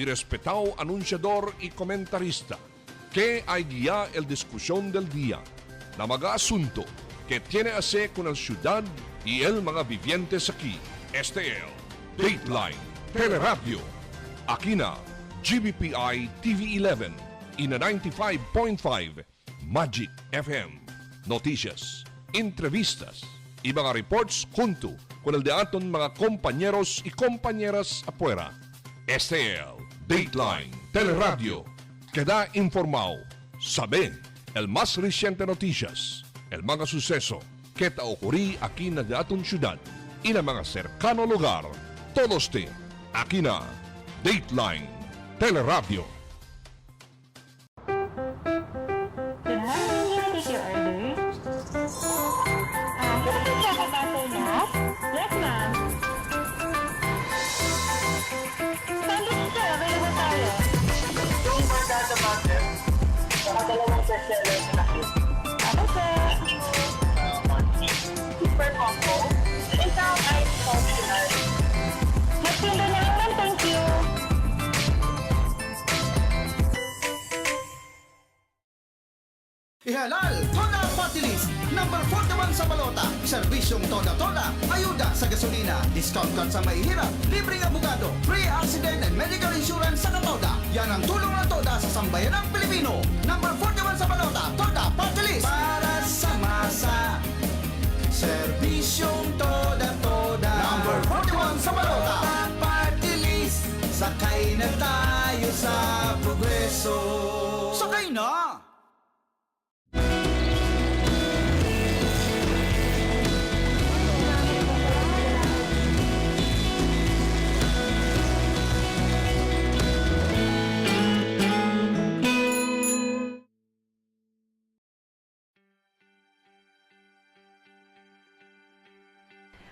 y respetado anunciador y comentarista que hay guía el discusión del día na mga asunto que tiene hacer con la ciudad y el mga vivientes aquí. Este es Dateline Teleradyo. Aquí na GBPI TV11 y na 95.5 Magic FM. Noticias, entrevistas y mga reports junto con el de aton mga compañeros y compañeras afuera. Este es Dateline Teleradyo. Queda informado, sabe el más reciente noticias, el mga suceso que ta ocurrí aquí na de aton ciudad y na mga cercano lugar. Todos te aquí na Dateline Teleradyo. Yes, ma'am. Sandwich sir, available tayo. Yung Margada Butter, saka dalawang bestseller na nakit. Ako sir. Super combo, isang ice functional. Magtinda na lang, ma'am. Thank you. Ihalal, Toda Party List, number 41 sa balota. Serbisyong Toda-Toda, ayuda sa gasolina, discount card sa mahihirap, libreng abogado, free accident and medical insurance sa Toda. Yan ang tulong ng Toda sa sambayan ng Pilipino. Number 41 sa balota, Toda Party List. Para sa masa, serbisyong Toda-Toda. Number 41 sa balota, Toda Party List. Sakay na tayo sa progreso. Sakay na!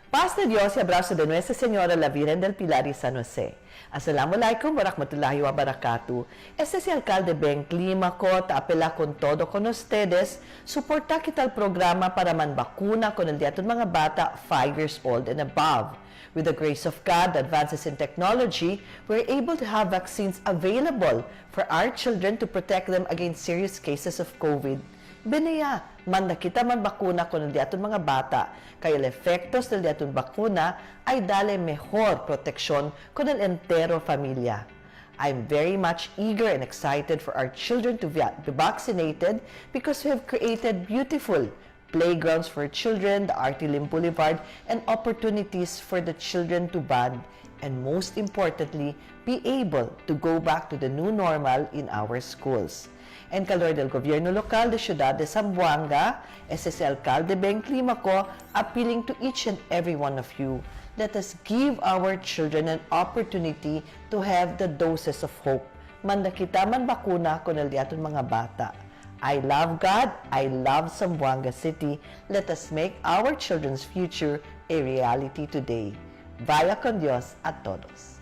Paz de Dios y abrazo de Nuestra Señora la Virgen del Pilar y San José. Assalamualaikum warahmatullahi wabarakatuh. Este es el alcalde Ben Clímaco, te apela con todo con ustedes. Suporta kita el programa para manbakuna con el diaton mga bata 5 years old and above. With the grace of God, advances in technology, we're able to have vaccines available for our children to protect them against serious cases of COVID. Benaya, manda kita man bakuna con el diaton mga bata, kaya el efectos del diaton bakuna ay dale mejor proteksyon con el entero familia. I'm very much eager and excited for our children to be vaccinated because we have created beautiful playgrounds for children, the Artilim Boulevard, and opportunities for the children to bond, and most importantly, be able to go back to the new normal in our schools. En calor del gobierno local de Ciudad de Zamboanga, ese es el alcalde Ben Clímaco, appealing to each and every one of you, let us give our children an opportunity to have the doses of hope. Manda kita man bakuna con el diaton mga bata. I love God, I love Zamboanga City. Let us make our children's future a reality today. Vaya con Dios a todos.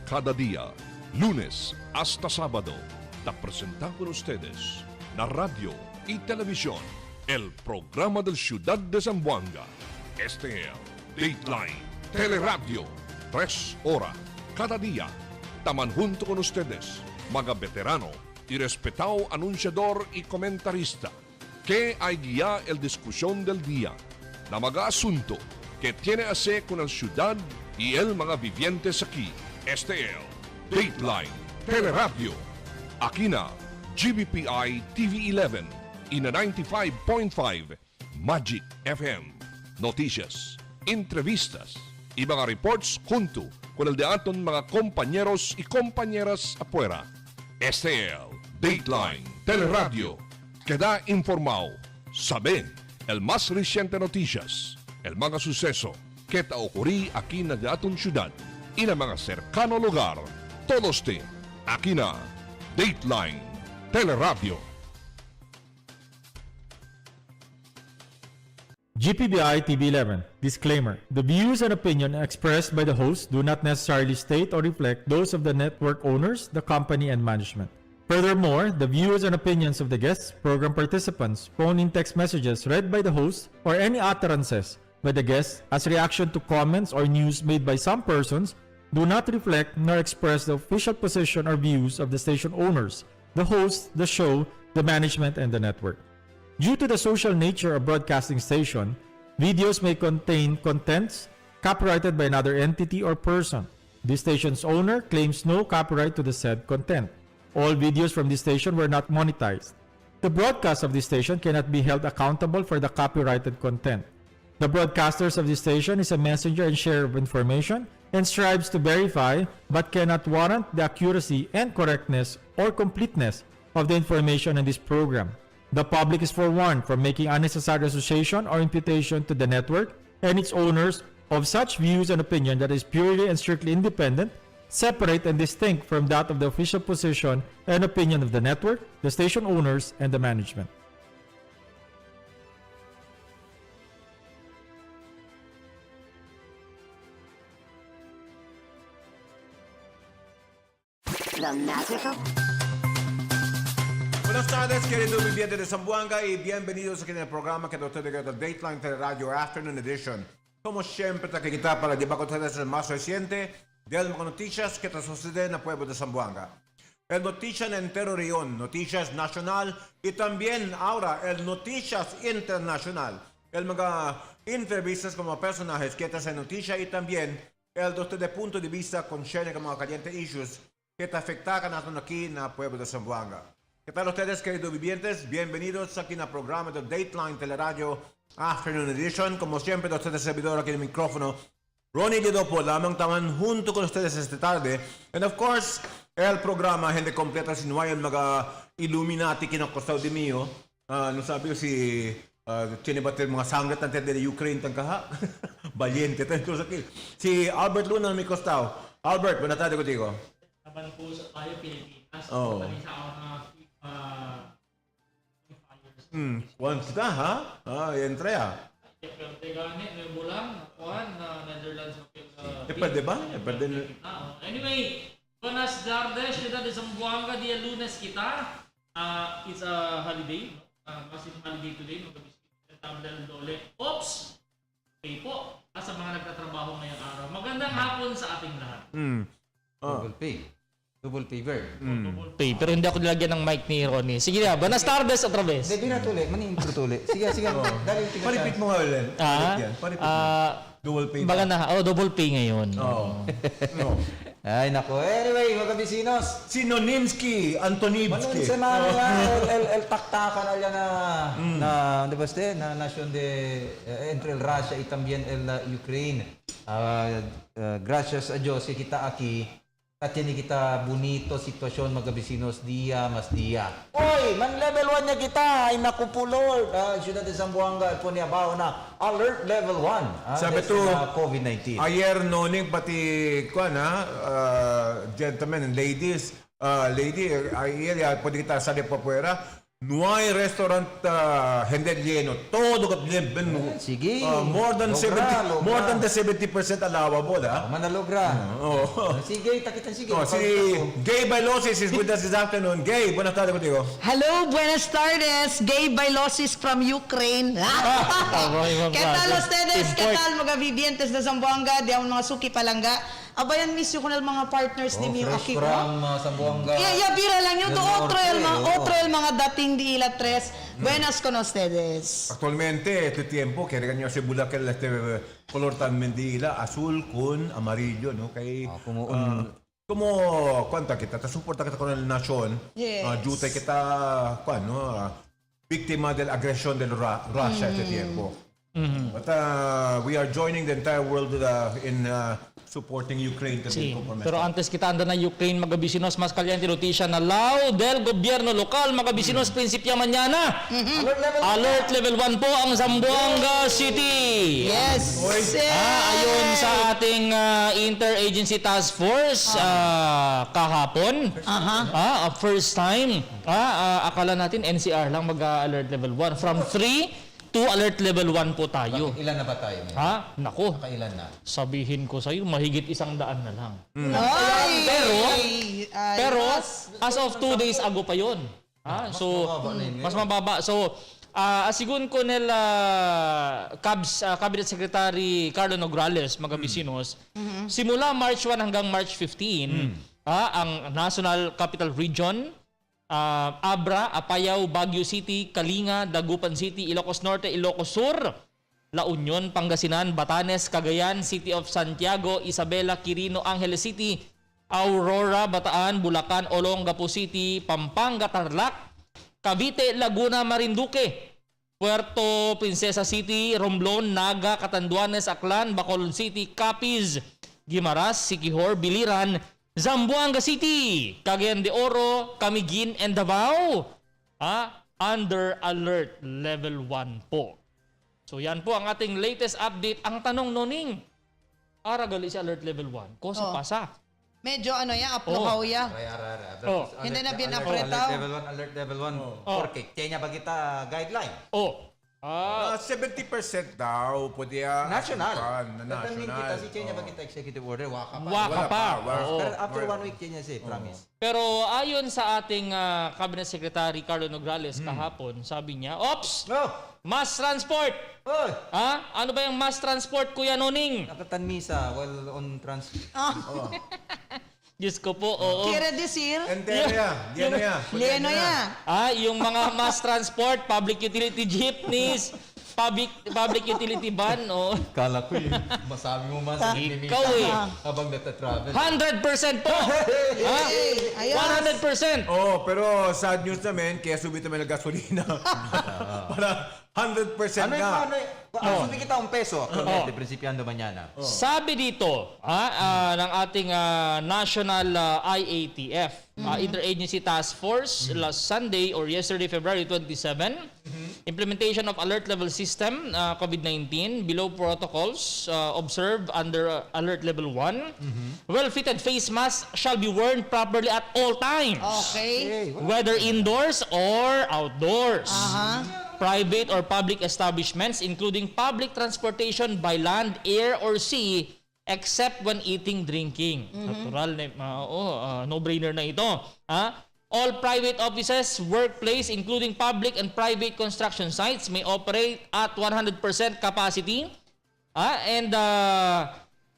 Cada día, lunes hasta sábado, te presentamos con ustedes la radio y televisión, el programa del Ciudad de Zamboanga. Este es Dateline Teleradyo, 3 horas cada día. Taman junto con ustedes, mga veterano y respetado anunciador y comentarista que hay guía el discusión del día, na mga asunto que tiene hacer con la ciudad y el mga vivientes aquí. Este es Dateline Teleradyo. Aquí na GBPI TV11 y na 95.5 Magic FM. Noticias, entrevistas y mga reports junto con el de aton mga compañeros y compañeras afuera. Este es Dateline Teleradyo. Queda informado, sabe el más reciente noticias, el mga suceso que ta ocurrí aquí na de aton ciudad y na mga cercano lugar. Todos te aquí na Dateline Teleradyo. GPBI TV11. Disclaimer. The views and opinion expressed by the host do not necessarily state or reflect those of the network owners, the company, and management. Furthermore, the views and opinions of the guests, program participants, phone-in text messages read by the host, or any utterances by the guests as reaction to comments or news made by some persons do not reflect nor express the official position or views of the station owners, the host, the show, the management, and the network. Due to the social nature of broadcasting station, videos may contain contents copyrighted by another entity or person. The station's owner claims no copyright to the said content. All videos from this station were not monetized. The broadcast of this station cannot be held accountable for the copyrighted content. The broadcasters of this station is a messenger and sharer of information and strives to verify but cannot warrant the accuracy and correctness or completeness of the information in this program. The public is forewarned from making unnecessary association or imputation to the network and its owners of such views and opinion that is purely and strictly independent, separate and distinct from that of the official position and opinion of the network, the station owners, and the management. The magical Buenas tardes, queridos vivientes de Zamboanga, y bienvenidos aquí en el programa que ustedes de Dateline Teleradyo Afternoon Edition. Como siempre, te quita para llevar con ustedes el más reciente de las noticias que te suceden en el pueblo de Zamboanga. El Noticias en entero región, Noticias Nacional y también ahora el Noticias Internacional. El mga entrevistas como personajes que te hacen noticia y también el de punto de vista concerning mga calientes issues que te afectan aquí en el pueblo de Zamboanga. ¿Qué tal ustedes, queridos vivientes? Bienvenidos aquí en el programa de Dateline Teleradyo Afternoon Edition. Como siempre, de ustedes, servidor aquí en el micrófono, Ronnie Lidopo, lamang taman junto con ustedes esta tarde. And of course, el programa, hindi kompleto si Nuayan mga Illuminati kinakostado di mio. No sabi ko si tiene bater mga sangre tante de Ukraine tangkaha. Valiente tanto sa akin. Si Albert Luna mi costado. Albert, buenas tardes contigo. Laban po sa tayo Pilipinas. Oh. Balita ako na Kuan kita ha? Entre pero tegani, may bulang, kuhan, na Netherlands. pwede ba? Pwede. Anyway, buenas tardes, ciudad de Zamboanga, dia Lunes kita. It's a holiday, massive holiday today, mag-abis dole. Oops! Okay po, sa mga nagtatrabaho ngayong araw. Magandang hapon sa ating lahat. Double pay. Double favor. Pero hindi ako nilagyan ng mic ni Ronnie. Sige na, buenas tardes otra vez. Hindi na tuloy. Mani-intro tuloy. Sige. Dali yung Paripit mo nga ulit. Double pay. Double pay ngayon. Ay, nako. Anyway, mga kabisinos. Sinoninsky, Antonivsky. Sa mga el taktakan alya na di ba ste na nation de entre el Russia y también el Ukraine. Gracias a Dios que kita aquí. At yan kita bonito sitwasyon mga kabisinos dia mas dia. Oy, man level 1 niya kita ay nakupulol. Ciudad de Zamboanga po niya bao na alert level 1. Sabi to COVID-19. Ayer noning pati kuan gentlemen and ladies, lady ayer pwede kita sa de papuera. No hay restaurant hindi lleno. Todo lleno. Sige. More than logra. 70% allowable, ha? Manalogra. Sige, takitan sige. Si Gay Bailosis is with us this afternoon. Gay, buenas tardes contigo. Hello, buenas tardes. Gay Bailosis from Ukraine. ¿Qué tal ustedes? ¿Qué tal mga vivientes de Zamboanga? Di ang mga suki palangga. Abayan misyo ko na mga partners ni Mio aquí ko. Zamboanga. Bira lang yun. Otro el mga dating di ila tres. Buenas con ustedes. Actualmente, este tiempo, que regañó ese bulakel este color tan mendila, azul con amarillo, ¿no? Kay, como, ¿cuánta kita? Te soporta kita con el nación. Yes. Due kita, ¿no? Víctima de la agresión de Russia este tiempo. But we are joining the entire world in supporting Ukraine. Sí, pero antes kita anda na Ukraine, mga bisinos, mas caliente noticia na lao del gobyerno lokal, mga bisinos, prinsipya mañana. Alert level 1 po ang Zamboanga City. Yes. Ayon sa ating interagency task force kahapon. First time. Akala natin NCR lang mag-alert level 1 from 3 to alert level 1 po tayo. Bakit ilan na ba tayo? Ha? Nako, Nakailan na? sabihin ko sa'yo, mahigit 100 na lang. Ay! Pero, as of 2 days ago pa yon. So, mas mababa. So, asigun ko nila Cabinet Secretary Carlo Nograles, mga Bisinos, simula March 1 hanggang March 15, ang National Capital Region, Abra, Apayao, Baguio City, Kalinga, Dagupan City, Ilocos Norte, Ilocos Sur, La Union, Pangasinan, Batanes, Cagayan, City of Santiago, Isabela, Quirino, Angeles City, Aurora, Bataan, Bulacan, Olongapo City, Pampanga, Tarlac, Cavite, Laguna, Marinduque, Puerto Princesa City, Romblon, Naga, Catanduanes, Aklan, Bacolod City, Capiz, Guimaras, Siquijor, Biliran, Zamboanga City, Cagayan de Oro, Camiguin, and Davao. Under alert level 1 po. So yan po ang ating latest update. Ang tanong, Noning, aragali si alert level 1. Kosa pasa. Medyo aplohaw ya. Hindi na binapretao. Alert level 1. Porque kanya ba kita guideline? 70% daw, pwede National. National. Kita si kanya ba kita executive order? Waka pa. Waka pa. Pero after 1 week kanya promise. Pero ayon sa ating Cabinet Secretary Carlo Nograles kahapon, sabi niya, Ops! Mass transport! Oy! Ano ba yung mass transport, Kuya Noning? Nakatanmisa while on transport. Diyos ko po, oo. Quiere decir, Lieno ya. Yung mga mass transport, public utility jeepneys, public utility van, Kala ko yung masabi mo man sa Ikaw habang nagtatravel. 100% po! 100%! Pero sad news namin, kaya subit namin ng gasolina. Para 100% nga. Sabi kita peso. De principiando mañana. Sabi dito ng ating National IATF, Interagency Task Force, last Sunday or yesterday, February 27, implementation of alert level system, COVID-19, below protocols observed under alert level 1. Well-fitted face masks shall be worn properly at all times. okay. Whether indoors or outdoors. Private or public establishments, including public transportation by land, air, or sea, except when eating, drinking. Natural, no-brainer na ito. All private offices, workplace, including public and private construction sites, may operate at 100% capacity. And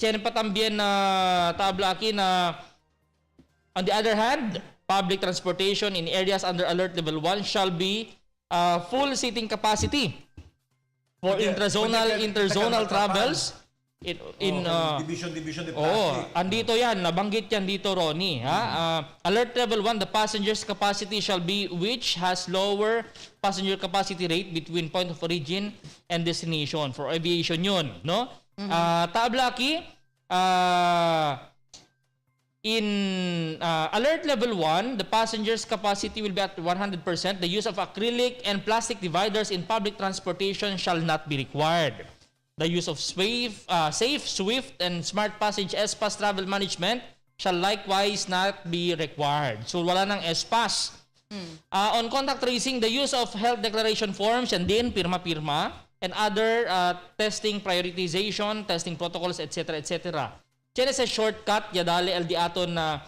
tiyan pa también na tabla aquí na on the other hand, public transportation in areas under alert level 1 shall be full seating capacity for interzonal travels division de plastic. Andito yan, nabanggit yan dito, Ronnie. Alert level 1, the passengers capacity shall be which has lower passenger capacity rate between point of origin and destination. For aviation yun, no? Tabla aquí, in alert level 1, the passengers capacity will be at 100%. The use of acrylic and plastic dividers in public transportation shall not be required. The use of safe, swift, and smart passage S-Pass travel management shall likewise not be required. So wala nang S-Pass. On contact tracing, the use of health declaration forms and din pirma-pirma and other testing prioritization, testing protocols, etc. etc. Diyan sa shortcut, yadali LD aton na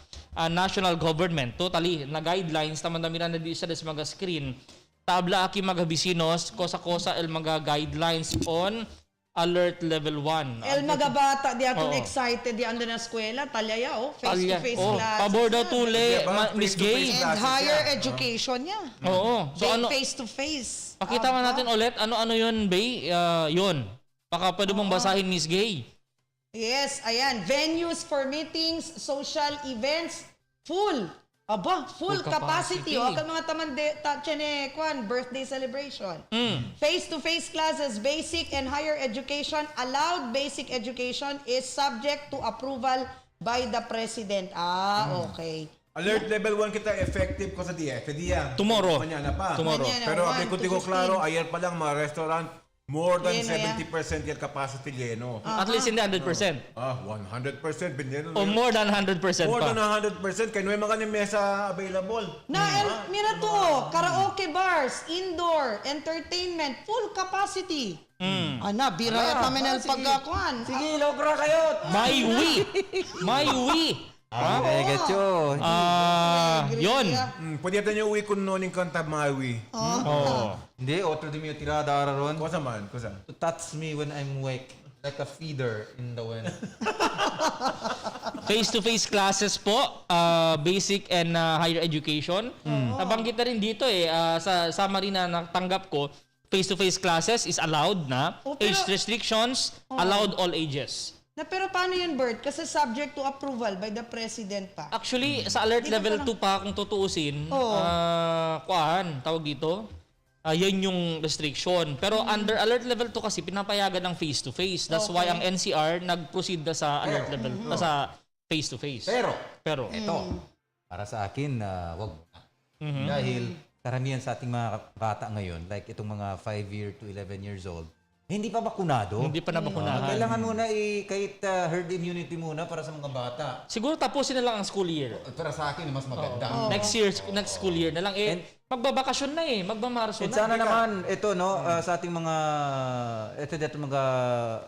national government. Totally, na guidelines, taman-damiran na di sa mga screen. Tabla aki mga bisinos, kosa-kosa el mga guidelines on alert level 1. El magabata di aton excited di ando na eskwela, talyaya face-to-face class. Pabor daw tuli, Miss Gay. And higher education niya. Oo. So ano, face-to-face. pakita nga natin ulit, ano yun, Bay? Yun. Baka pwede mong basahin, Miss Gay. Yes, ayan. Venues for meetings, social events, full. Full capacity. O, mga birthday celebration. Face-to-face classes, basic and higher education. Allowed basic education is subject to approval by the President. Okay. Alert level 1 kita effective ko sa dia. Tomorrow. Mañana pa. Tomorrow. Mañana, Pero 1 abay ko to 15. klaro, ayer pa lang mga restaurant, More than Lleno, 70% yung capacity lleno. At least hindi 100%. 100% binyan. O more than 100% More pa. than 100%. Kaya may mga mesa available. Mira to, karaoke bars, indoor, entertainment, full capacity. Ana, bira yata menal pagkakuan. Sige, logra kayo. May Wii. Okay, getyo. Yun. Pwede natin yung uwi kung noning kanta Maui. Hindi, otro di mo yung tirada araron. Kusa man, kusa. To touch me when I'm awake, like a feeder in the wind. Face-to-face classes po, basic and higher education. Nabanggit na rin dito sa summary na natanggap ko, face-to-face classes is allowed na. Age restrictions, allowed all ages. Pero paano yun, Bert? Kasi subject to approval by the president pa. Actually, sa alert level 2 pa kung tutuusin, tawag dito, yan yung restriction. Pero under alert level 2 kasi pinapayagan ng face-to-face. That's why ang NCR nag-proceed na sa alert level, sa face-to-face. Pero Ito, para sa akin, wag na. Dahil karamihan sa ating mga bata ngayon, like itong mga 5 to 11 years old, hindi pa bakunado. Hindi pa nabakunahan. Kailangan muna kahit herd immunity muna para sa mga bata. Siguro tapusin na lang ang school year. Para sa akin, mas maganda. Next school year na lang. Magbabakasyon na magbamarso na. Sana naman, ito, no, sa ating mga, ito mga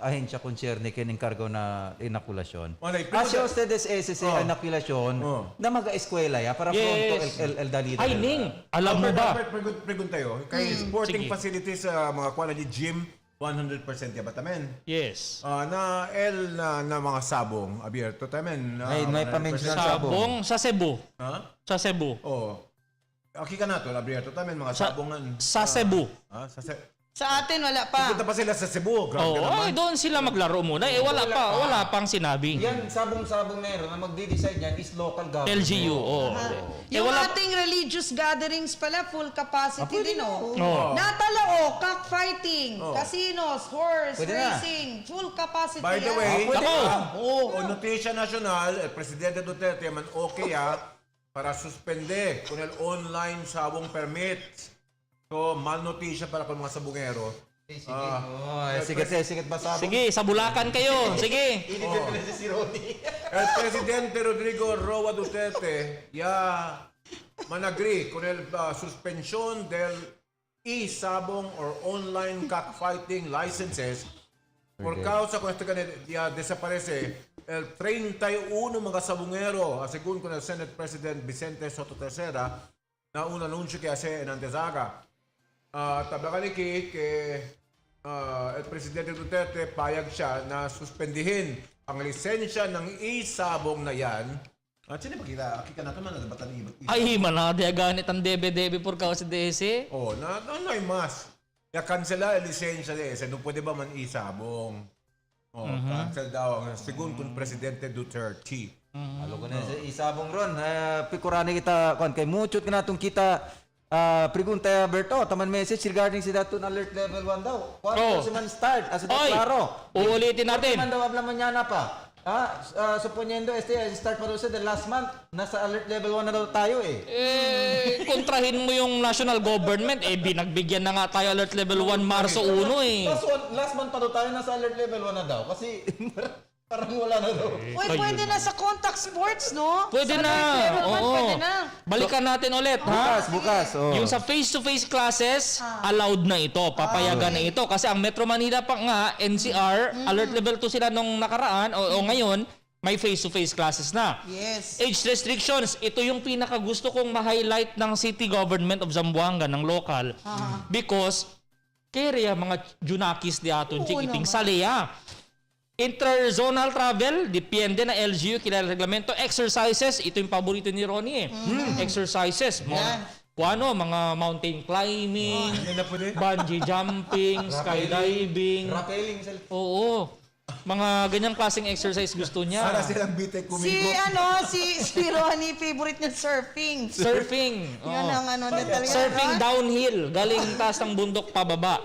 ahensya concerne kinengkargo na inakulasyon. Asya ustedes sa inakulasyon na mag-eskwela para pronto el dalida. Ay, Ning, alam mo ba? Pregunta tayo. Kay sporting facilities sa mga quality gym, 100% yabatamen. Yes. Na mga sabong, abierto tamen. May pamention sa sabong sa Cebu. Sa Cebu. Aki ka na to, abierto tamen mga sabongan. Sa Cebu. Sa atin, wala pa. Pupunta pa sila sa Cebu. Doon sila maglaro muna. Wala pang sinabi. Yan, sabong-sabong na yun. Ang magdi-decide yan is local government. LGU, Yung ating religious gatherings pala, full capacity din, Natala, cockfighting, casinos, horse racing, full capacity. By the way, noticia national, Presidente Duterte man para suspende con el online sabong permits. So, malnotisya para kung mga sabungero. Sige, ba sabong? Sige, sa Bulacan kayo. Sige. El Presidente Rodrigo Roa Duterte managri con el suspensión del e-sabong or online cockfighting licenses por causa con esto que desaparece el 31 mga sabungero, según con el Senate President Vicente Soto III, na un anuncio que hace en Antesaga. Tablakan que el Presidente Duterte payag siya na suspendihin ang lisensya ng e-sabong na yan. At sino makita? Akika na ito man, nagabatan ng e-sabong. Ay, manadya ganit ang debe-debe por causa de ese. Na hay mas. Ya cancela el lisensya de ese. No pwede ba man e-sabong? Cancel daw ang según kung Presidente Duterte. Alo ko na sa isabong ron. Pikurani kita, kay muchot ka natong kita pregunta Berto, taman message regarding si Datun alert level 1 daw. Kung si man start, as klaro. Uulitin natin. Man daw abla manyana pa. Suponiendo start pa daw sa the last month, nasa alert level 1 na daw tayo kontrahin mo yung national government. Binagbigyan na nga tayo alert level 1 Marso 1 Last month pa daw tayo nasa alert level 1 na daw. Kasi parang wala na daw. Pwede na sa contact sports, no? Pwede na. Pwede na. Balikan natin ulit, Bukas. Yung sa face-to-face classes, allowed na ito. Papayagan na ito. Kasi ang Metro Manila pa nga, NCR, alert level 2 sila nung nakaraan, o ngayon, may face-to-face classes na. Yes. Age restrictions, ito yung pinakagusto kong ma-highlight ng City Government of Zamboanga, ng local. Because, kaya mga junakis di aton, chikiting salaya. Interzonal travel, depende na LGU, kilala reglamento. Exercises, ito yung paborito ni Ronnie Exercises. Mga mountain climbing, bungee jumping, skydiving. Rappelling. Mga ganyang klaseng exercise gusto niya. Para silang bitek kumigo. Si Ronnie, favorite niya surfing. Yan ang Surfing downhill, galing taas ng bundok pababa.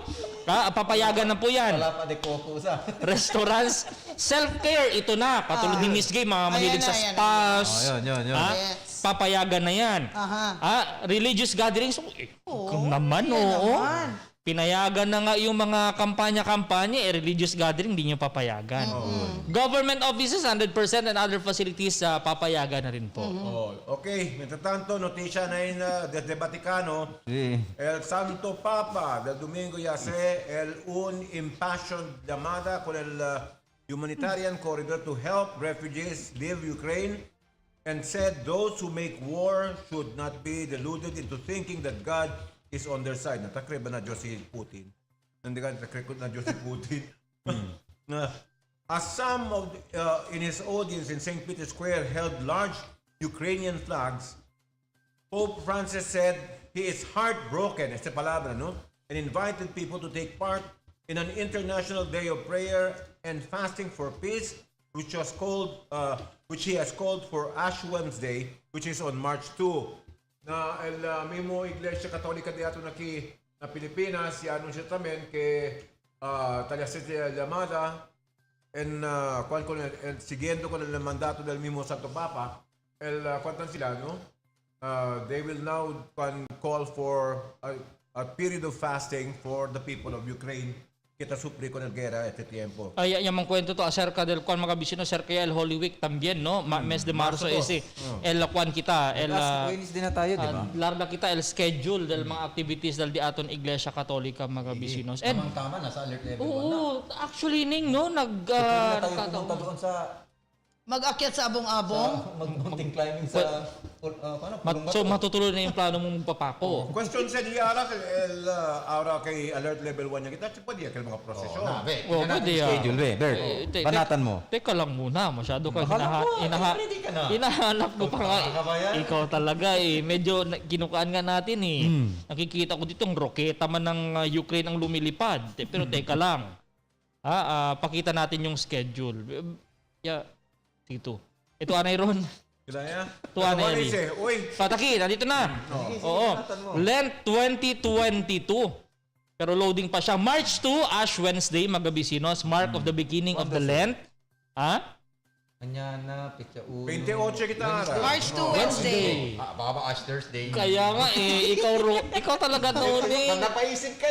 Papayagan na po yan. Wala pa de coco sa. Restaurants, self-care, ito na. Katulad ni Miss Gay, mga mahilig sa spas. Yun. Papayagan na yan. Religious gatherings, kung naman, Pinayagan na nga yung mga kampanya-kampanya, religious gathering, hindi nyo papayagan. Government offices, 100% and other facilities, papayagan na rin po. Okay, mientras tanto, noticia na yun desde Vaticano, Sí. el Santo Papa del domingo ya sé un impassioned llamada con el humanitarian corridor to help refugees leave Ukraine and said those who make war should not be deluded into thinking that God is on their side. Natakre ba na Diyos si Putin? Hindi ka natakre na Diyos si Putin. As some of in his audience in St. Peter's Square held large Ukrainian flags, Pope Francis said he is heartbroken, esta palabra, no? And invited people to take part in an international day of prayer and fasting for peace, which he has called for Ash Wednesday, which is on March 2. Na el mismo Iglesia Católica de ato na Pilipinas, ya anuncia también que talia llamada en siguiendo con el mandato del mismo Santo Papa, cuantan sila, no? They will now call for a period of fasting for the people of Ukraine. Kita supli con el guerra este tiempo. Ay, yung mga kwento to acerca del Juan mga bisino, acerca el Holy Week también, no? Mes de marzo ese. El Juan kita, Wednesday na tayo, di ba? larga kita el schedule del mga activities del di aton Iglesia Katolika mga bisinos. And Tama, nasa alert level 1 na. oo, actually ning no Ito na tayo pumunta doon sa Mag-akyat sa abong-abong. mag-mountain climbing sa so matutuloy na yung plano mong magpapako. Question sa Diara, ahora kay alert level 1 niya kita, pwede ka mga prosesyon. Pwede yan. schedule, Bert. Banatan mo. Teka lang muna, masyado ka ready ka na. hinahanap ko pa nga. Kabayan. Ikaw talaga medyo kinukaan nga natin Nakikita ko ditong roketa man ng Ukraine ang lumilipad. Pero teka lang. Pakita natin yung schedule. Dito. Ito anay Ron. Kaya Ito anay. Uy, Pataki, nandito na. Oo. Lent 2022. Pero loading pa siya. March 2, Ash Wednesday, mga bisinos. Mark of the beginning of the Lent. Mañana, pizza 1. 28 kita ara. March 2, Wednesday. Baka ba Ash Thursday? Kaya nga ikaw talaga noon Napaisip ka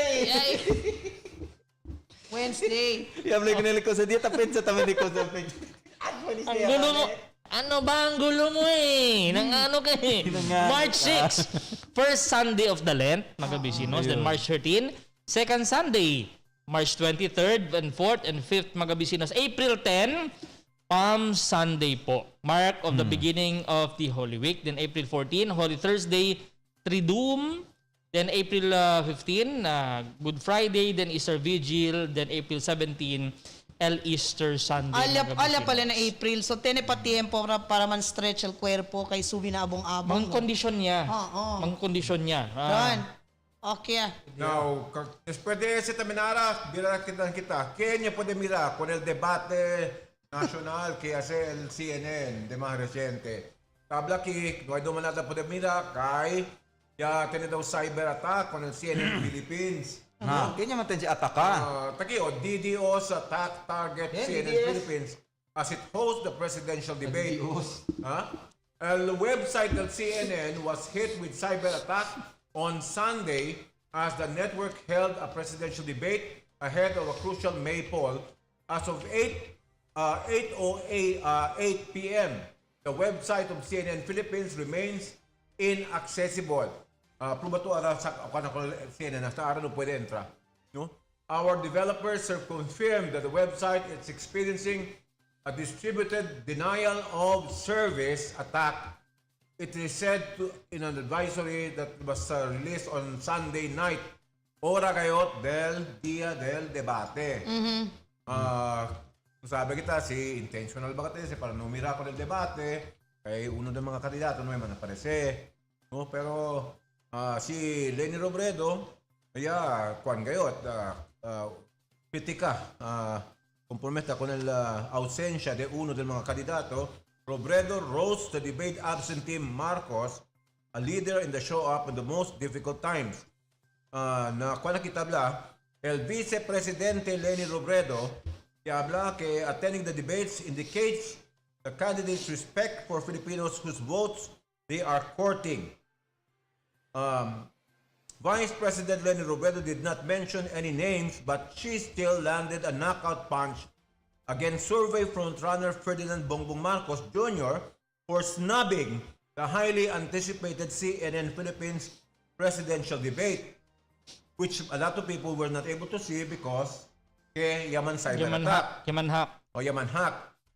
Wednesday. Yabla ko niliko sa dieta, pensa taman ko sa Ang gulo mo. Ano ba ang gulo mo Nang ano ka March 6, first Sunday of the Lent, mga bisinos. Then March 13, second Sunday. March 23rd and 4th and 5th, mga bisinos. April 10, Palm Sunday po. Mark of the beginning of the Holy Week. Then April 14, Holy Thursday, Triduum. Then April 15, Good Friday. Then Easter Vigil. Then April 17, El Easter Sunday. Alya pala na April. So, tiene pa tiempo para man stretch el cuerpo kay subi na abong-abong. Mang kondisyon niya. Mang kondisyon niya. Don. Okay. Now, después de ese terminara, kita. Kenya puede mirar con el debate nacional que hace el CNN de más reciente. Habla aquí, no hay nada puede mirar, kay ya tiene daw cyber attack con el CNN Philippines. Kanya man tayo ataka. DDoS attack target CNN Philippines as it hosts the presidential debate. The website of CNN was hit with cyber attack on Sunday as the network held a presidential debate ahead of a crucial May poll. As of 8 p.m., the website of CNN Philippines remains inaccessible. Probato ara sa CNN hasta ara no puede entrar. No? Our developers have confirmed that the website is experiencing a distributed denial of service attack. It is said in an advisory that was released on Sunday night, hora gayot del Día del Debate. Sabi kita, si intentional ba kasi para numira ko del debate, kay uno ng mga kandidato naman aparece. No? Pero si Leni Robredo, Juan Gayot, critica, comprometa con la ausencia de uno del mga candidato. Robredo rose to debate absentee Marcos, a leader in the show-up in the most difficult times. Na kuan kitabla, el vicepresidente Leni Robredo, habla que attending the debates indicates the candidate's respect for Filipinos whose votes they are courting. Vice President Leni Robredo did not mention any names, but she still landed a knockout punch against survey frontrunner Ferdinand Bongbong Marcos Jr. for snubbing the highly anticipated CNN Philippines presidential debate, which a lot of people were not able to see because Yaman cyber attack. Yaman hack.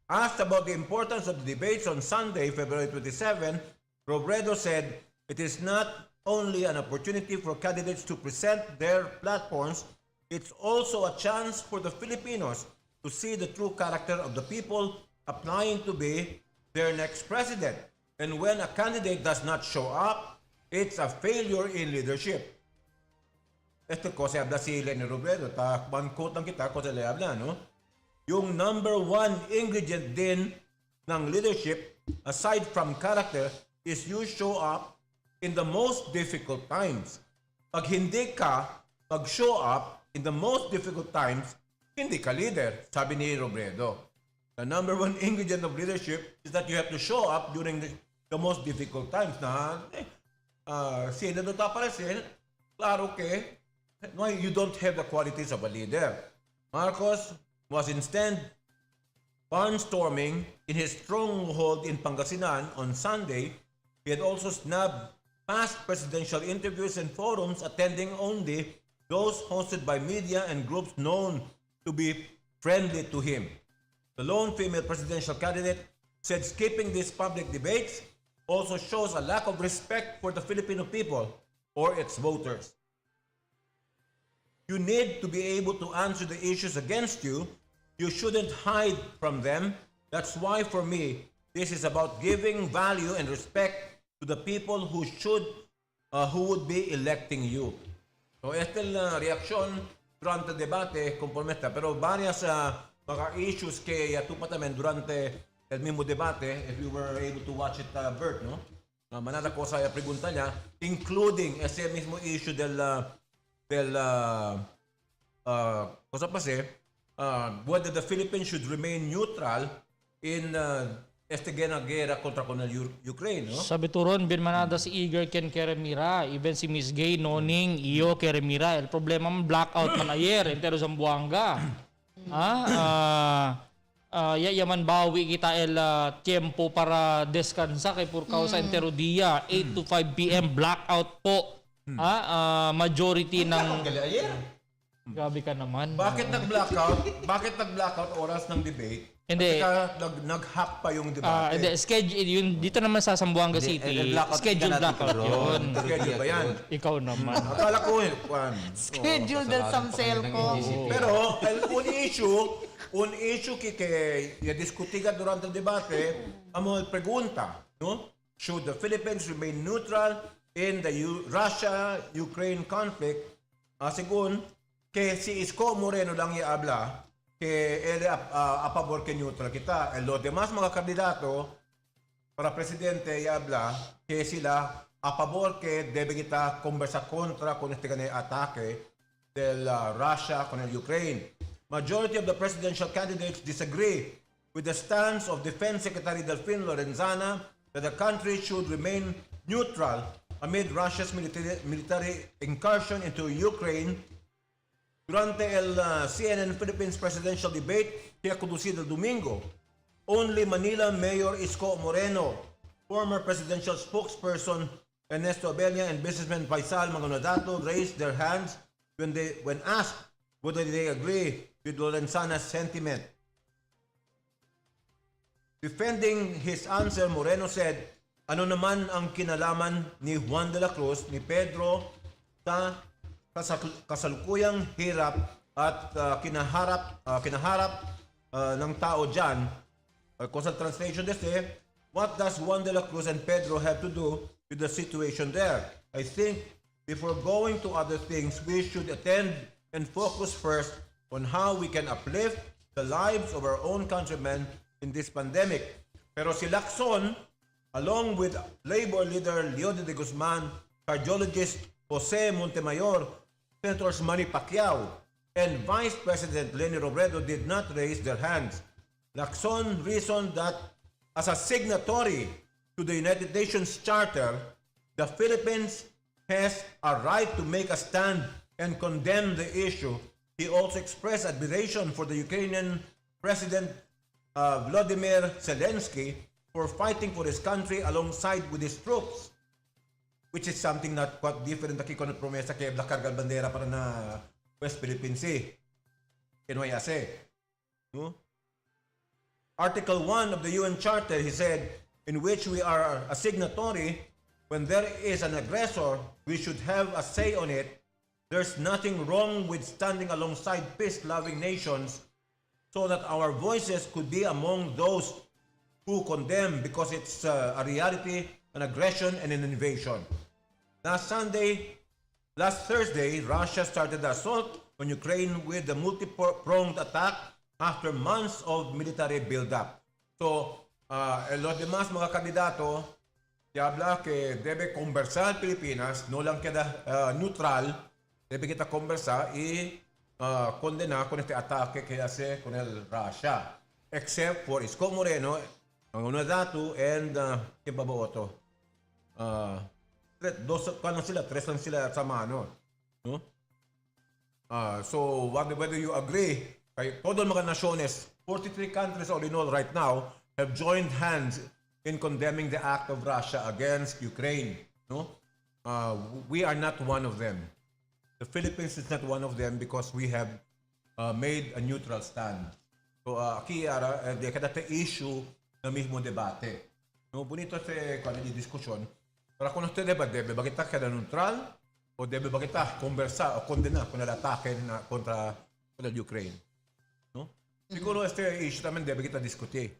Asked about the importance of the debates on Sunday, February 27, Robredo said it is not only an opportunity for candidates to present their platforms, it's also a chance for the Filipinos to see the true character of the people applying to be their next president. And when a candidate does not show up, it's a failure in leadership. Ito ko sa habla si Leni Robredo, quote lang kita ko sa habla, no? Yung number one ingredient din ng leadership, aside from character, is you show up in the most difficult times. Pag hindi ka mag-show up in the most difficult times, hindi ka leader, sabi ni Robredo. The number one ingredient of leadership is that you have to show up during the most difficult times. Na, sino doon aparecen? Claro que, no, you don't have the qualities of a leader. Marcos was instead barnstorming in his stronghold in Pangasinan on Sunday. He had also snubbed past presidential interviews and forums, attending only those hosted by media and groups known to be friendly to him. The lone female presidential candidate said skipping these public debates also shows a lack of respect for the Filipino people or its voters. You need to be able to answer the issues against you. You shouldn't hide from them. That's why for me, this is about giving value and respect to the people who would be electing you. So, esta es la reacción durante el debate, conforme está. Pero varias mga issues que yatupa también durante el mismo debate, if you were able to watch it, Bert, no? Manada cosa ya pregunta niya, including ese mismo issue cosa pa whether the Philippines should remain neutral in este guerra contra con el Ukraine, no? Sabi turon, bin manada si Igor Ken Keremira, even si Miss Gay, Noning, Iyo Keremira. El problema man blackout man ayer, entero sa Buanga. Yaman bawi kita el tiempo para descansa kay por causa entero dia, 8 to 5 p.m. blackout po. Majority ng... Grabe ka naman. Bakit nag-blackout? Bakit nag-blackout oras ng debate? Hindi. Nag-hack pa yung debate. Hindi, schedule yun. Dito naman sa Zamboanga City. Schedule blackout yun. Schedule ba yan? Ikaw naman. Akala ko Schedule del samsel ko. Pero, un issue que discutiga durante el debate, amo pregunta, no? Should the Philippines remain neutral in the Russia-Ukraine conflict? Según que si Isko Moreno lang i-habla, que él a favor que neutral kita. Los demás mga kandidato para presidente i-habla que sila a favor que debe kita conversa contra con este atake del Russia con el Ukraine. Majority of the presidential candidates disagree with the stance of Defense Secretary Delfin Lorenzana that the country should remain neutral amid Russia's military incursion into Ukraine. Durante el CNN Philippines presidential debate que conducido el domingo, only Manila Mayor Isko Moreno, former presidential spokesperson Ernesto Abella, and businessman Faisal Manganodato raised their hands when asked whether they agree with Lorenzana's sentiment. Defending his answer, Moreno said, ano naman ang kinalaman ni Juan de la Cruz, ni Pedro, sa kasalukuyang hirap at kinaharap ng tao dyan. Sa translation deste, what does Juan de la Cruz and Pedro have to do with the situation there? I think before going to other things, we should attend and focus first on how we can uplift the lives of our own countrymen in this pandemic. Pero si Lacson, along with labor leader Leody de Guzman, cardiologist Jose Montemayor, Senators Manny Pacquiao, and Vice President Leni Robredo did not raise their hands. Lacson reasoned that as a signatory to the United Nations Charter, the Philippines has a right to make a stand and condemn the issue. He also expressed admiration for the Ukrainian President Vladimir Zelensky for fighting for his country alongside with his troops, which is something not quite different na kiko na promesa kay Blacargal Bandera para na West Philippine Sea. Kinwayase. No? Article 1 of the UN Charter, he said, in which we are a signatory, when there is an aggressor, we should have a say on it. There's nothing wrong with standing alongside peace-loving nations so that our voices could be among those who condemn because it's a reality, an aggression, and an invasion. Last Thursday, Russia started the assault on Ukraine with a multi-pronged attack after months of military build-up. So, los demás mga kandidato, habla que debe conversar Pilipinas, no lang queda neutral, debe kita conversar y condenar con este ataque que hace con el Russia. Except for Isko Moreno, ang una dato, and ¿qué pa ba otro? Tres lang sila sa mano. No? So, whether you agree, kay todo mga nasyones, 43 countries all in all right now, have joined hands in condemning the act of Russia against Ukraine. No? We are not one of them. The Philippines is not one of them because we have made a neutral stand. So, aquí kada te issue na mismo debate. No, bonito este cuando di discusión. Para con ustedes debe ba kita kada neutral o debe ba kita conversar o condenar con el ataque contra Ukraine. No? Siguro este issue también debe kita discutir.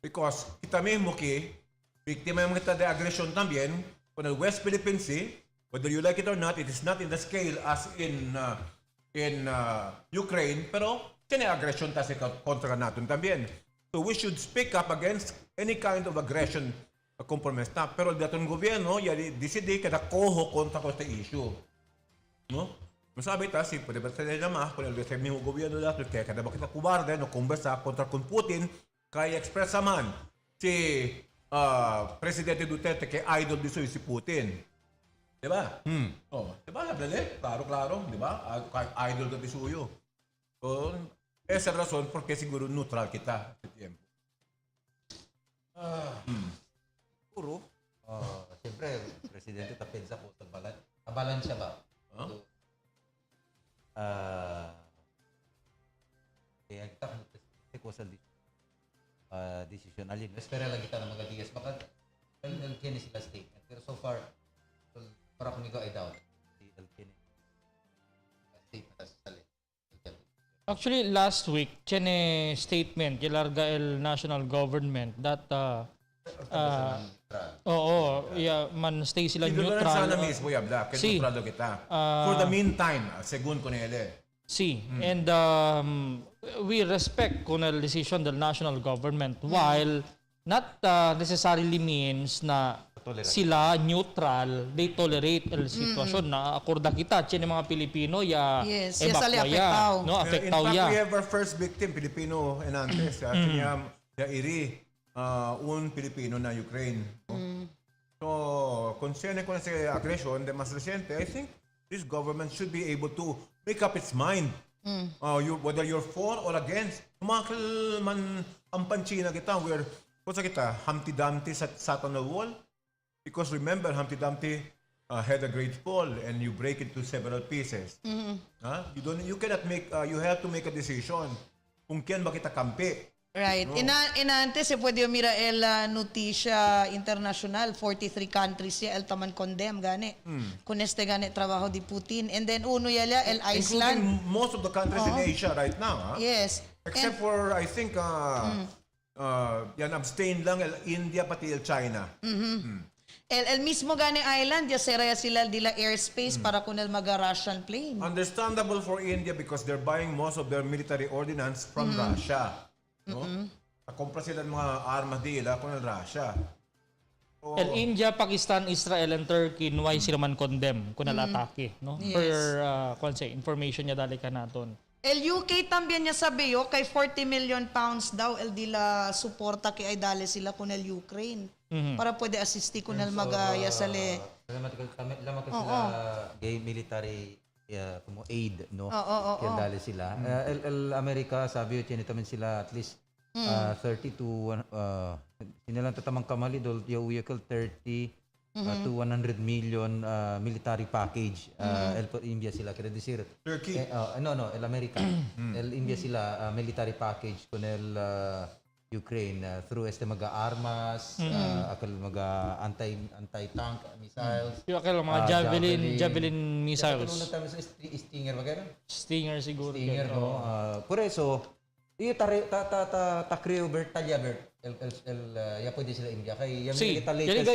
Because kita mismo que biktima kita de agresión también con el West Philippine Sea. Whether you like it or not, it is not in the scale as in Ukraine, pero tiene agresión kasi kontra natin también. So we should speak up against any kind of aggression compromise. Pero datong gobyerno, decide kada koho kontra ko este issue. No? Masabi ta, si pwede ba tayo naman, kung el mismo gobyerno dato, kaya kada ba kita kubarde, no konversa kontra kung Putin, kaya express man si Presidente Duterte kay idol di si Putin. Diba? Oh, diba? Hablale, klaro, diba? Idol ka suyo. So, esa razón porque siguro neutral kita sa tiempo. Siguro, siyempre, Presidente, tapensa po sa balansya ba? Kaya kita kung Presidente ko sa decision. Alin, espera lang kita ng mga dias. Baka, kaya sila statement. Pero so far, para kung ikaw ay doubt. Actually, last week, chene statement, ilarga el national government that man stay sila neutral. Sana mismo yabla, kaya neutral kita. For the meantime, segun ko nila. And we respect kung el decision del national government while not necessarily means na sila neutral, they tolerate el sitwasyon na akorda kita chine mga Pilipino afectaw. No, afectaw in fact, we have our first victim, Pilipino enantes. Kanya iri un Pilipino na Ukraine. So, concerning ko na sa aggression, the mas reciente, I think this government should be able to make up its mind. Whether you're for or against. Kumakal man ang panchina kita, where, kung sa kita, Humpty Dumpty sat on the wall. Because remember, Humpty Dumpty had a great fall and you break it to several pieces. You cannot make, you have to make a decision kung kiyan ba kita kampi. Right. No? Inantes, se puede mira el noticia international, 43 countries el taman condemn gane. Con este gane trabajo di Putin. And then uno yala el Iceland. Including most of the countries in Asia right now. Yes. Except for, I think, yan abstain lang el India pati el China. El mismo gane island, ya seraya sila dila airspace para kung el maga-Russian plane. Understandable for India because they're buying most of their military ordnance from Russia. No? Nakumpra sila ng mga armas nila kung el Russia. So, el India, Pakistan, Israel, and Turkey, why sila man condemn kung atake, no? Yes. Per information niya dali ka naton. El UK también niya sabi yo, kay 40 million pounds daw el dila suporta kay ay dali sila kung el Ukraine. Para pwede asisti kung el magaya sale Lamang kasi sila gay military como aid, no? Kaya dali sila. El America, sabi yun, tinitamin sila at least 30 to, sinilang tatamang kamali, yung vehicle 30 to 100 million military package. El India sila, kaya disir. Turkey? No, El America. El India sila, military package con el Ukraine through mga armas, akal mga anti-tank missiles. Yung akala mga javelin missiles. Kaya tayo sa Stinger, magkano? Stinger siguro. Stinger, no? Por eso, iyo takriyo Bert, talya Bert, ya pwede sila India. Kaya yung kita latest,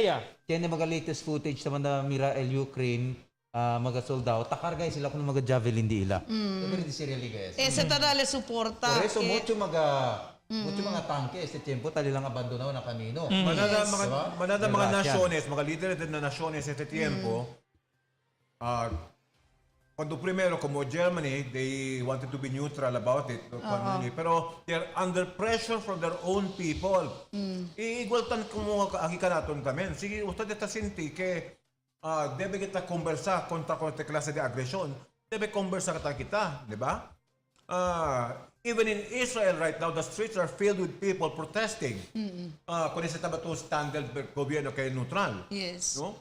yan yung mga latest footage sa mga mira el Ukraine, mga soldado, takargay sila kung mga javelin di ila. Pero di sila ligay. Sa tadale suporta. Por eso, mucho mga tanke, este tiempo, tali lang abandonaw na kamino. Manada mga nasyones, mga líderes na nasyones este tiempo, cuando primero, como Germany, they wanted to be neutral about it. Pero they're under pressure from their own people. Igual tan como aquí kanaton también. Sige, usted está sinti que debe kita conversar contra esta clase de agresión. Debe conversar kita, di ba? Even in Israel right now, the streets are filled with people protesting. Kung isa taba to standard gobyerno kay neutral. Yes. No?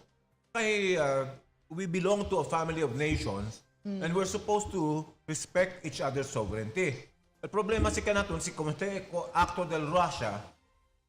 Kaya we belong to a family of nations and we're supposed to respect each other's sovereignty. El problema si kanaton, si como este acto del Russia,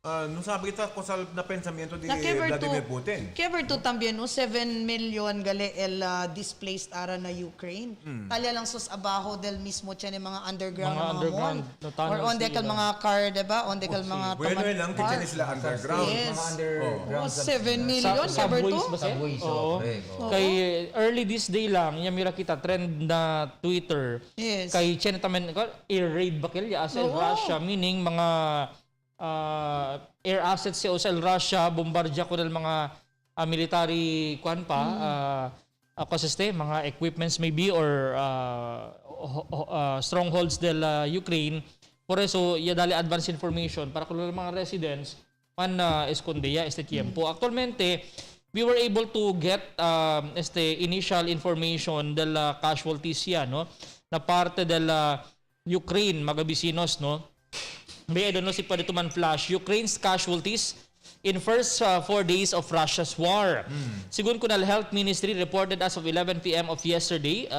no sabi kita kung sa na pensamiento di Vladimir Putin. Kever to también, no? 7 million gali el displaced ara na Ukraine. Talya lang sus abajo del mismo tiyan yung mga underground mall. Or on dekal mga car, diba? On dekal mga Bueno lang, kitchen sila underground. Yes. Mga underground. 7 million, kever to? Subways, Kay early this day lang, yung mira kita trend na Twitter. Yes. Kay Chen tamen air raid bakil ya sa Russia, meaning mga air assets si Osel Russia, bombardya ko ng mga military mga equipments maybe or strongholds del Ukraine. Por eso, ya dali advance information para kung mga residents man esconde ya este tiempo. Actualmente, we were able to get initial information del casualties ya, no? Na parte del Ukraine, mga bisinos, no? May I don't know si pwede man flash. Ukraine's casualties in first 4 days of Russia's war. Sigun Kunal Health Ministry reported as of 11 p.m. of yesterday,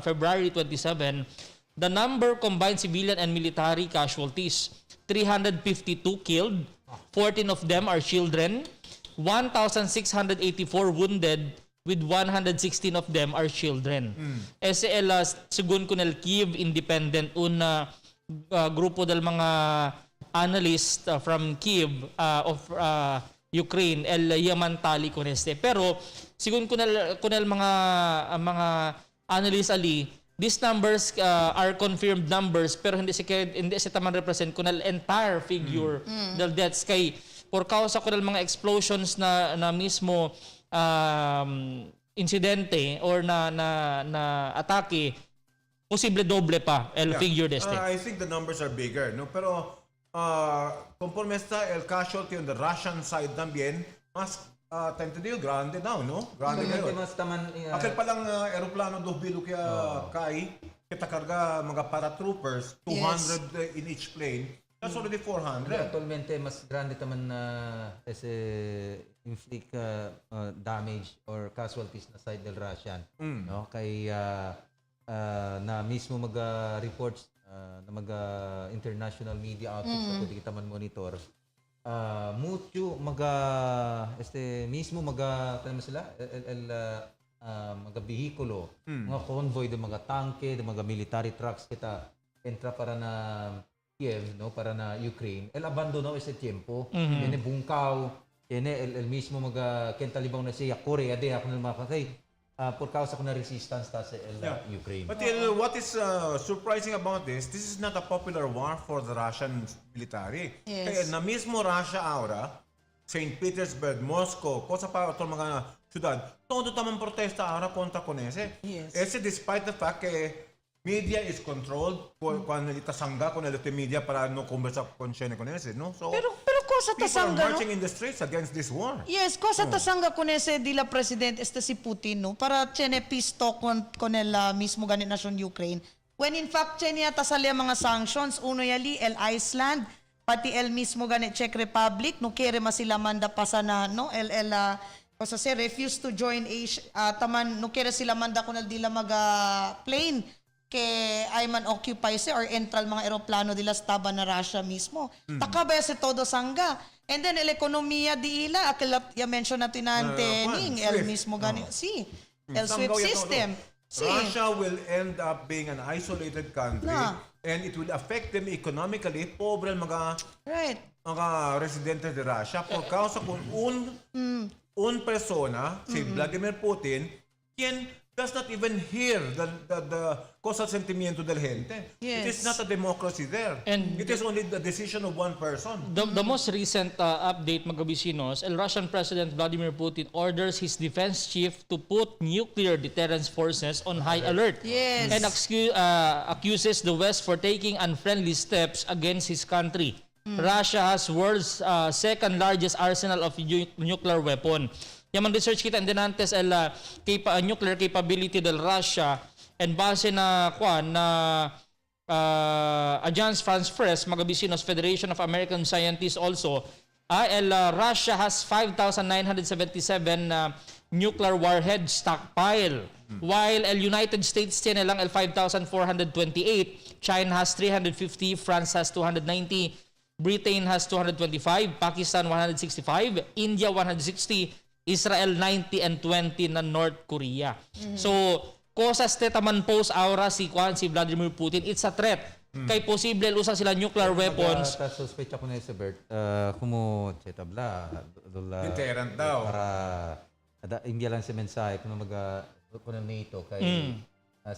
February 27, the number combined civilian and military casualties, 352 killed, 14 of them are children, 1,684 wounded, with 116 of them are children. SL Sigun Kunal Kiev Independent una grupo del mga analyst from Kiev of Ukraine el yamantali con este. Pero sigun kunal mga analysts ali, these numbers are confirmed numbers pero hindi sa taman represent kunal entire figure del deaths kay por causa kunal mga explosions na mismo insidente or na atake, posible doble pa el figure deste. I think the numbers are bigger, no? Pero conforme está el casualty on the Russian side también, mas tentative grande daw, no? Grande ngayon. Akil palang aeroplano 2 kaya kita karga mga paratroopers, 200 in each plane. That's already 400. Actualmente mas grande taman na inflict damage or casualties na side del Russian, no? Kay na mismo mag-reports na international media outlets na pwede kita man monitor. Mucho mismo sila bihikulo, mga convoy de mga tanke, de mga military trucks kita entra para na Kiev, no, para na Ukraine. El abandono ese tiempo. Yene bungkaw, yene el mismo kentalibaw na siya Korea de ako na mga katay. Por causa ko na resistance sa Ukraine. But what is surprising about this is not a popular war for the Russian military. Yes. Kaya na mismo Russia ahora, St. Petersburg, Moscow, cosa pa itong mga syudad, todo tamang protesta ahora kontra con ese. Yes. Ese despite the fact que media is controlled, cuando itasangga con el media para no conversar con ese, no? So, Pero cosa People are tasanga, no? marching in the streets against this war. Yes, cosa tasanga con ese dila presidente este si Putin, no? Para tiene peace talk con el mismo ganit nation Ukraine. When in fact, tiene yata sali ang mga sanctions, uno yali, el Iceland, pati el mismo ganit Czech Republic, no kere masila manda pasa na, no? Cosa se refuse to join Asia, taman, no kere sila manda con el dila maga plane, que ay man occupy se or entral mga eroplano dila staba na Russia mismo. Takabaya se todo sangga. And then el ekonomiya di ila akala ya mention natin ning el mismo gani. Sí. El SWIFT system. Sí. Russia will end up being an isolated country and it will affect them economically. Pobre mga residentes de Russia por causa kung un persona, si Vladimir Putin, quien does not even hear the cosa sentimiento del gente. Yes. It is not a democracy there. And it is only the decision of one person. The most recent update, mga kabisinos, el Russian President Vladimir Putin orders his defense chief to put nuclear deterrence forces on high alert. Yes. And accuses the West for taking unfriendly steps against his country. Russia has world's second largest arsenal of nuclear weapon. Yung research kita and dinantes el nuclear capability del Russia and base na Agence France Presse, magabisinos Federation of American Scientists also, Russia has 5,977 nuclear warhead stockpile, while el United States tiene lang el 5,428, China has 350, France has 290, Britain has 225, Pakistan 165, India 160, Israel 90 and 20 na North Korea. So, cosas taman pose aura si Vladimir Putin, it's a threat. Kay posible usa sila nuclear weapons. Sospecha ko na si Bert, kumo tabla Deterrent daw. Para hindi lang si mensahe kung ng NATO kay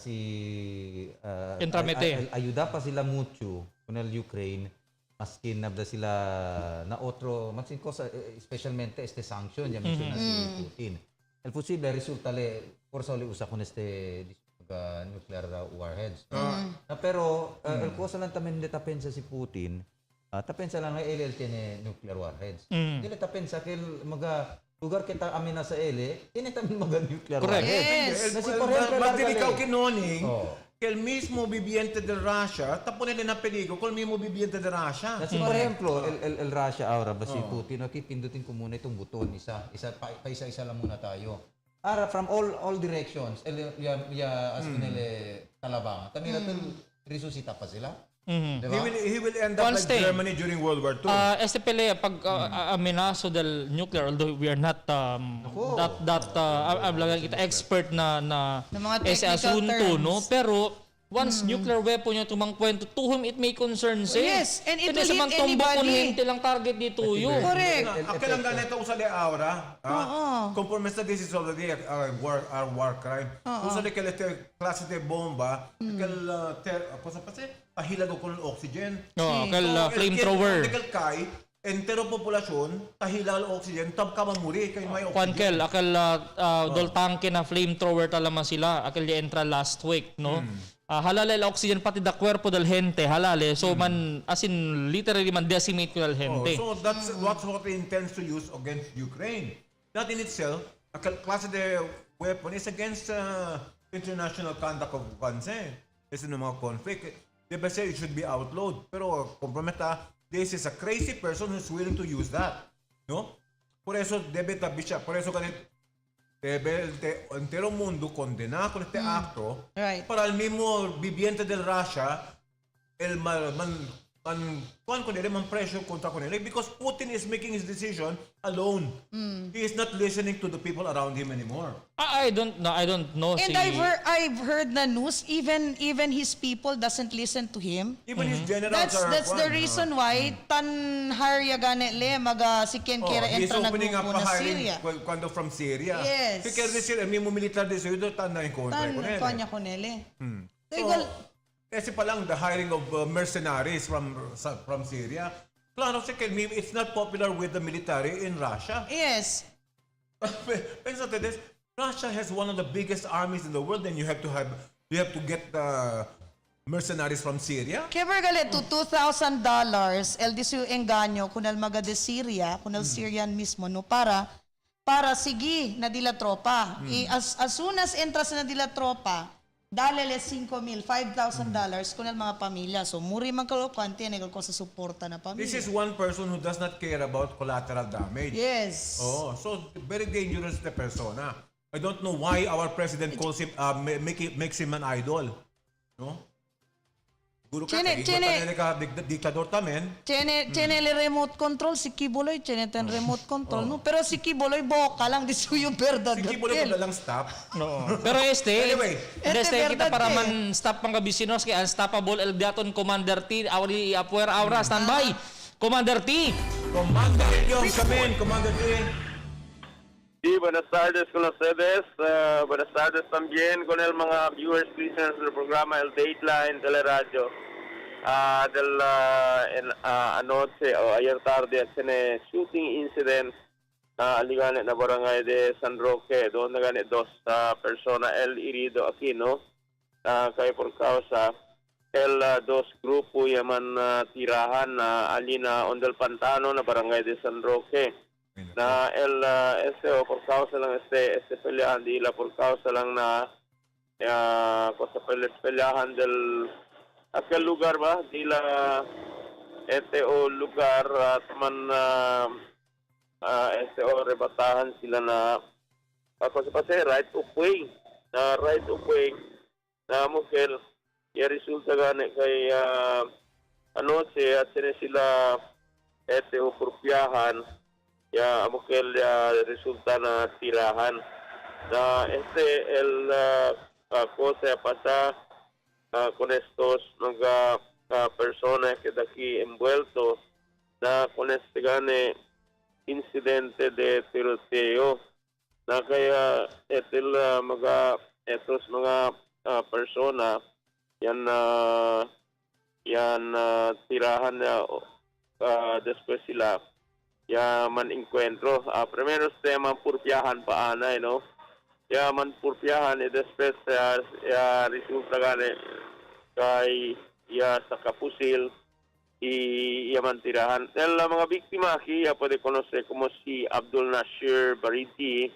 si ayuda pa sila mucho con el Ukraine. Maskin nabda sila na otro, maskin ko sa, especialmente este sanction, ya mention na si Putin. El posible resulta forza uli usa con este nuclear warheads. Pero el cosa lang tamen de tapensa si Putin, tapensa lang na LL tiene nuclear warheads. Dili tapensa kel lugar kita amin na sa tiene tamen nuclear warheads. Yes. Magdilikaw kinoning, el mismo viviente de Russia, tapos nila na peligro kung el mismo viviente de Russia. Kasi por ejemplo, el Russia ahora, si Putin, pindutin ko muna itong buton, isa-isa lang muna tayo. From all directions, as in talabang, tamira resusita pa sila. Diba? He will end up like Germany during World War II. Este pelea pag amenaso del nuclear, although we are not expert na ese asunto, no? Pero once nuclear weapon yung tumangkwento, to whom it may concern siya. Yes, and it will hit anybody. Lang target dito yun. Correct. Akelang ganito usali aura. Conforme sa this is already a war crime. Usali kaya klase de bomba, cosa pa siya? Pahilag ko ng oxygen. Flamethrower. Kay entero populasyon, tahilal oxygen, tab ka mamuri kay may Akal oxygen. dol tanke na flamethrower talaman sila. Akal di entra last week, no? Halale el oxygen pati da cuerpo del gente, halale. So man, as in literally man decimate ko del gente. So that's what he intends to use against Ukraine. That in itself, a klase de weapon is against international conduct of guns. Kasi ng mga conflict. Diba say it should be outlawed. Pero komprometa, this is a crazy person who's willing to use that. No? Por eso debe tabi siya. Por eso ganit debe entero mundo condena con este acto para el mismo viviente del Russia el man pressure contra con él because Putin is making his decision alone. He is not listening to the people around him anymore. I don't know. And I've heard na news, even his people doesn't listen to him. Even his generals are That's the reason why tan harya ganele maga si Ken Kera entra na grupo na Syria. Cuando from Syria. Yes. Si Ken decir el mismo militar de Syria tan na en contra con él. Tan con él. Kasi pa lang the hiring of mercenaries from Syria. Klaro si Ken, it's not popular with the military in Russia. Yes. Pensate this, Russia has one of the biggest armies in the world, and you have to get mercenaries from Syria? Kaya gali to $2,000 el disu enganyo kunal maga de Syria, kunal Syrian mismo no para sige na dila tropa. As soon as entras na dila tropa, dalele $5,000 kunal mga pamilya. So muri man kalo kwante negal ko sa suporta na pamilya. This is one person who does not care about collateral damage. Yes. Oh, so very dangerous the persona. I don't know why our president calls him, makes him an idol. No? Guru ka, diktador tamen. Tiene el remote control si Kiboloy, tiene ten remote control, no? Pero si Kiboloy boka lang di suyo verdad. Si Kibuloy ko lang stop. No. Pero Anyway, kita para man stop pang kabisinos kay unstoppable el daton Commander T awali apuer aura standby. Commander T. Commander Yung Kamen, Commander T. Sí, buenas tardes con ustedes. Buenas tardes también con el mga viewers, listeners del programa El Dateline Teleradyo. Anoche o ayer tarde tiene shooting incident aliganit na barangay de San Roque. Doon na ganit dos persona el herido aquí, no? Kaya por causa el dos grupo yaman tirahan alina on del Pantano na barangay de San Roque. Na el por causa lang este peleahan dila por causa lang na cosa peleahan del aquel lugar ba dila lugar teman rebatahan sila na cosa pase right of way na mukhel ya resulta gani kay anoche at sila purpiyahan ya mukhel ya resulta na tirahan na cosa pasa con estos mga personas que daqui envuelto na con este gane incidente de tiroteo na kaya estos mga persona yan tirahan na después sila ya man encuentro primero man purpiyahan paanay no ya man purpiyahan después ya resulta gane kay ya sa kapusil y man tirahan. El mga biktima aquí ya puede conocer como si Abdul Nasir Bariti,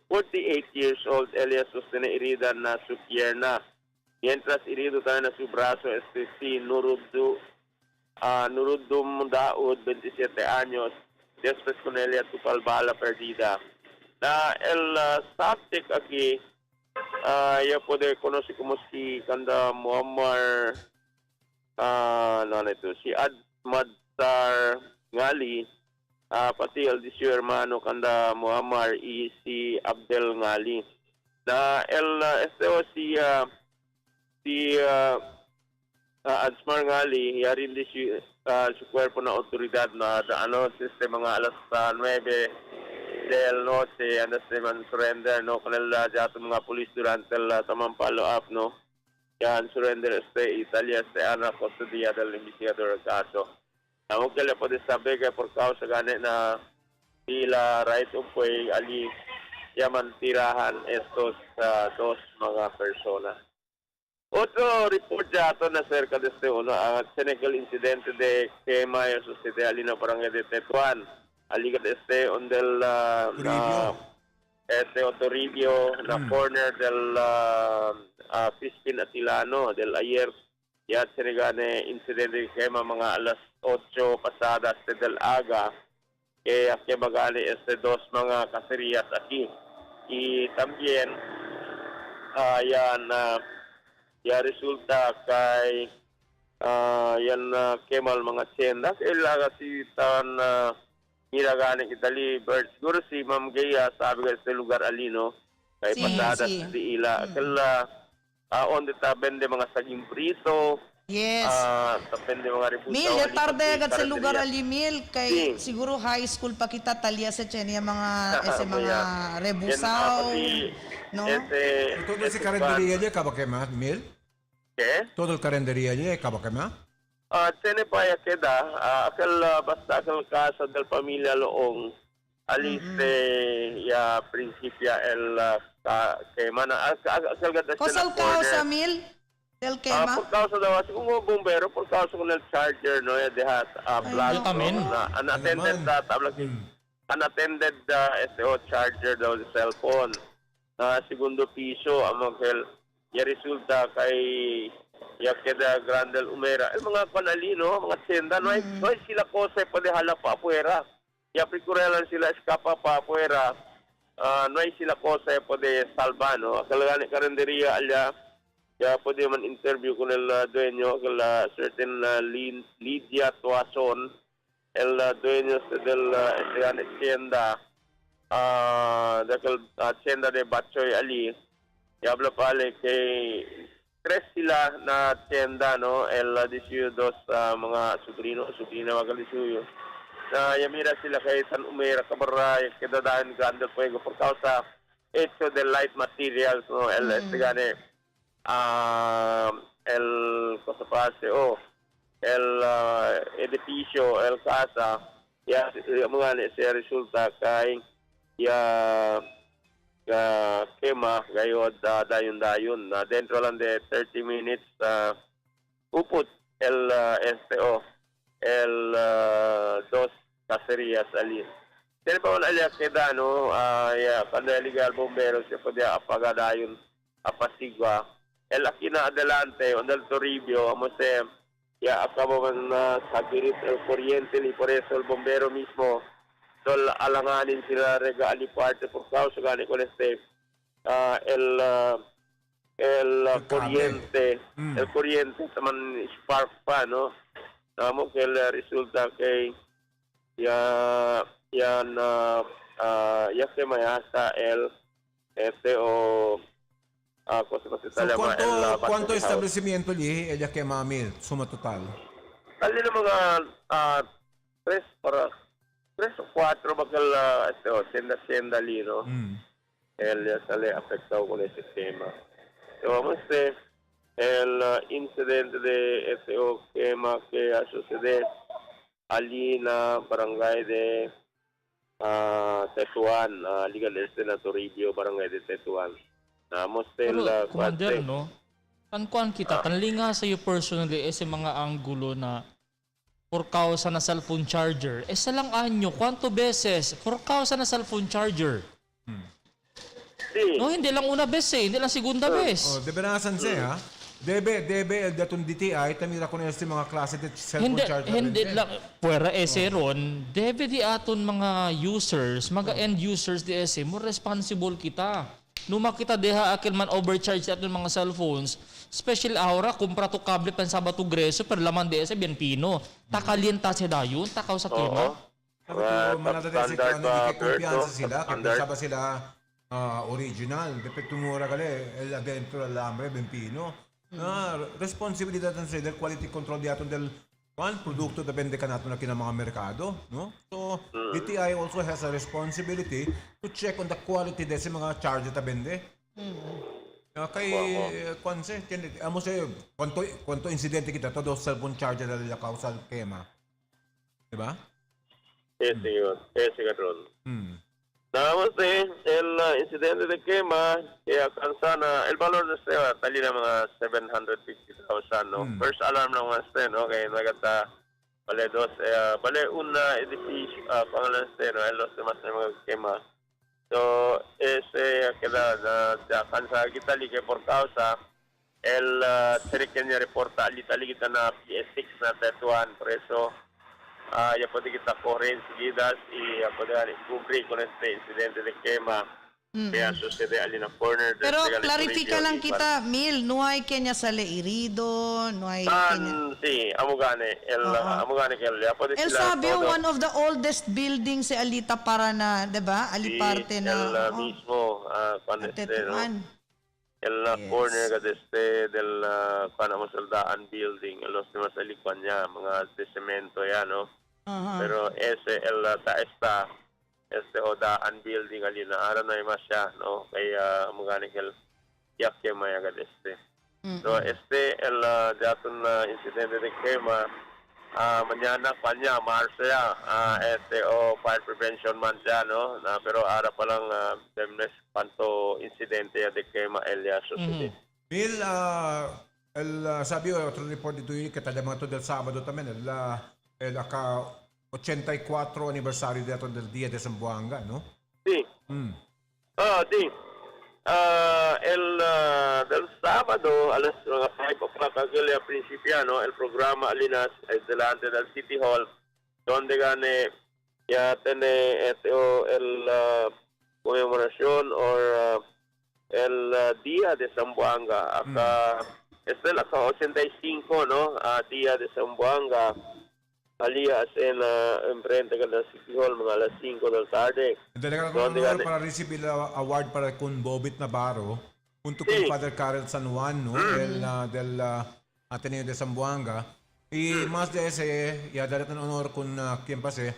48 years old, alias sostiene herida na su pierna. Mientras herido tayo na su brazo si Nuruddum Daud, 27 años, después con ella tupal bala perdida. Na el subject aquí ya puede conocer como si Kanda Muammar si Admadar Ngali pati el di su hermano Kanda Muammar y si Abdel Ngali na si Admar Ngali yarin di su cuerpo na otoridad na mga alas 9 del noche andas de man surrender no con el jato mga pulis durante el tamang follow up no yan surrender Italia ana custodia del investigador caso aunque le puede saber que por causa gane na sila right of way ali yaman tirahan estos dos mga persona. Otro report dato na cerca de Senegal incidente de quema y sociedad alina barangay de Tetuan aligat on del Toribio na corner del Pispin Atilano del ayer ya sinigane incidente de quema mga alas 8 pasadas del aga que magani dos mga cacerías aquí y también ya resulta kay yan kemal mga tienda kailangan si tan Miragane Italy bird siguro si Ma'am Gaya sabi ka sa lugar alino kay pasadas di ila kala on the tabende mga saging prito yes tabende mga rebuta mil tarde agad sa lugar alimil kay siguro high school pa kita talya sa chenia mga mga rebusaw no todo si karenderia niya kabakema mil todo el karenderia niya kabakema tiene pa ya queda basta aquel caso del familia Loong aliste ya principia el que mana aquel gata Kosal kao sa mil Del Quema? Por causa daw, kasi kung mga bombero, por causa ko ng charger, no, ya dehat, blood, Vitamin. na, unattended, unattended, charger daw, sa cellphone, na segundo piso, ang mga, ya resulta kay, ya queda grandel umera, mga panalino, mga senda, no, no, sila kose, pwede halap pa afuera, ya prikurelan sila, eskapa pa afuera, no, sila kose, pwede salva, no, kalagani karinderia, alya, ya pwede man interview con el dueño, con la certain Lidia Tuason, el dueño del hacienda, del hacienda de Batchoy Ali. Y habla pale que tres sila na hacienda, no, el 12 mga sukrina magalisyo. Na yamira sila kay San Umera Cabaray, que dadaan grande fuego por causa hecho de light materials, no, el el cosa paseo, el edificio, el casa, ya mga se resulta kay ya quema gayod dayon na dentro lang de 30 minutes upot el el dos cacerías ali. Dahil pa wala aliya keda, no, ya kada legal bombero siya pwede apagadayon apasigwa. El aquí na adelante, donde el Toribio, vamos a ya acabo de salir el corriente y por eso el bombero mismo sol alanganin sila regali parte por causa gani con el corriente, taman spark pa, no, namo que resulta que ya se me hasta el ¿Cuánto establecimiento allí ella quema mil? Suma total. Dali na mga 3 o 4 bakal senda lino. El sale afectado con ese tema. So, vamos a ver el incidente de quema que ha sucedido allí na barangay de Tetuan, Liga del Este na Toribio, barangay de Tetuan. Pero, Commander, no? Tankuan kita, tanlinga sa iyo personally sa mga anggulo na por causa na cellphone charger. Sa lang anyo, kwanto beses por causa na cellphone charger? No, hindi lang una beses, hindi lang segunda beses. Debe na sanse, ha? Debe el datong DTI, tamira ko na yung mga klase de cellphone charger. Hindi lang, puwera ron, debe di aton mga users, mga end users di mo responsible kita. Numa kita deha akil man overcharge sa aton mga cellphones, special aura, kumpra to kable pan sa batu greso, per laman de bien pino. Takalienta sa dayon, takaw sa kema. Manatati sa kanong kumpiyansa sila, kaya saba sila original, depetungura kali, el adentro alambre, ben pino. Responsibilidad ng sila, quality control di aton del produkto depende ka natin na mga merkado, no? So, DTI also has a responsibility to check on the quality de sa mga charger ta bende. Kay kwanse, amo sa kwanto insidente kita todo cellphone charger na kausal kema. Di ba? Ese gadron. Namos el incidente de quema que alcanza el valor de este tali na mga 750,000, no? First alarm na mga no? Kaya nagata bale una edificio pangalan no? Los demás na mga quema. So, ese queda na alcanza kita que por causa el Cherikenya reporta alitali kita na PS6 na Tetuan, por eso ya pwede kita correr seguidas y poder cubrir con este incidente de quema que sucede allí en la corner. Pero clarifika lang kita, Mil, no hay kanya sale herido, no hay kanya... Sí, amugane que ya pwede El sila sabi yung one of the oldest buildings si Alita para na, di ba? Aliparte na... El mismo, cuando Tetuan. el corner del Panamasaldaan building, los demás alikuan niya, mga de cemento yan, no? Pero ese el taesta Daan building ali na ara na ima siya, no, kaya mugani kel yakke maya gad so el daton incidente de quema mañana kanya marsya fire prevention man siya, no, na pero ara pa lang demnes panto incidente de quema el ya sucede. Bill, Sabi otro report dito yun, llamado del sábado también, el acá 84 aniversario del Día de Zamboanga, ¿no? Sí. Sí. Del sábado a las 5 o'clock al principio, ¿no? El programa Alinas es delante del City Hall, donde gane ya tiene el conmemoración o el Día de Zamboanga. Acá este es la 85, ¿no? Día de Zamboanga. Alias enfrente del City Hall mga alas 5 del tarde. Delegado con honor para recibir el award para con Bobit Navarro junto con Father Carol San Juan, ¿no? Del Ateneo de Zamboanga. Y más de ese, ya daré honor con quien pase,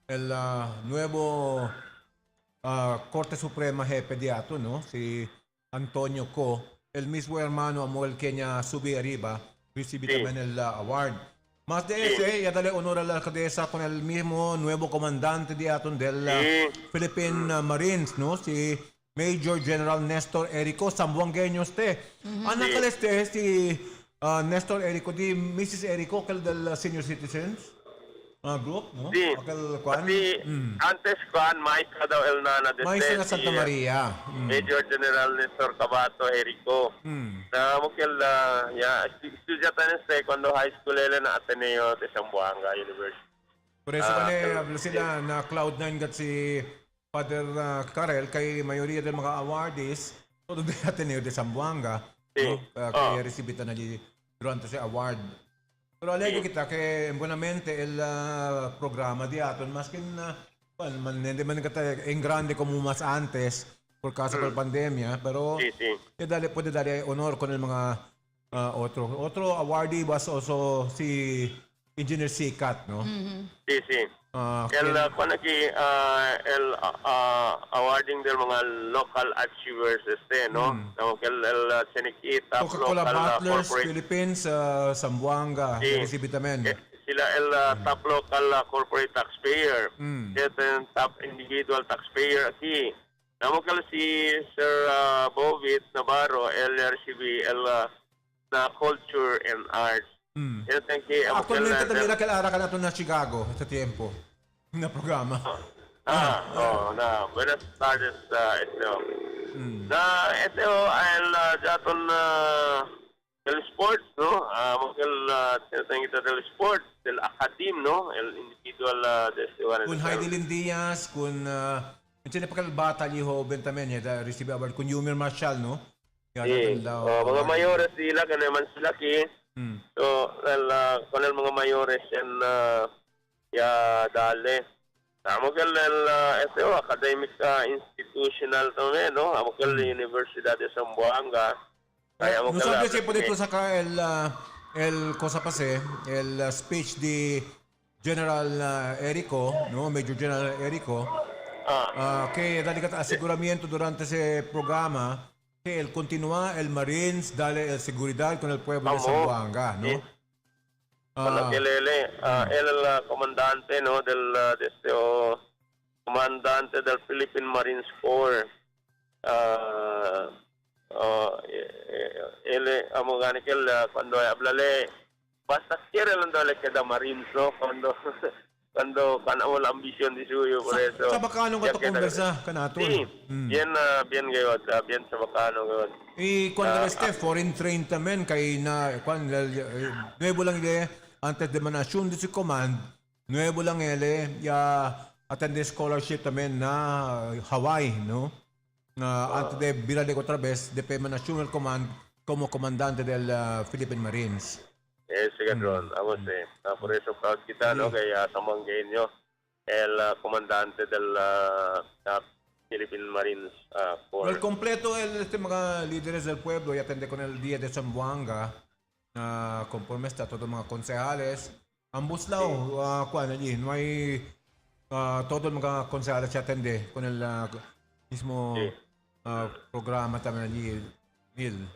el nuevo Corte Suprema Jefe de Ato, ¿no? Si Antonio Co, el mismo hermano Amuel Kenya subí arriba, recibió también el award. Más de ese, ya dale honor a la alcaldesa con el mismo nuevo comandante de Aton del Philippine Marines, ¿no? Si Major General Nestor Erico, zamboangueño usted. Anak ka si Nestor Erico, di Mrs. Erico, del Senior Citizens Group, ¿no? Sí. Pati, antes kuan maestra daw el nana de Maestra na Santa Maria. Major General Nestor Cabato Erico. Na mukil ya estudiatan cuando high school na Ateneo de Zamboanga University. Por eso habla sila na Cloud9 gat si Father Karel kay mayoría del mga awardees todo de Ateneo de Zamboanga. No? Kaya resibitan na durante si award. Pero alegre kita que buenamente el programa de Aton, más que hindi man en grande como más antes por causa de la pandemia, pero puede darle honor con el mga otro awardee was also si Engineer Sikat, ¿no? Sí. El awarding del mga local achievers no? El Senikita Coca-Cola local Butlers corporate Philippines Zamboanga recibe también. Sila el top local corporate taxpayer. Ito top individual taxpayer aquí. Namukel si Sir Bobit Navarro, el recibe el culture and arts. Actualmente también nakilala ka na ito na Chicago sa tiempo na programa. Buenas tardes ito. Ito el daton del sports, no? Tinatangin ito del sports, del academe, no? El individual Kun Heidelin Diaz, kun hindi pa kalbata liho bentamen ya receive award kun Yumir Marshall, no? Mga mayores sila kanaman sila So, con el mga mayores en ya dale. Amo el academic institutional también, no? Amo el Universidad de Zamboanga. No sabe si puede tú sacar el cosa pase, el speech de General Erico, no? Major General Erico. Que dali ka aseguramiento durante ese programa que él continúa el Marines, dale seguridad con el pueblo de Zamboanga, ¿no? Él el comandante, ¿no? Comandante del Philippine Marines Corps. Él, cuando hablale, basta quiere lang daw queda Marines, no? Cuando la ambición de suyo, por eso. Sa Bacano ka to conversa ka nato. Sí, bien gayod, bien sa Bacano gayod. Cuando foreign trained también, kay na, nuevo lang ile, antes de manasyon de si command, nuevo lang ile, ya attend scholarship también na Hawaii, no? Antes de virale otra vez, de national command, como comandante del Philippine Marines. Ron, por eso proud kita, no? Kaya Zamboangueño, el comandante del Philippine Marines Corps. El completo, mga líderes del pueblo, y atende con el Día de Zamboanga, conforme está todos mga konsehales. Ambos lao, allí, no hay, todos mga konsehales se atende con el mismo programa también allí, Neil.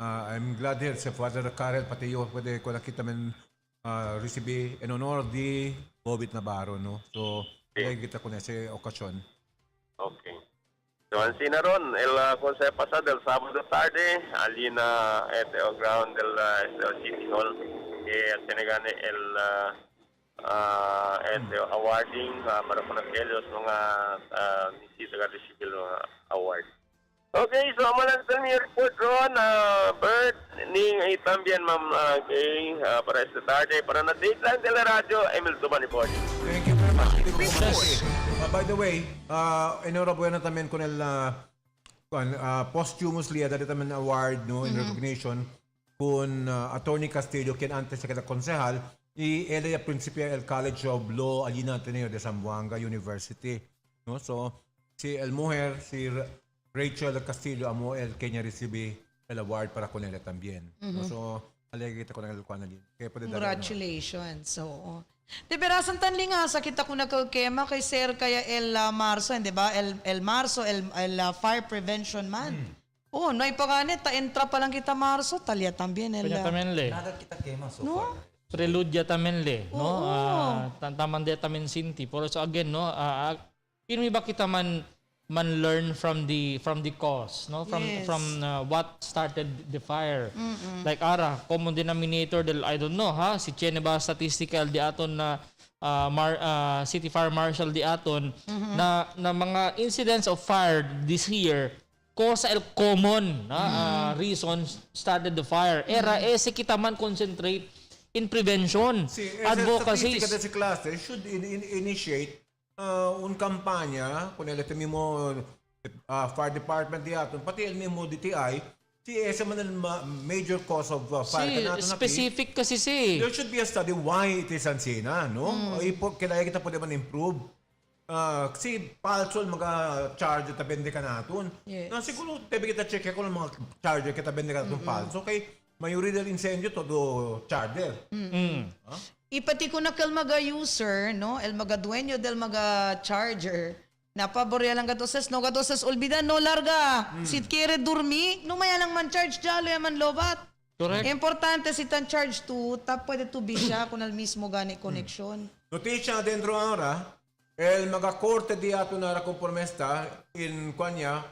I'm glad here si Father Karel pati yo pwede ko nakita man receive en honor di Bobit Navarro, no? So, kita ko na sa okasyon. Okay. Avanzina ron, el consejo pasado del sábado tarde, allí en el ground del City Hall, que tinagani el awarding para po aquellos mga nisita ka receive award. Okay, so I'm gonna tell me your report ron, Bert, ni también ma'am para esta tarde, para na Dateline Teleradyo, Emil Tumanipodi. Thank you very much. By the way, enhorabuena también con el posthumously dali también award no in recognition con Attorney Castillo quien antes era concejal y él era principio del College of Law allí en Ateneo de Zamboanga University, no, so si el mujer si Rachel Castillo amo el que niya recibe el award para con él también, no? So alegre con el kuan allí. Congratulations. So, de berasan tanli nga sa kita ko nagkakema kay Sir kaya el Marso, hindi ba? El Marso, el Fire Prevention Man. Oh, no ipaganit, entra pa lang kita Marso, talya también el... Kanya tamen le. Nada kita kema so No? far. Preludia tamen le, no? Oo. Taman dia tamen sinti. Pero so again, no? Kini ba kita man learn from the cause, no? Yes. From what started the fire. Like ara common denominator del I don't know ha si Chene ba statistical di aton na City Fire Marshal di aton na mga incidents of fire this year cause el common reasons started the fire. Era ese kita man concentrate in prevention, advocacy. Si klase should initiate un kampanya con el mismo fire department di aton pati el mismo DTI si ese man el major cause of fire Specific kasi si. there should be a study why it is ansina, no? Kailangan kita pwede man improve. Kasi palso ang mga charger tabende ka natin. Yes. Siguro tabi kita check ako ng mga charger kita tabende ka natin palso. Kay mayoría del incendio todo charger. Ipati ko na kal mga user, no? El mga dueño del mga charger. Napaborya lang katoses, no katoses olbidan, no larga. Sit kere dormi, no maya lang man charge jalo man lobat. Correct. Importante si tan charge to, tap pwede to be siya kung al mismo gani connection. Noticia dentro ahora, el mga korte di ato na conformesta in Kanya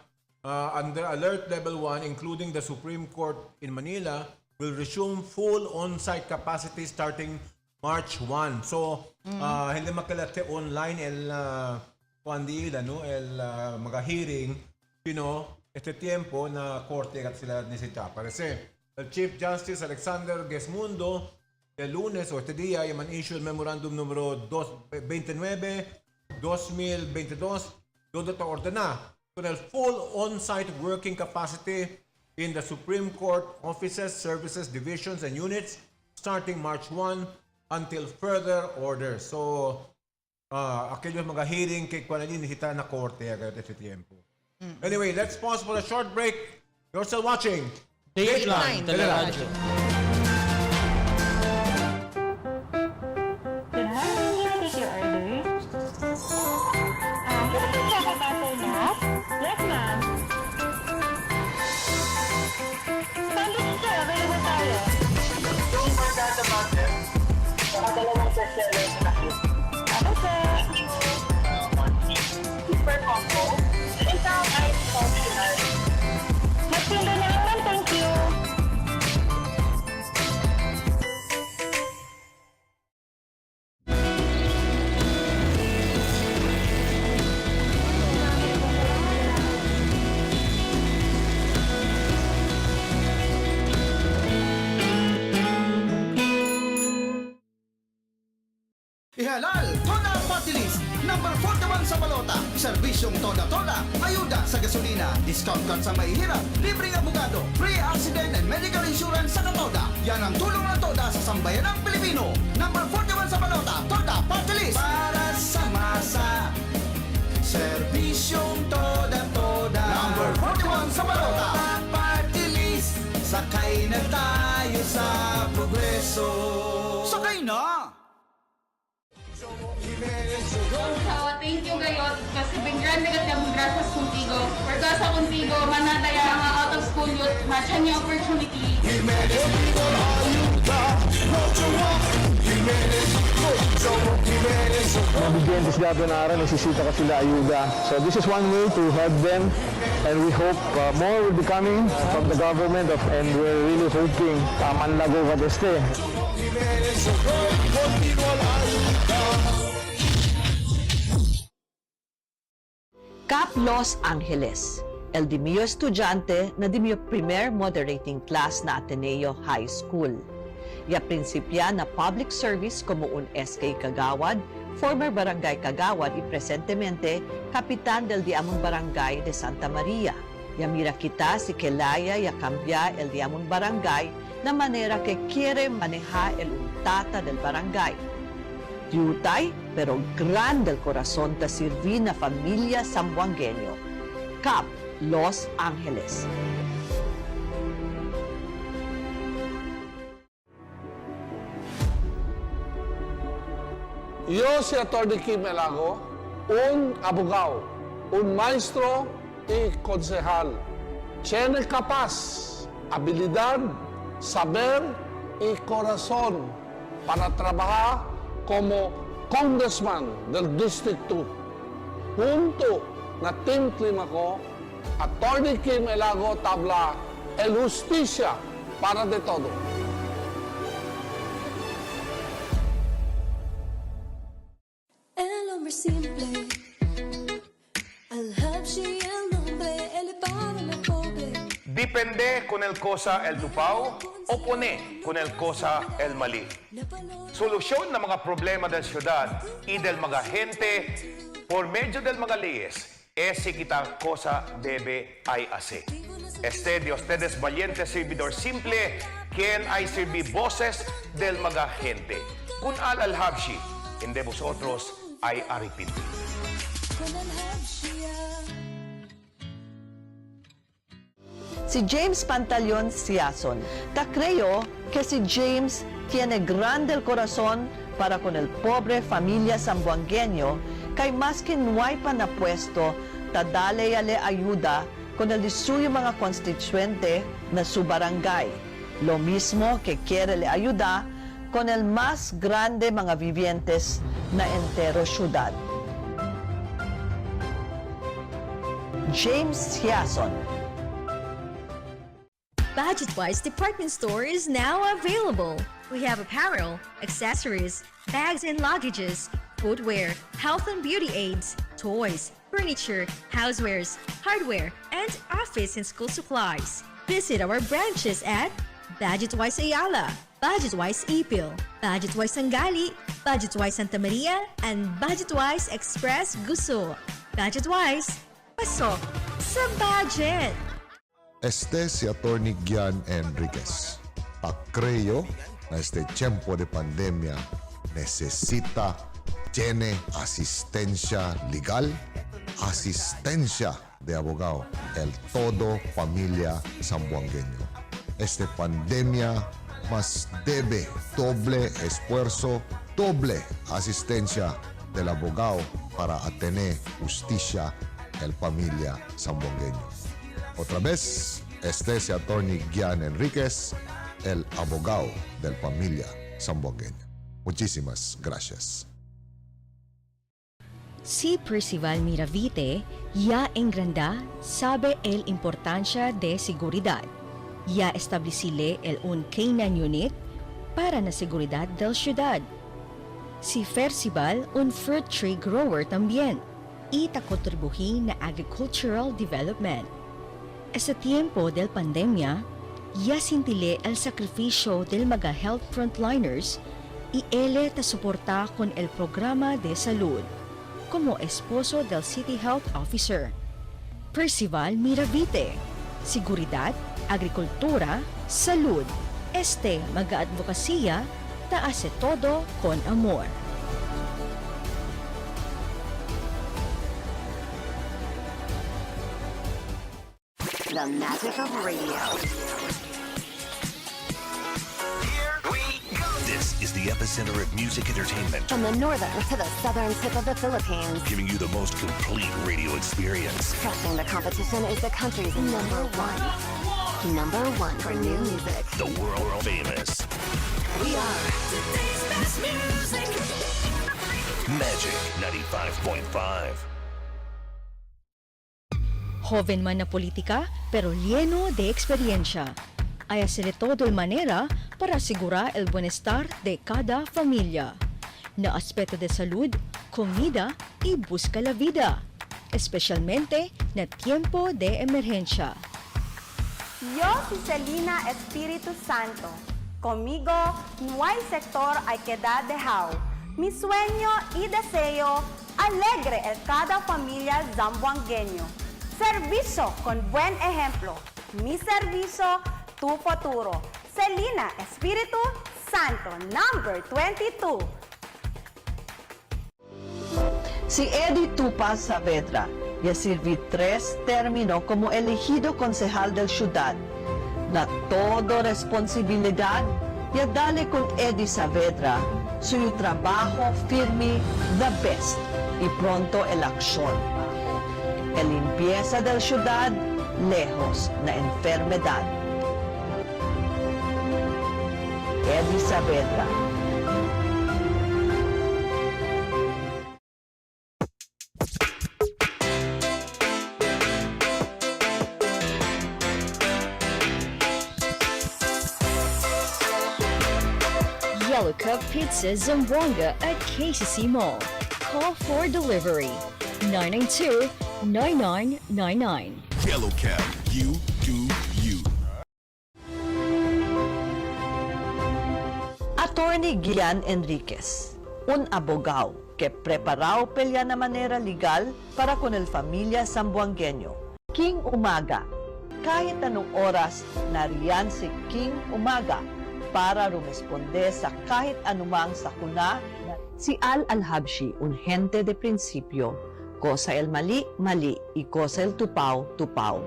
under alert level 1 including the Supreme Court in Manila will resume full on-site capacity starting March 1. So, hindi makalate online el kuandila, no? El mga hearing, este tiempo na korte at sila necesita. Parece, el Chief Justice Alexander Gesmundo, el lunes o este día, man issue el memorandum número 29/2022, donde te ordena con el full on-site working capacity in the Supreme Court offices, services, divisions, and units starting March 1 until further orders. So, aquellos mga hearing kay Kwanalin hita na korte agad ese tiempo. Anyway, let's pause for a short break. You're still watching Dateline Teleradyo. Good morning, may I take your order? Can I check a butter nut? Yes, ma'am. Sandwich sir, available tayo. Yung pagkata butter, dalawang bestseller na Ako sir. super combo. Isang ice functional. Mas ganda na naman, thank you. Ihalal, Toda Party List, number 41 sa balota. Serbisyong Toda-Toda, ayuda sa gasolina, discount card sa mahihirap, libreng abogado, free accident and medical insurance sa Katoda. Yan ang tulong ng Toda sa sambayan ng Pilipino. Number 41 sa balota, Toda Party List. Para sa masa, serbisyong Toda-Toda. Number 41 sa balota, Toda Party List. Sakay na tayo sa progreso. Sakay na! Thank you gayot kasi bigyan na kasi ang grasas contigo. Pergasa contigo, manataya ang out of school youth, matchan niya opportunity. Jimenez, mga bigyantes gato na araw, nagsisita ka sila ayuda. So this is one way to help them, and we hope more will be coming from the government and we're really hoping manlago ka deste. Cap Los Angeles, el di mio estudyante na di mio primer moderating class na Ateneo High School. Ya prinsipya na public service como un SK Kagawad, former Barangay Kagawad y presentemente Kapitan del Diamond Barangay de Santa Maria. Ya mira kita si Kelaya ya cambia el Diamond Barangay na manera que quiere manejar el untata del barangay. Yutay, pero gran del corazón ta sirvi na familia sambuangueño. Cap, Los Angeles. Yo si Atty. Kim Elago, un abogado, un maestro y concejal. Tiene capaz, habilidad, saber y corazón para trabajar como congressman del District 2. Junto na team klima ko, Atty. Kim Elago tabla el justicia para de todo. El hombre simple, al-Habshi, el nombre elevado al pobre. Dipende con el cosa el tupao o pone con el cosa el mali. Solusyon ng mga problema del syudad y del mga gente por medio del mga leyes es si kita cosa debe hay hacer. Este de ustedes valiente servidor simple quien hay servir voces del mga gente. Kun al-Habshi, hindi vosotros ay arrepentir. Si James Pantaleon Siason, ta creo que si James tiene grande el corazón para con el pobre familia sambuangueño, kay mas que no hay pa na puesto, ta dale ale ayuda con el suyo mga constituente na su barangay. Lo mismo que quiere le ayuda con el más grande mga vivientes na entero ciudad. James Siason. Budget-wise department store is now available. We have apparel, accessories, bags and luggages, footwear, health and beauty aids, toys, furniture, housewares, hardware, and office and school supplies. Visit our branches at Budget-wise Ayala, Budget-wise Ipil, Budget-wise Sangali, Budget-wise Santa Maria, and Budget-wise Express Guso. Budget-wise, pasok sa budget! Este si Atty. Gian Enriquez. Creo na este tiempo de pandemia necesita tiene asistencia legal, asistencia de abogado, el todo familia sambuangueño. Este pandemia más debe doble esfuerzo, doble asistencia del abogado para tener justicia el familia sambuangueño. Otra vez, este es Atty. Gian Enriquez, el abogado del familia sambuangueña. Muchísimas gracias. Si Percival Miravite ya engranda sabe el importancia de seguridad. Ya establecile el un K9 unit para na seguridad del ciudad. Si Percival un fruit tree grower también y ta contribuhi na agricultural development. Sa tiempo del pandemia, ya sintile el sacrificio del mga health frontliners y ele ta soporta con el programa de salud como esposo del City Health Officer. Percival Miravite, seguridad, agrikultura, salud. Este mag-advokasya ta hace todo con amor. The magic of radio. This is the epicenter of music entertainment. From the northern to the southern tip of the Philippines. Giving you the most complete radio experience. Crushing the competition is the country's number one. Number one for new music. The world famous. We are today's best music. Magic 95.5. Joven man na politika, pero lleno de experiencia. Hay hacer todo el manera para asegurar el bienestar de cada familia. Na aspecto de salud, comida y busca la vida. Especialmente na tiempo de emergencia. Yo soy Selina Espíritu Santo. Conmigo no hay sector hay quedar dejado. Mi sueño y deseo alegre en cada familia zamboangueño. Servicio con buen ejemplo. Mi servicio, tu futuro. Selina Espíritu Santo, number 22. Si Eddie Tupas Saavedra ya sirvió 3 términos como elegido concejal del ciudad, na todo responsabilidad ya dale con Eddie Saavedra su trabajo firme, the best, y pronto el acción. El limpieza del ciudad, lejos na enfermedad. Eddie Saavedra. Yellow Cup Pizza Zamboanga at KCC Mall. Call for delivery 992-9999. Yellow Cab, you do you. Attorney Gian Enriquez, un abogado que preparó pelea na manera legal para con el familia zamboangueño. King Umaga, kahit anong oras nariyan si King Umaga para rumisponde sa kahit anumang sakuna. Si Al-Habshi, un gente de principio, cosa el mali, mali, y cosa el tupaw, tupaw.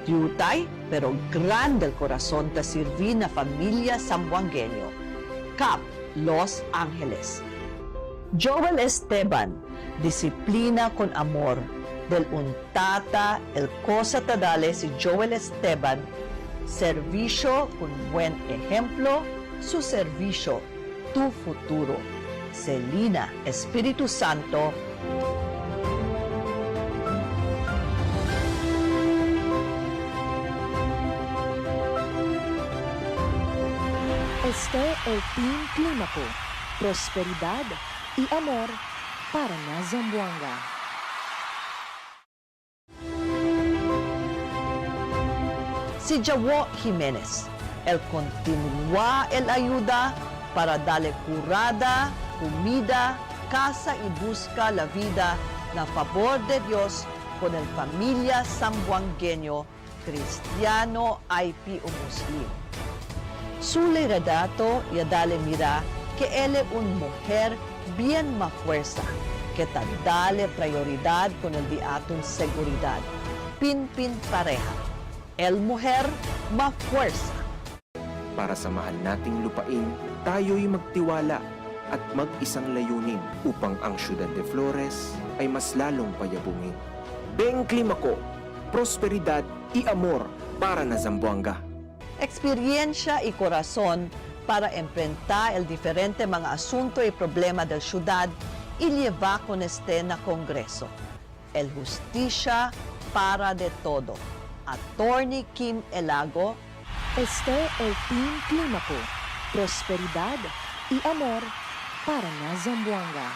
Yutay, pero grande el corazón ta sirvi na familia zamboangueño. Cap, Los Angeles. Joel Esteban, disiplina con amor. Del un tata, el cosa ta dale si Joel Esteban, servicio con buen ejemplo, su servicio, tu futuro. Selina Espíritu Santo. Este el Team Clímaco, prosperidad y amor para na Zamboanga. Si Jawo Jimenez, el continúa el ayuda para darle curada, comida, casa y busca la vida na favor de Dios con el familia zamboangueño, cristiano, IP o muslim. Su legato ya dale mira que él es una mujer bien más fuerza, que ta dale prioridad con el diatun seguridad. Pin pareja. El mujer más fuerza. Para sa mahal nating lupain, tayo'y magtiwala at mag-isang layunin upang ang Ciudad de Flores ay mas lalong payabungin. Beng Clímaco, prosperidad y amor para na Zamboanga. Experiencia y corazón para enfrentar el diferente mga asunto y problema del ciudad y llevar con este na Congreso. El justicia para de todo. Attorney Kim Elago. Este el Team Clímaco, prosperidad y amor para na Zamboanga.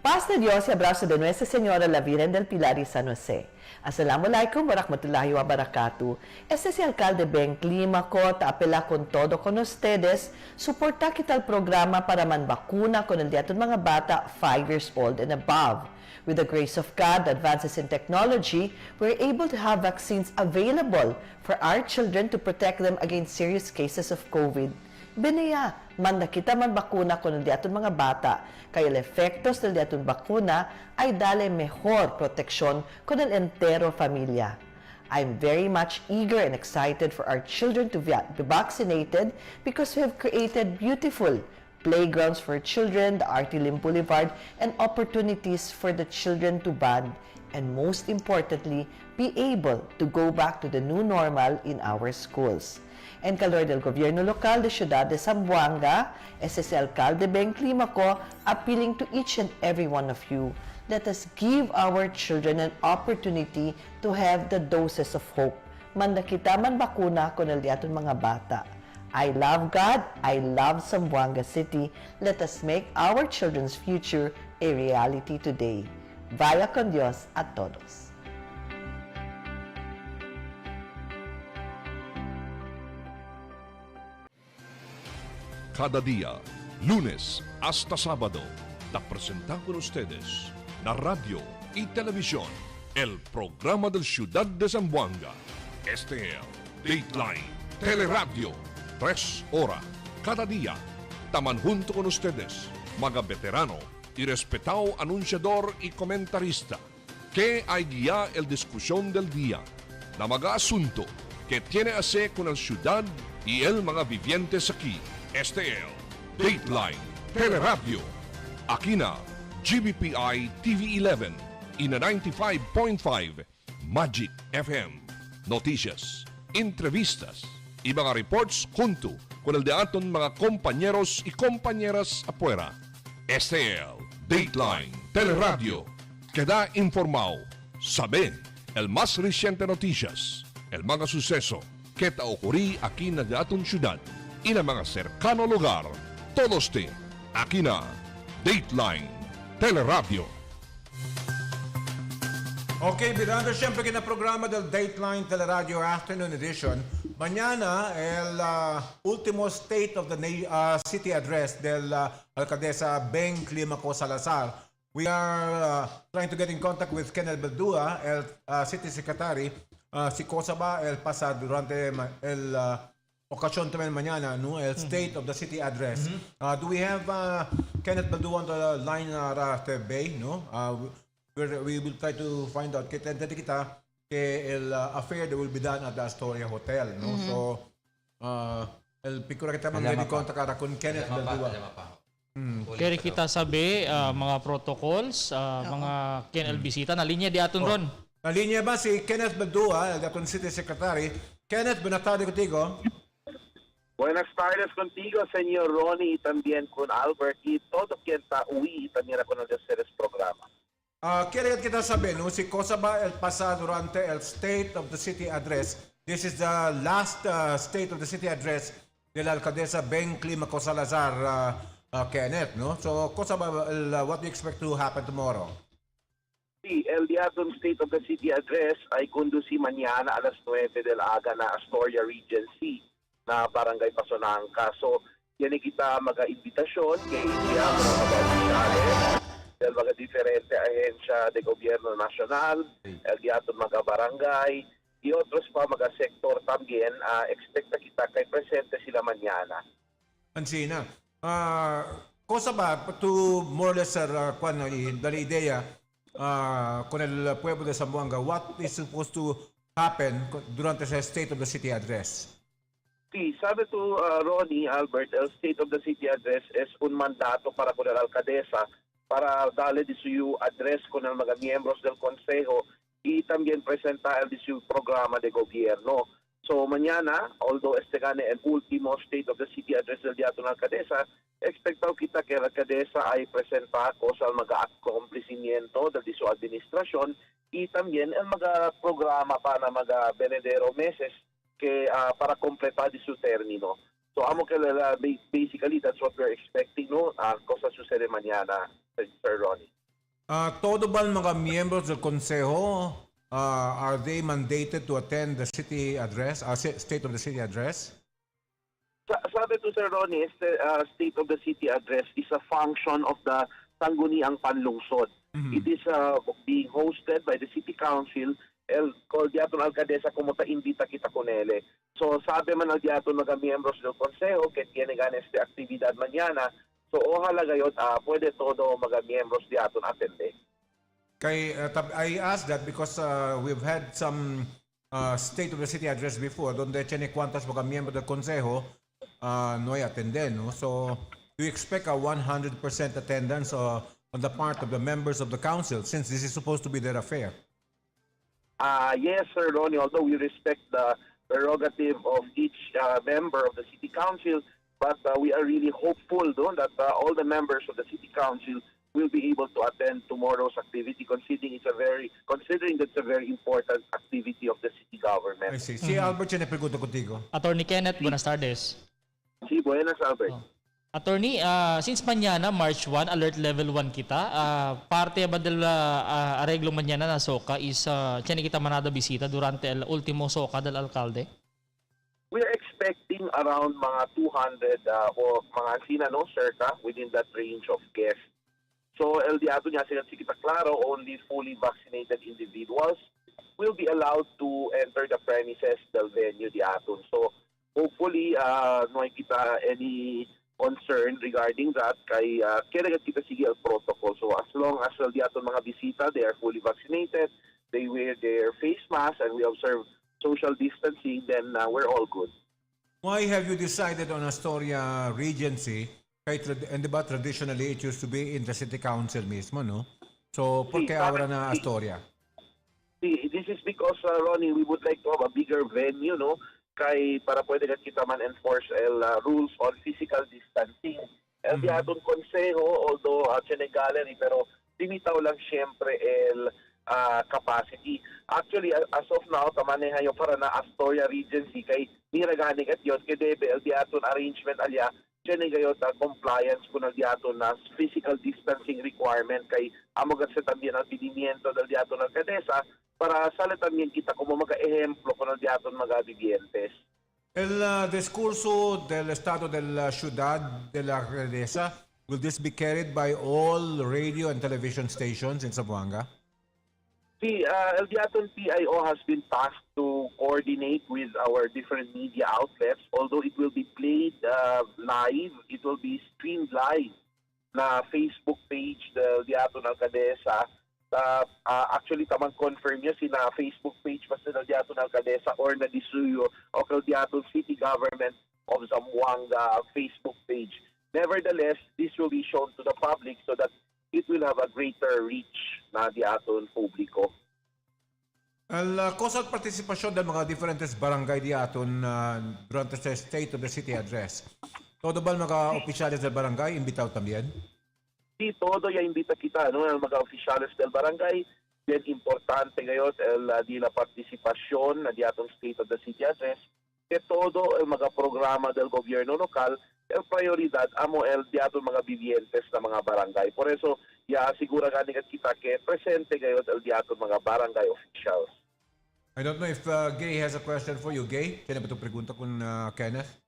Paz de Dios y abrazo de Nuestra Señora la Virgen del Pilar y San José. Assalamualaikum warahmatullahi wabarakatuh. Este es el alcalde Ben Clímaco, te apela con todo con ustedes. Suporta kita el programa para manbakuna con el diaton mga bata 5 years old and above. With the grace of God, advances in technology, we're able to have vaccines available for our children to protect them against serious cases of COVID. Binaya, man na kita man bakuna con el diaton mga bata, kaya el efectos del diaton bakuna ay dale mejor proteksyon con el entero familia. I'm very much eager and excited for our children to be vaccinated because we have created beautiful playgrounds for children, the Artilim Boulevard, and opportunities for the children to bond and most importantly, be able to go back to the new normal in our schools. En calor del gobierno local de Ciudad de Zamboanga, ese es el alcalde Ben Climaco, appealing to each and every one of you, let us give our children an opportunity to have the doses of hope. Man nakita man bakuna kon el diaton mga bata. I love God, I love Zamboanga City. Let us make our children's future a reality today. Vaya con Dios a todos. Cada día, lunes hasta sábado, te presentan con ustedes la radio y televisión, el programa del Ciudad de Zamboanga. Este es Dateline Teleradyo, 3 horas cada día. Taman junto con ustedes, mga veterano y respetado anunciador y comentarista, que hay guía el discusión del día, na mga asunto que tiene a hacer con el ciudad y el mga vivientes aquí. Este es Dateline Teleradyo. Aquí na GBPI TV11 y na 95.5 Magic FM. Noticias, entrevistas y mga reports junto con el de aton mga compañeros y compañeras afuera. Este es Dateline Teleradyo. Queda informado, sabe el más reciente noticias, el mga suceso que te ocurrí aquí na de aton ciudad y na mga cercano lugar. Todos te aquí na Dateline Teleradyo. Ok, mirando siempre que en el programa del Dateline Teleradyo Afternoon Edition, mañana el último State of the City Address del alcaldesa Ben Climaco Salazar. We are trying to get in contact with Kenneth Baldua, el City Secretary. Si cosa va el pasar durante el ocasión también mañana, ¿no? El State of the City Address. Do we have Kenneth Baldua on the line Bay, no? We will try to find out kita que el affair that will be done at the Astoria Hotel, no? So el pictura kita mag-ready contact con Kenneth Baldua. Kaya kita sabi mga protocols, mga Ken bisita na linya di aton ron. Na linya ba si Kenneth Baldua, el aton City Secretary. Kenneth, buenas tardes contigo. Buenas tardes contigo, señor Ronnie, y también con Albert y todo quien está uwi y también a conocer este programa. Quiero kita sabihin, no, si cosa ba el pasado durante el State of the City Address. This is the last State of the City Address de la alcaldesa Ben Climaco Salazar, Kenneth, no? So, cosa ba, what do you expect to happen tomorrow? Sí, el día del State of the City Address ay conduci mañana a las 9 de la aga na Astoria Regency na Barangay Pasonanca. So, yan kita mga-invitasyon kay India, mga opisyales del mga diferente ahensya de gobierno nacional, el diaton mga barangay, y otros pa mga sektor también. Expecta kita kay presente sila mañana. Ansina, cosa ba, to more or less, dali idea, con el pueblo de Zamboanga, what is supposed to happen durante sa State of the City Address? Sí, sabe tú, Ronnie, Albert, el State of the City Address es un mandato para con la alcaldesa para darle su address con el mga miembros del consejo y también presentar su programa de gobierno. So mañana, although gane el último State of the City Address del día de la alcaldesa, expectado kita que la alcaldesa ay presenta cosa al mga acontecimiento de su administración y también el mga programa para mga venedero meses que para completar su término. So amo que basically that's what we're expecting, no? Cosa sucede mañana, Sir Ronnie. Todo ba mga miyembros del consejo are they mandated to attend the city address, State of the City Address? Sabi to Sir Ronnie, State of the City Address is a function of the Sangguniang Panlungsod. It is being hosted by the City Council, el diaton alcaldesa como ta invita kita con ele. So sabi man al diaton mga miyembros del consejo que tiene gan actividad mañana. So ojalá gayot puede todo mga miyembros diaton atende. I asked that because we've had some State of the City Address before donde tiene cuantas mga miyembros del consejo no hay atenden, no? So do you expect a 100% attendance on the part of the members of the council since this is supposed to be their affair? Yes, Sir Ronnie, although we respect the prerogative of each member of the City Council, but we are really hopeful that all the members of the City Council will be able to attend tomorrow's activity, considering that's a very important activity of the city government. I see. Si Albert siya napregunta contigo. Attorney Kenneth, buenas tardes. Si buenas, Albert. Attorney, since mañana, March 1, alert level 1 kita, parte ba del arreglo mañana na SOCA is tiene kita manada bisita durante el último SOCA del alcalde? We're expecting around mga 200 o mga sina, no, circa, within that range of guests. So, el diato niya sila si kita klaro, only fully vaccinated individuals will be allowed to enter the premises del venue diaton. So, hopefully, no hay kita any concern regarding that kay kailangan kita sige ang protocol. So as long as el diaton mga bisita, they are fully vaccinated, they wear their face mask, and we observe social distancing, then we're all good. Why have you decided on Astoria Regency? And diba traditionally it used to be in the city council mismo, no? So, por qué ahora na Astoria? See, this is because, Ronnie, we would like to have a bigger venue, no? Kay para pwede kita man enforce rules on physical distancing. El diaton konseho, although gallery, pero limitaw lang siyempre capacity. Actually, as of now, tamaneha yung para na Astoria Regency kay niraganig at yun, kay debe el diaton arrangement alya, gayot compliance kung el diaton na physical distancing requirement kay amogat sa también ang pinimiento del diaton ng kadesa para sala también kita como mag-ehemplo kung el diaton magabibientes. El discurso del Estado de la Ciudad de la Alcaldesa, will this be carried by all radio and television stations in Zamboanga? See, El Diaton PIO has been tasked to coordinate with our different media outlets. Although it will be played live, it will be streamed live na Facebook page del Diaton Alcaldesa. Actually, tamang confirm niya sina Facebook page pa sa El Diaton Alcaldesa or na disuyo o El Diaton City Government of Zamboanga Facebook page. Nevertheless, this will be shown to the public so that it will have a greater reach na diaton publiko. El cosa at partisipasyon ng mga diferentes barangay diaton durante sa State of the City Address. Todo ba mga opisyales del barangay imbitaw también? Sí, todo ya invita kita, no, el mga opisyales del barangay. Bien importante ngayon di la partisipasyon na diaton State of the City Address. Que todo el mga programa del gobyerno lokal el prioridad amo el diaton mga vivientes na mga barangay. Por eso, sigura ganigat kita ke presente ngayon el diaton mga barangay officials. I don't know if Gay has a question for you. Gay, kaya ba ito pregunta kung Kenneth?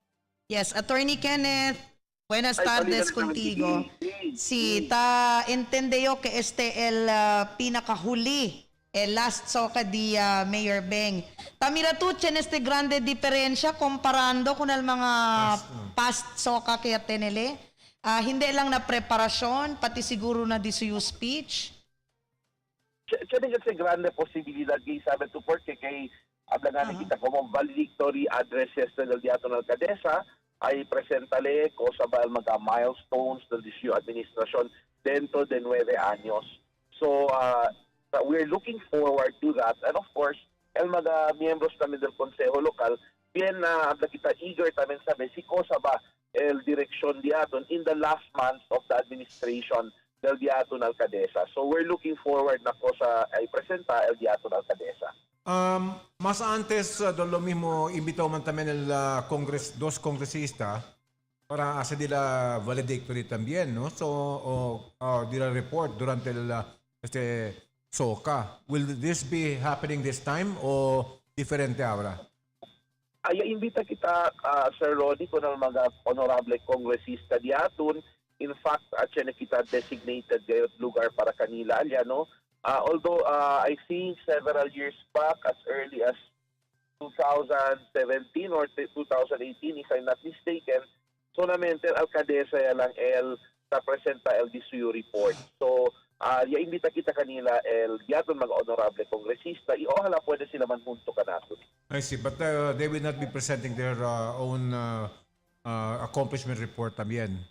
Yes, Attorney Kenneth, buenas tardes contigo. Si ta entendeo que el pinakahuli el last soca di Mayor Beng. Tamira tu este grande diferensya comparando con el mga past soca kaya tenele. Hindi lang na preparasyon, pati siguro na di suyo speech. Siya kasi grande posibilidad kay sabi to porque kay ablangan kita como valedictory addresses del diaton alcaldesa ay presentale cosa ba mga milestones del distrito administrasyon dentro de 9 años. So, we're looking forward to that. And of course, el mga miyembros namin del Consejo Lokal, bien na kita eager namin sabi, si cosa ba el direksyon diaton in the last months of the administration del diaton alcaldesa. So we're looking forward na cosa ay presenta el diaton alcaldesa. Más antes de lo mismo, invitó man también dos congresistas para hacer de la valedictory también, ¿no? So, de la report durante este SOCA. Will this be happening this time o diferente ahora? Ay imbita kita Sir Ronnie kung ang mga honorable kongresista diaton. In fact, actually kita designated gayot lugar para kanila alya, no? Although I think several years back, as early as 2017 or 2018, if I'm not mistaken, solamente el alcaldesa lang sa presenta el disuyo report. So, imbita kita kanila el diaton mga honorable kongresista y ojalá pwede sila man junto ka natin. I see, but they will not be presenting their own accomplishment report también.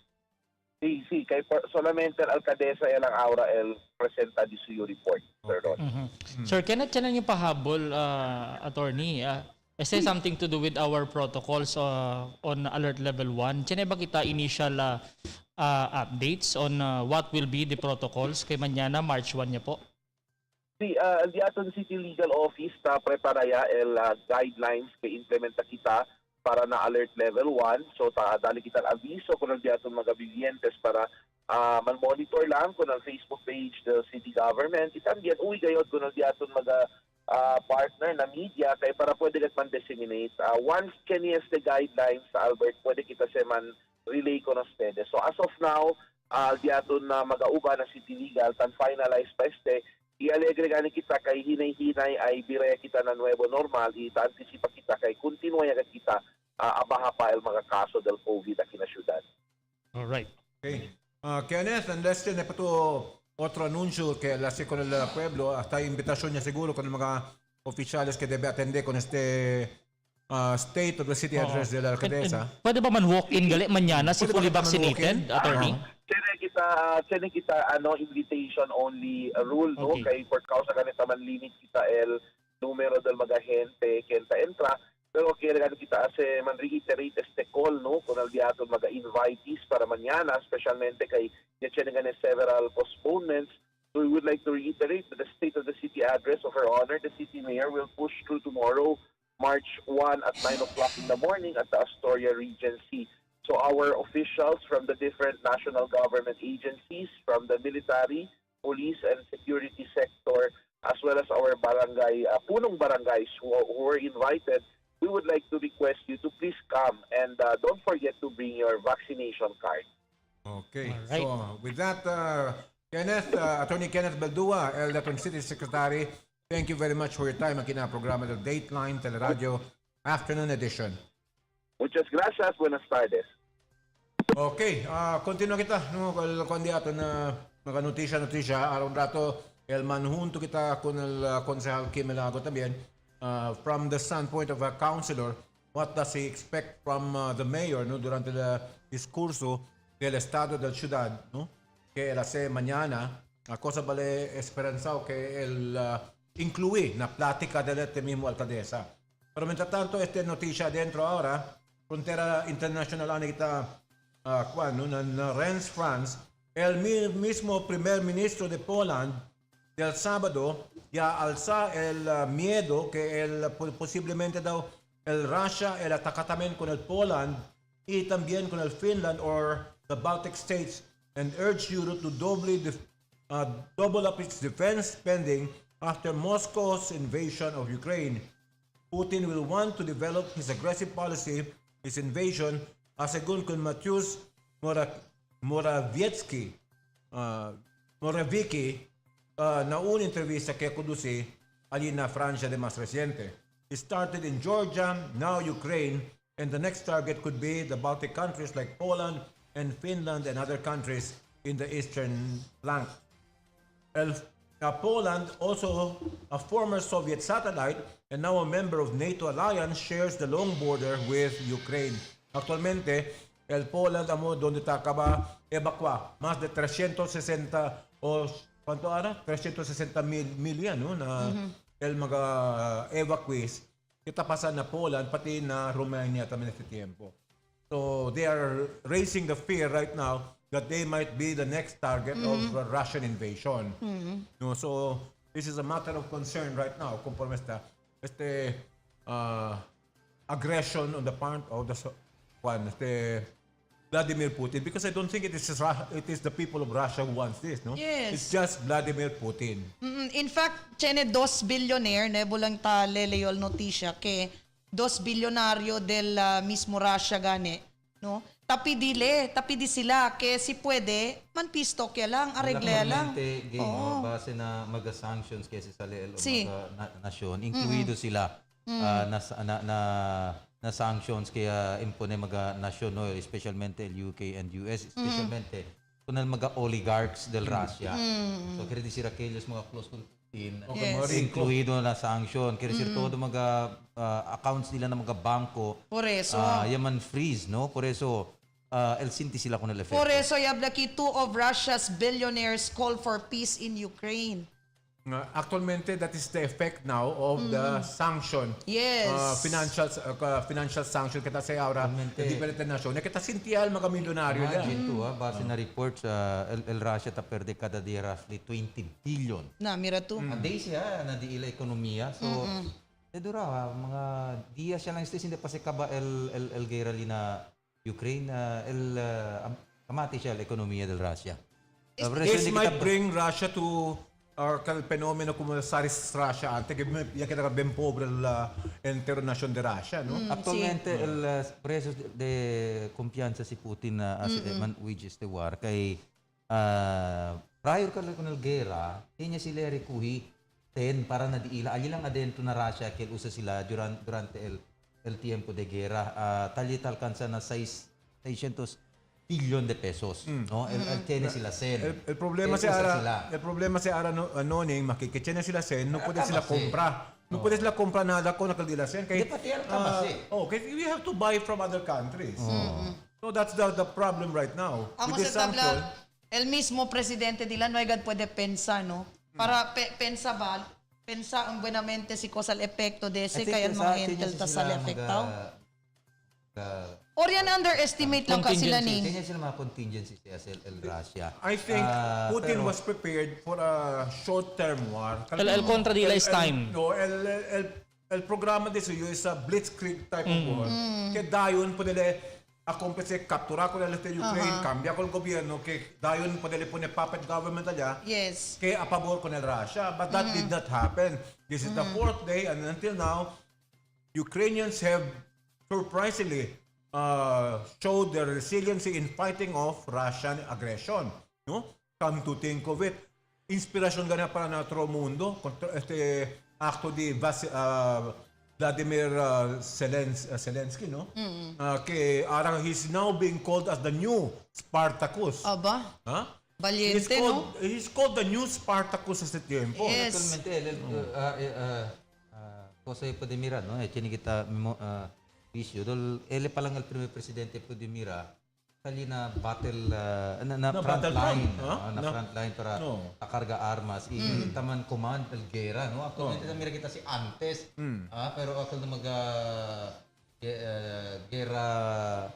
Sí, sí, solamente el alcaldesa y ang aura el presenta di suyo report, Sir Ron. Sir, Kenneth, yan yung pahabol, attorney. Is there something to do with our protocols on alert level 1? Tiyan ba kita initial updates on what will be the protocols kay Mañana, March 1 niya po? Sí, di aton City Legal Office ta preparaya el guidelines que implementa kita para na alert level 1. So dali kita aviso kung di aton mga vivientes para man-monitor lang kung ang Facebook page the city government. Itambian uwi gayod kung di aton mga partner na media kay para pwede kat man-disseminate. Once kanyas the guidelines sa Albert, pwede kita sa man relay ko na stede. So as of now, di aton na mag-auba na City Legal tan finalize pa este i-alegre gani kita kay hinay-hinay ay biraya kita na nuevo normal, ita-antisipa kita kay kontinuya kita abaha pa el mga kaso del COVID aquí na syudad. Alright. Okay. Kenneth, unless tiene pa to otro anuncio que la hace con el pueblo, hasta invitación ya seguro con los mga oficiales que debe atender con este state of the city address de la alcaldesa. Pwede ba man walk-in gali Mañana si fully vaccinated, attorney? Tiene kita invitation only rule, no? Okay. Kay por causa ganito man limit kita el numero del mga gente que entra. Pero kaya kita ase man reiterate este call, no? Kung al diato mga invitees para mañana, especialmente kay tiene several postponements. So we would like to reiterate that the state of the city address of Her Honor, the city mayor, will push through tomorrow, March 1 at 9 o'clock in the morning at the Astoria Regency. So our officials from the different national government agencies, from the military, police, and security sector, as well as our barangay, punong barangays who were invited, we would like to request you to please come and don't forget to bring your vaccination card. Okay. Right. So with that, Kenneth, Attorney Kenneth Baldua, el Daton City Secretary, thank you very much for your time aquí na programa del Dateline Teleradyo Afternoon Edition. Muchas gracias. Buenas tardes. Okay, continua kita no candidato na mga notisya araw rato el manhunto kita con el concejal Kim Elago también from the standpoint of a councilor, what does he expect from the mayor no durante el discurso del estado del ciudad, no que él hace mañana, a cosa vale esperanzado que él incluye na plática de este mismo alcaldesa. Pero mientras tanto este noticia dentro ahora frontera internacional ani kita na Rennes, France, el mismo primer ministro de Poland del sábado ya alza el miedo que posiblemente daw el Russia el ataca también con el Poland y también con el Finland or the Baltic states and urge Europe to double up its defense spending after Moscow's invasion of Ukraine. Putin will want to develop his aggressive policy, his invasion, según con Mateusz Morawiecki na una entrevista que conduce allí na Francia de más reciente. It started in Georgia, now Ukraine, and the next target could be the Baltic countries like Poland and Finland and other countries in the eastern flank. Poland, also a former Soviet satellite and now a member of NATO alliance, shares the long border with Ukraine. Actualmente, el Poland amo donde está acaba evacua más de 360 o ¿cuánto era? 360 million no na el mga evacuees kita pasa na Poland pati na Romania también este tiempo. So they are raising the fear right now that they might be the next target of a Russian invasion. No, so this is a matter of concern right now conforme está este aggression on the part of the Vladimir Putin, because I don't think it is the people of Russia who wants this, no? Yes. It's just Vladimir Putin. In fact, tiene 2 billionaire, nebo lang ta leleyol notisya, que 2 bilyonaryo del mismo Russia gani, no? Tapi di sila, que si pwede, man pisto kaya lang, aregle lang. Base na mag-sanctions kasi sa level mga nasyon, incluido sila na sanctions kaya impone mga nasyon, no? Especialmente el UK and US, especialmente kung mga oligarchs del Russia. So kaya di sila aquellos mga close con Putin, incluido na sanction. Kaya sila todo mga accounts nila ng mga bangko, por eso yaman freeze, no? Por eso el sinti sila con el efecto. Por eso, Yablaki, two of Russia's billionaires call for peace in Ukraine. Actualmente, that is the effect now of the sanction. Yes. Financial sanction kita sa aura diferente nasyon. Kita sintial mga milyonaryo Imagine base na reports, el Russia ta perde cada dia roughly 20 billion. Na, mira to. A day siya na di ila ekonomiya. So, dura mga dia siya lang hindi pa si kaba el guerra na Ukraine, kamati siya el ekonomiya del Russia. This might bring Russia to or el fenomeno como SARS Russia antes que ya queda ben pobre la internación de Russia, no? Actualmente el presos de confianza si Putin as man wages the war kay prior con el guerra kanya sila rekuhi 10 para na diila ali lang adento na Russia kel usa sila durante el tiempo de guerra talit alcanza na 600 billion de pesos, no? El tiene sila sen. El problema si ara anoning makikichena sila sen, no puede sila compra. No puede sila compra nada con nakaldila sen kay okay, we have to buy from other countries. So that's the problem right now. Amo sa tabla, el mismo presidente dila no agad puede pensar, no? Para pensa buenamente si cosa el efecto de ese kaya mga hentel ta sa efecto. Orian underestimate lang kasi sila ning. Kanya sila mga contingencies el Russia. I think Putin was prepared for a short-term war. El contra dila is time. No, el programa de suyo is a blitzkrieg type of war. Que dayon podele accomplice capturar con el Ukraine, cambiar con el gobierno, que dayon podele pone puppet government allá. Yes. Que a favor con el Russia, but that did not happen. This is the fourth day, and until now, Ukrainians have surprisingly showed their resiliency in fighting off Russian aggression. No? Come to think of it, inspirasyon gana para na otro mundo, este acto di Vladimir Zelensky, no? Que ahora he's now being called as the new Spartacus. Aba? Huh? Valiente, no? He's called the new Spartacus sa tiempo. Yes. Actualmente, cosa puede mirar, no? Tiene kita issue. Ele pa lang el primer presidente puede mirar sali na battle na front line, front line para akarga armas. Taman command el guerra, no? Actualmente mira kita si antes. Pero ako na guerra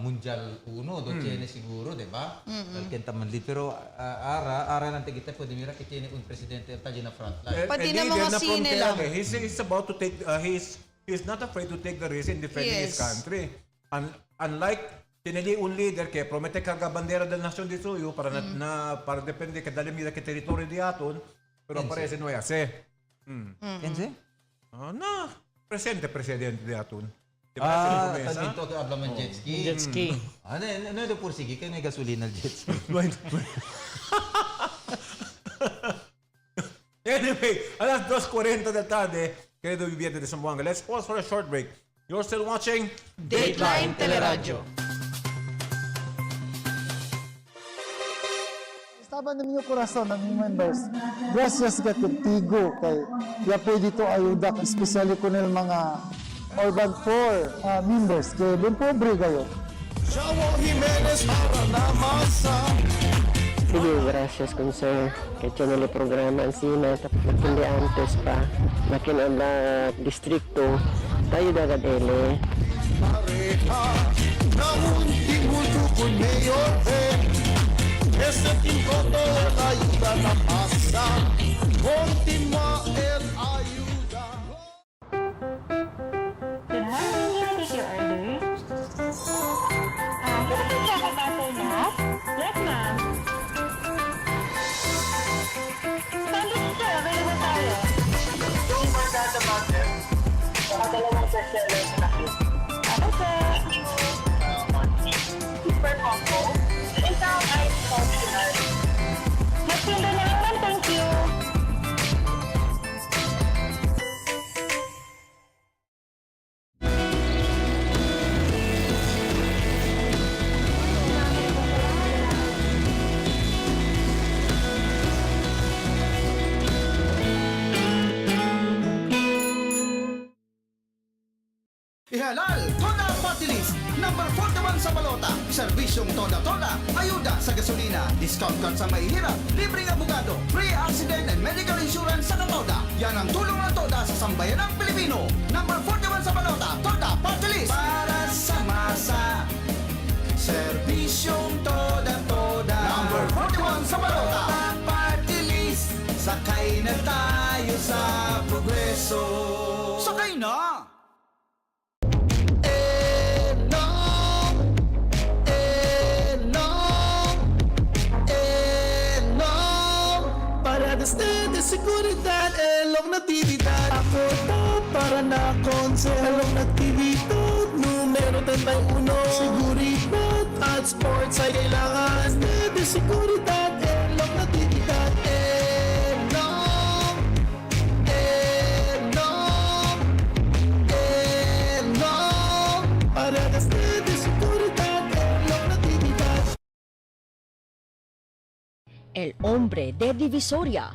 mundial 1, tiene siguro, di ba? El taman lead. Pero ara nante kita pwede mira que tiene un presidente tali na front line. Pati na mga sine lang. He's about to take he's not afraid to take the risk in defending his country. Unlike tinili un leader que promete carga bandera del nación de suyo para depende que dale mira que territorio de aton, pero parece no es así. ¿Quién sé? No, presente presidente de aton. También to hablamos jet ski. Jet ski. No es por sige, que no hay gasolina el jet ski. Anyway, a las 2:40 de la tarde, querido viviente de Zamboanga, let's pause for a short break. You're still watching Dateline Teleradyo. Estaban ng mga corazon ng mga members. Gracias ka tigo kay ya pwede to ayuda especially kun el mga urban poor members kay ben pobre kayo. Sige, gracias con sir. Que tiene el programa en Sina, hindi antes pa. Makin ang distrito, tayo dagat ele. Na último grupo mayor, ese tiempo toda ayuda la pasa. Continúa el ayuda. Good morning, can I take your order? Can I take chocolate butter nut? Yes, ma'am. Sandwich sir, available tayo. Don't forget the budget. Dalawang bestseller na nakit. Ako sir. Super combo. Isang ice functional. Magpinda na naman, thank you. Ihalal, Tona Party List, number 41 sa balota, serbisyong toda-toda, ayuda sa gasolina, discount card sa mahihirap, libreng abogado, free accident and medical insurance sa katoda. Yan ang tulong ng toda sa sambayanang Pilipino. Number 41 sa balota, Toda Party List. Para sa masa, serbisyong toda-toda. Number 41 sa balota, Party List. Sakay na tayo sa progreso. Sakay na! De seguridad, elong natividad. Ako to para na konse. Elong natividad, numero 31. Seguridad at sports ay kailangan. De seguridad, elong natividad. Elong para de seguridad, elong natividad. El hombre de Divisoria,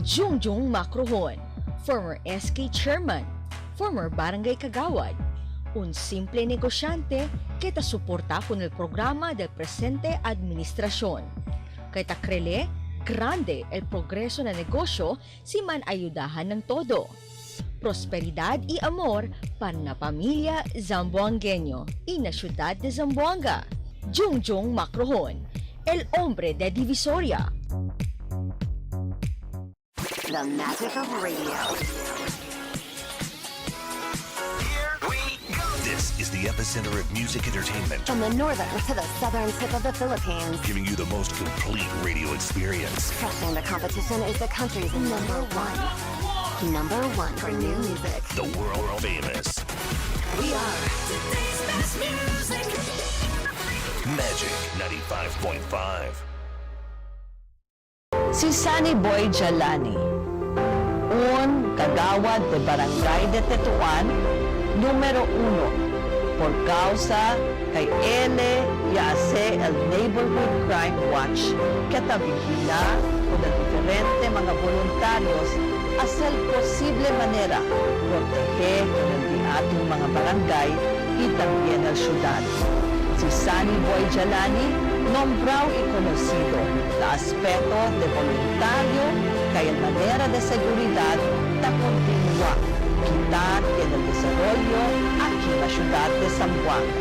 Jungjung Macrohon, former SK Chairman, former Barangay Kagawad, un simple negosyante que ta suporta con el programa del presente administración. Kaya ta krele, grande el progreso na negosyo si man ayudahan ng todo. Prosperidad y amor para na pamilya zamboangueño y na ciudad de Zamboanga. Jungjung Macrohon, el hombre de Divisoria. The magic of radio. This is the epicenter of music entertainment, From the northern to the southern tip of the Philippines, giving you the most complete radio experience. crushing the competition is the country's number one. Number one for new music. The world famous We are today's best music. Magic 95.5. Si Sunny Boy Jalani, un kagawad de Barangay de Tetuan, número 1, por causa kay ele ya hace el Neighborhood Crime Watch que vigila con el diferente mga voluntarios hacer posible manera proteger con el di ating mga barangay y también el ciudad. Si Sunny Boy Jalani, nombrado y conocido, la aspecto de voluntario que en manera de seguridad ta continúa quitar en el desarrollo aquí en la ciudad de Zamboanga.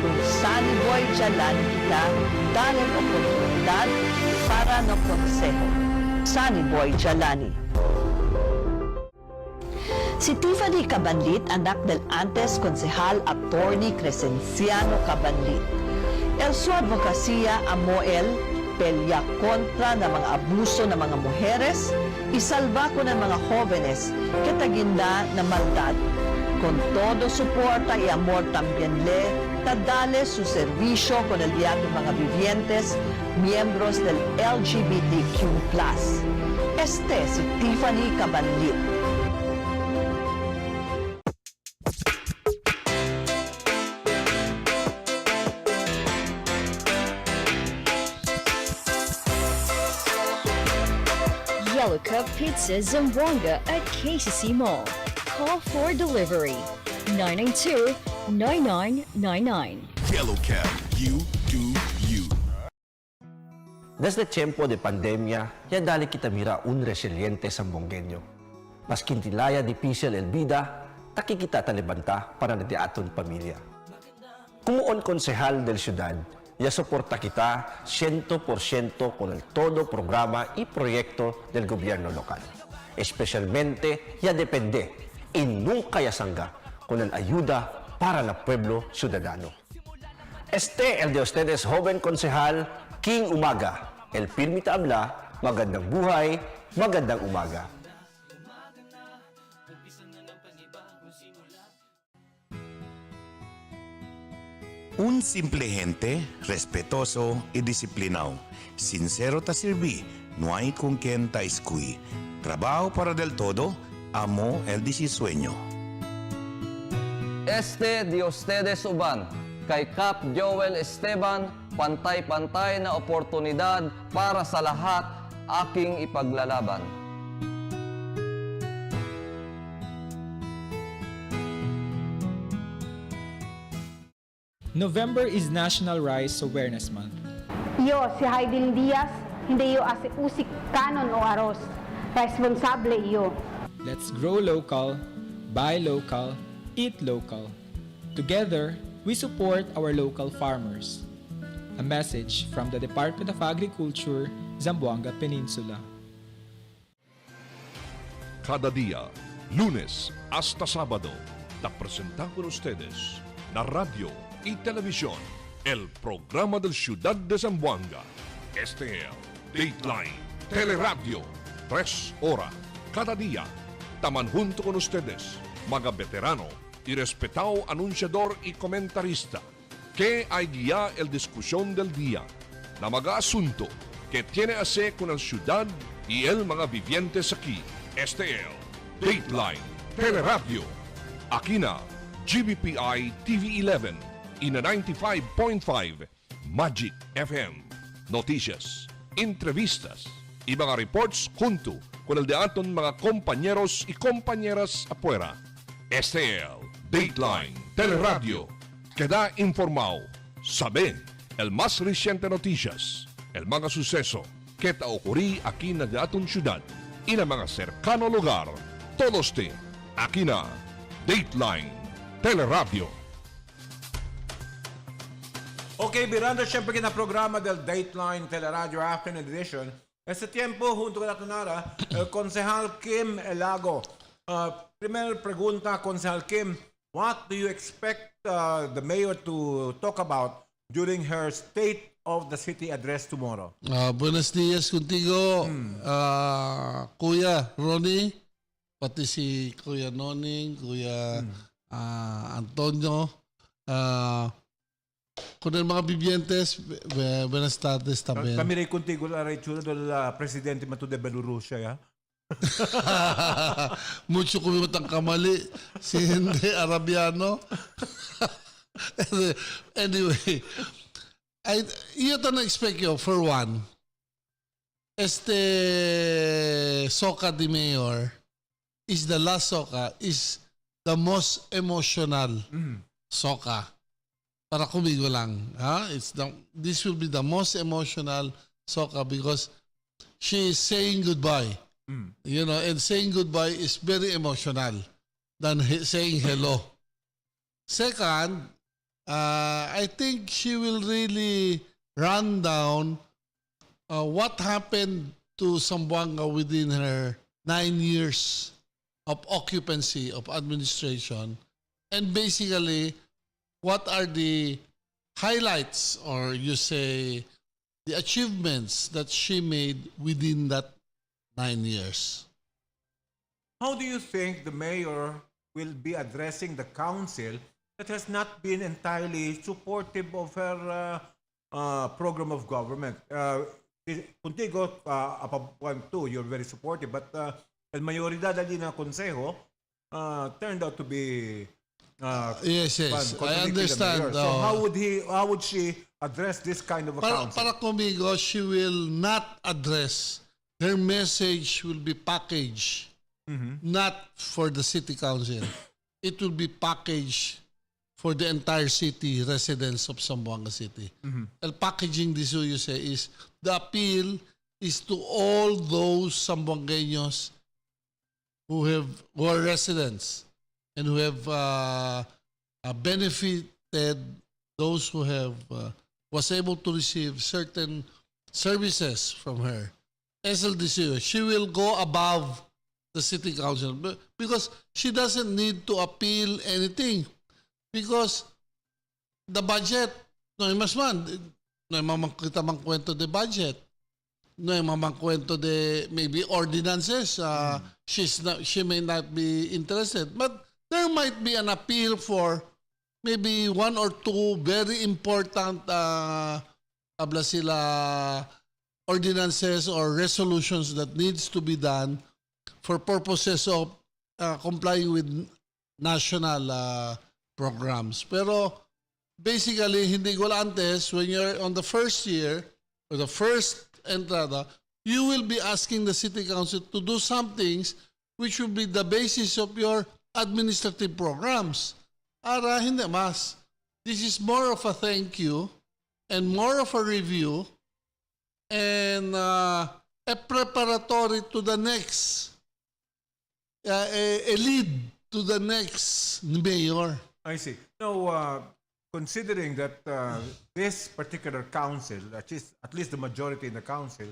Un Sunny Boy Jalani kita, dale oportunidad para no consejo. Sunny Boy Jalani. Si Tiffany Cabanlit, anak del antes konsehal Attorney Crescenciano Cabanlit. El su advokasya amo el pelya kontra ng mga abuso ng mga mujeres, isalba ko ng mga jóvenes que taginda na maldad. Con todo soporta y amor también le dale su servicio con el día de mga vivientes, miembros del LGBTQ+. Este si Tiffany Cabanlit. Yellow Cup Pizza Zamboanga at KCC Mall. Call for delivery 992-9999. Yellow Cab, you do you. Desde tiempo de pandemia, ya dali kita mira un resiliente sambongueño. Mas kintilaya difícil el vida, taki kita talibanta para na di aton pamilya. Kumuon konsehal del ciudad, ya soporta kita 100% con el todo programa y proyecto del gobierno local. Especialmente, ya depende y nunca ya sangga con el ayuda para el pueblo ciudadano. Este el de ustedes joven konsehal, King Umaga. El pirmita habla, magandang buhay, magandang umaga. Un simple gente, respetuoso y disciplinado. Sincero ta sirvi, no hay con quien ta iscui. Trabajo para del todo, amo el disisueño. Este de ustedes uban, kay Cap Joel Esteban, pantay-pantay na oportunidad para sa lahat aking ipaglalaban. November is National Rice Awareness Month. Yo, si Haydin Diaz, hindi yo ase usik kanon o aros. Responsable yo. Let's grow local, buy local, eat local. Together, we support our local farmers. A message from the Department of Agriculture, Zamboanga Peninsula. Cada día, lunes hasta sábado, te presentamos con ustedes la radio y televisión, el programa del Ciudad de Zamboanga. Este es Dateline Teleradyo, 3 horas cada día. Taman junto con ustedes, mga veterano y respetado anunciador y comentarista, que hay guía el discusión del día, na mga asunto que tiene a hacer con la ciudad y el mga vivientes aquí. Este es Dateline Teleradyo. Aquí na GBPI TV11 y na 95.5 Magic FM. Noticias, entrevistas y mga reports junto con el de aton mga compañeros y compañeras afuera. Este es Dateline Teleradyo. Queda informado, sabe el más reciente noticias, el mga suceso que te ocurrí aquí na de aton ciudad y na mga cercano lugar. Todos te aquí na Dateline Teleradyo. Ok, virando siempre kinaprograma del Dateline Teleradyo Afternoon Edition. Este tiempo, junto con la tonara, el concejal Kim Elago. Primera pregunta, concejal Kim, what do you expect the mayor to talk about during her State of the City address tomorrow? Buenos días contigo, Kuya Ronnie, pati si Kuya Noning, Kuya Antonio, con el mga vivientes, buenas tardes también. Kami rin contigo la rechura del presidente Mato de Bielorrusia, ya? Mucho kumimot ang kamali, si hindi Arabiano. Anyway, yo to na-expect yo, for one, Soca de Mayor is the last Soca, is the most emotional Soca. Para kumigo lang. This will be the most emotional Soca because she is saying goodbye. You know, and saying goodbye is very emotional than saying hello. Second, I think she will really run down what happened to Zamboanga within her 9 years of occupancy of administration, and basically what are the highlights, or you say the achievements that she made within that 9 years. How do you think the mayor will be addressing the council that has not been entirely supportive of her program of government? Contigo, you're very supportive, but el mayoridad allí na consejo turned out to be yes, I understand. So how would she address this kind of a council? Para conmigo, she will not address. Her message will be packaged, not for the city council. It will be packaged for the entire city, residents of Zamboanga City. El packaging, this you say, is the appeal is to all those Zamboangueños who are residents and who have benefited, those who have was able to receive certain services from her. SLDC, she will go above the city council because she doesn't need to appeal anything because the budget, no mas man, no mamangkita mang kwento de budget, no mamang kwento de maybe ordinances. She may not be interested, but there might be an appeal for maybe 1 or 2 very important abla sila ordinances or resolutions that needs to be done for purposes of complying with national programs. Pero basically, hindi ko antes, when you're on the first year or the first entrada, you will be asking the city council to do some things which will be the basis of your administrative programs. Ara hindi mas. this is more of a thank you and more of a review and a preparatory to the next, a lead to the next mayor. I see. Now, considering that this particular council, at least the majority in the council,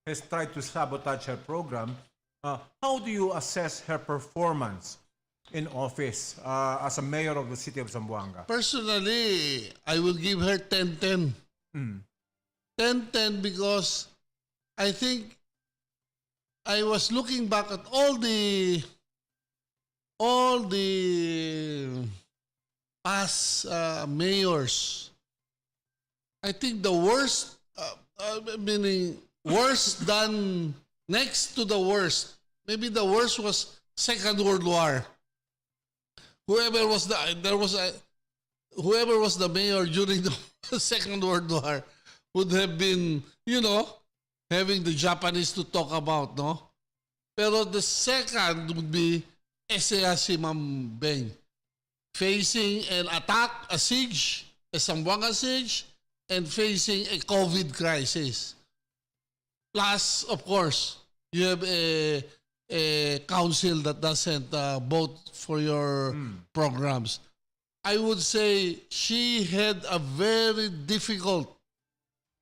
has tried to sabotage her program, how do you assess her performance in office as a mayor of the city of Zamboanga? Personally, I will give her 10-10. 10-10 because I think I was looking back at all the past mayors. I think the worst, meaning worse than next to the worst. Maybe the worst was Second World War. Whoever was the mayor during the Second World War would have been, having the Japanese to talk about, no? Pero the second would be SAA si Ma'am Beng, facing an attack, a siege, a Zamboanga siege, and facing a COVID crisis. Plus, of course, you have a council that doesn't vote for your programs. I would say she had a very difficult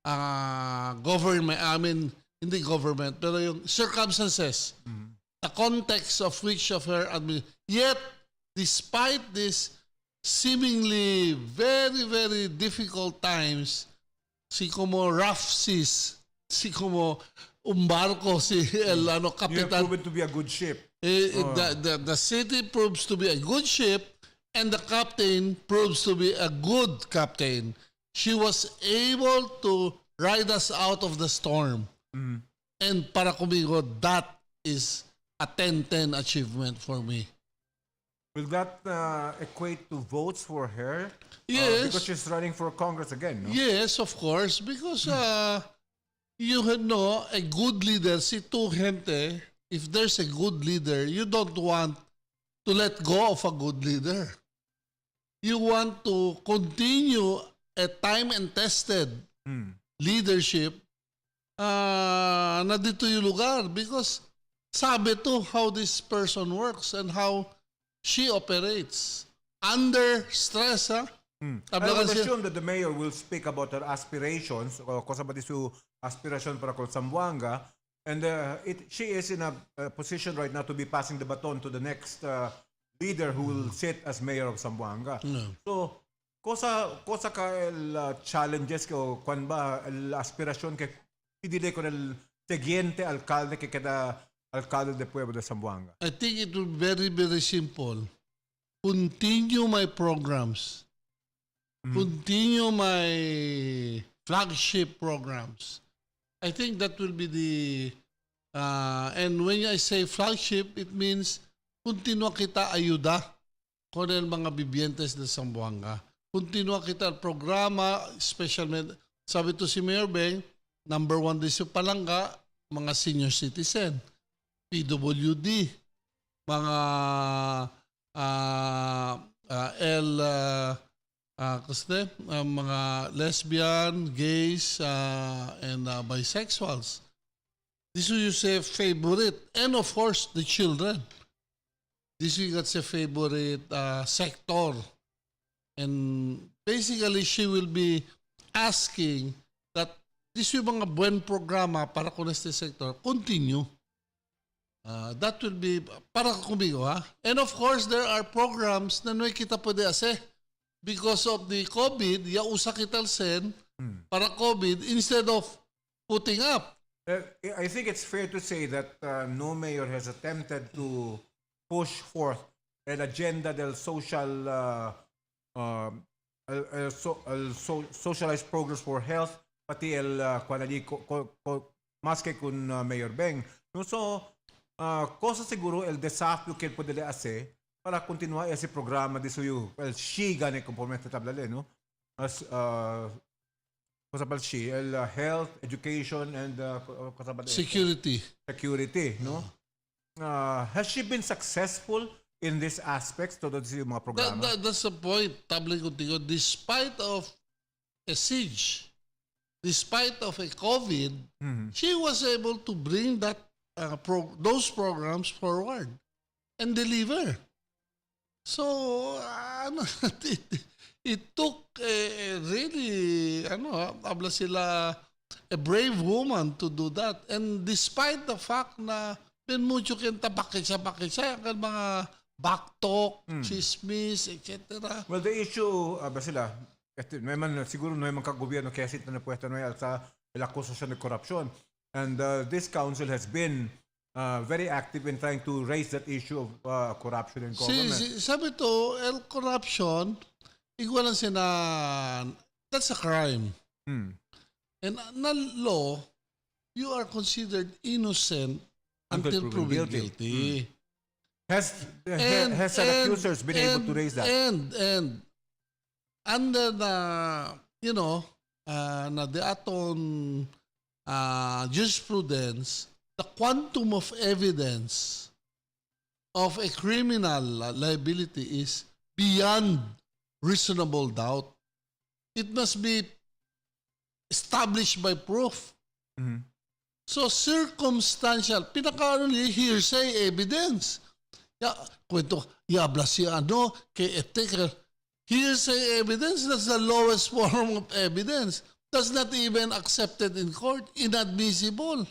government, hindi government, pero yung circumstances, the context of which of her yet, despite this seemingly very, very difficult times, si como rough seas, si como umbarko, si el kapitan. You have proven to be a good ship. The city proves to be a good ship, and the captain proves to be a good captain. She was able to ride us out of the storm. And para kumigo, that is a 10-10 achievement for me. Will that equate to votes for her? Yes. Because she's running for Congress again, no? Yes, of course. Because you know, a good leader, si tu gente, if there's a good leader, you don't want to let go of a good leader. You want to continue a time and tested leadership na dito yung lugar, because sabi to how this person works and how she operates under stress. I would assume that the mayor will speak about her aspirations, cosa ba disu aspiration para kung Zamboanga, and she is in a position right now to be passing the baton to the next leader who will sit as mayor of Zamboanga. So, cosa ka el challenges ko kwan ba el aspiración que pidile con el siguiente alcalde que queda alcalde de Pueblo de Zamboanga? I think it will be very, very simple. Continue my programs. Continue my flagship programs. I think that will be the and when I say flagship, it means continua kita ayuda con el mga bibientes de Zamboanga. Continua kita el programa, especially, sabi to si Mayor Beng, number 1 din sa Palanga, mga senior citizen, PWD, mga mga lesbian, gays, and bisexuals. This is you say favorite. And of course, the children. This is a favorite sector. And basically, she will be asking that this yung mga buen programa para con este sector continue. That will be para kumigo, ha? And of course, there are programs na nuay kita pwede ase. Because of the COVID, usa kita sen para COVID instead of putting up. I think it's fair to say that no mayor has attempted to push forth an agenda del social socialized programs for health, pati el mas que kun Mayor Beng. No, so, cosa siguro el desafio que podele hacer para continuar ese programa de suyo, el she gane componente tablale, no? As cosa pal she, el health, education, and cosa ba security, no? Has she been successful in these aspects to yung mga programa? That's the point, Tablet Contigo. Despite of a siege, despite of a COVID, she was able to bring that those programs forward and deliver. So, it took really, habla sila, a brave woman to do that. And despite the fact na ben mucho kenta pakisa, ang mga backtalk, chismis, etc. Well, the issue, Basila, siguro no man kagobyerno kaya sit na puesta no sa el akusasyon ng korupsyon. And this council has been very active in trying to raise that issue of corruption in government. Sabi to, el corruption, igualan siya na, that's a crime. And na law, you are considered innocent until proven guilty. Has some accusers been able to raise that? And under the, na the aton jurisprudence, the quantum of evidence of a criminal liability is beyond reasonable doubt. It must be established by proof. So circumstantial, hearsay evidence. Kwento, yabla siya kay ethical. Hearsay evidence, that's the lowest form of evidence. That's not even accepted in court, inadmissible.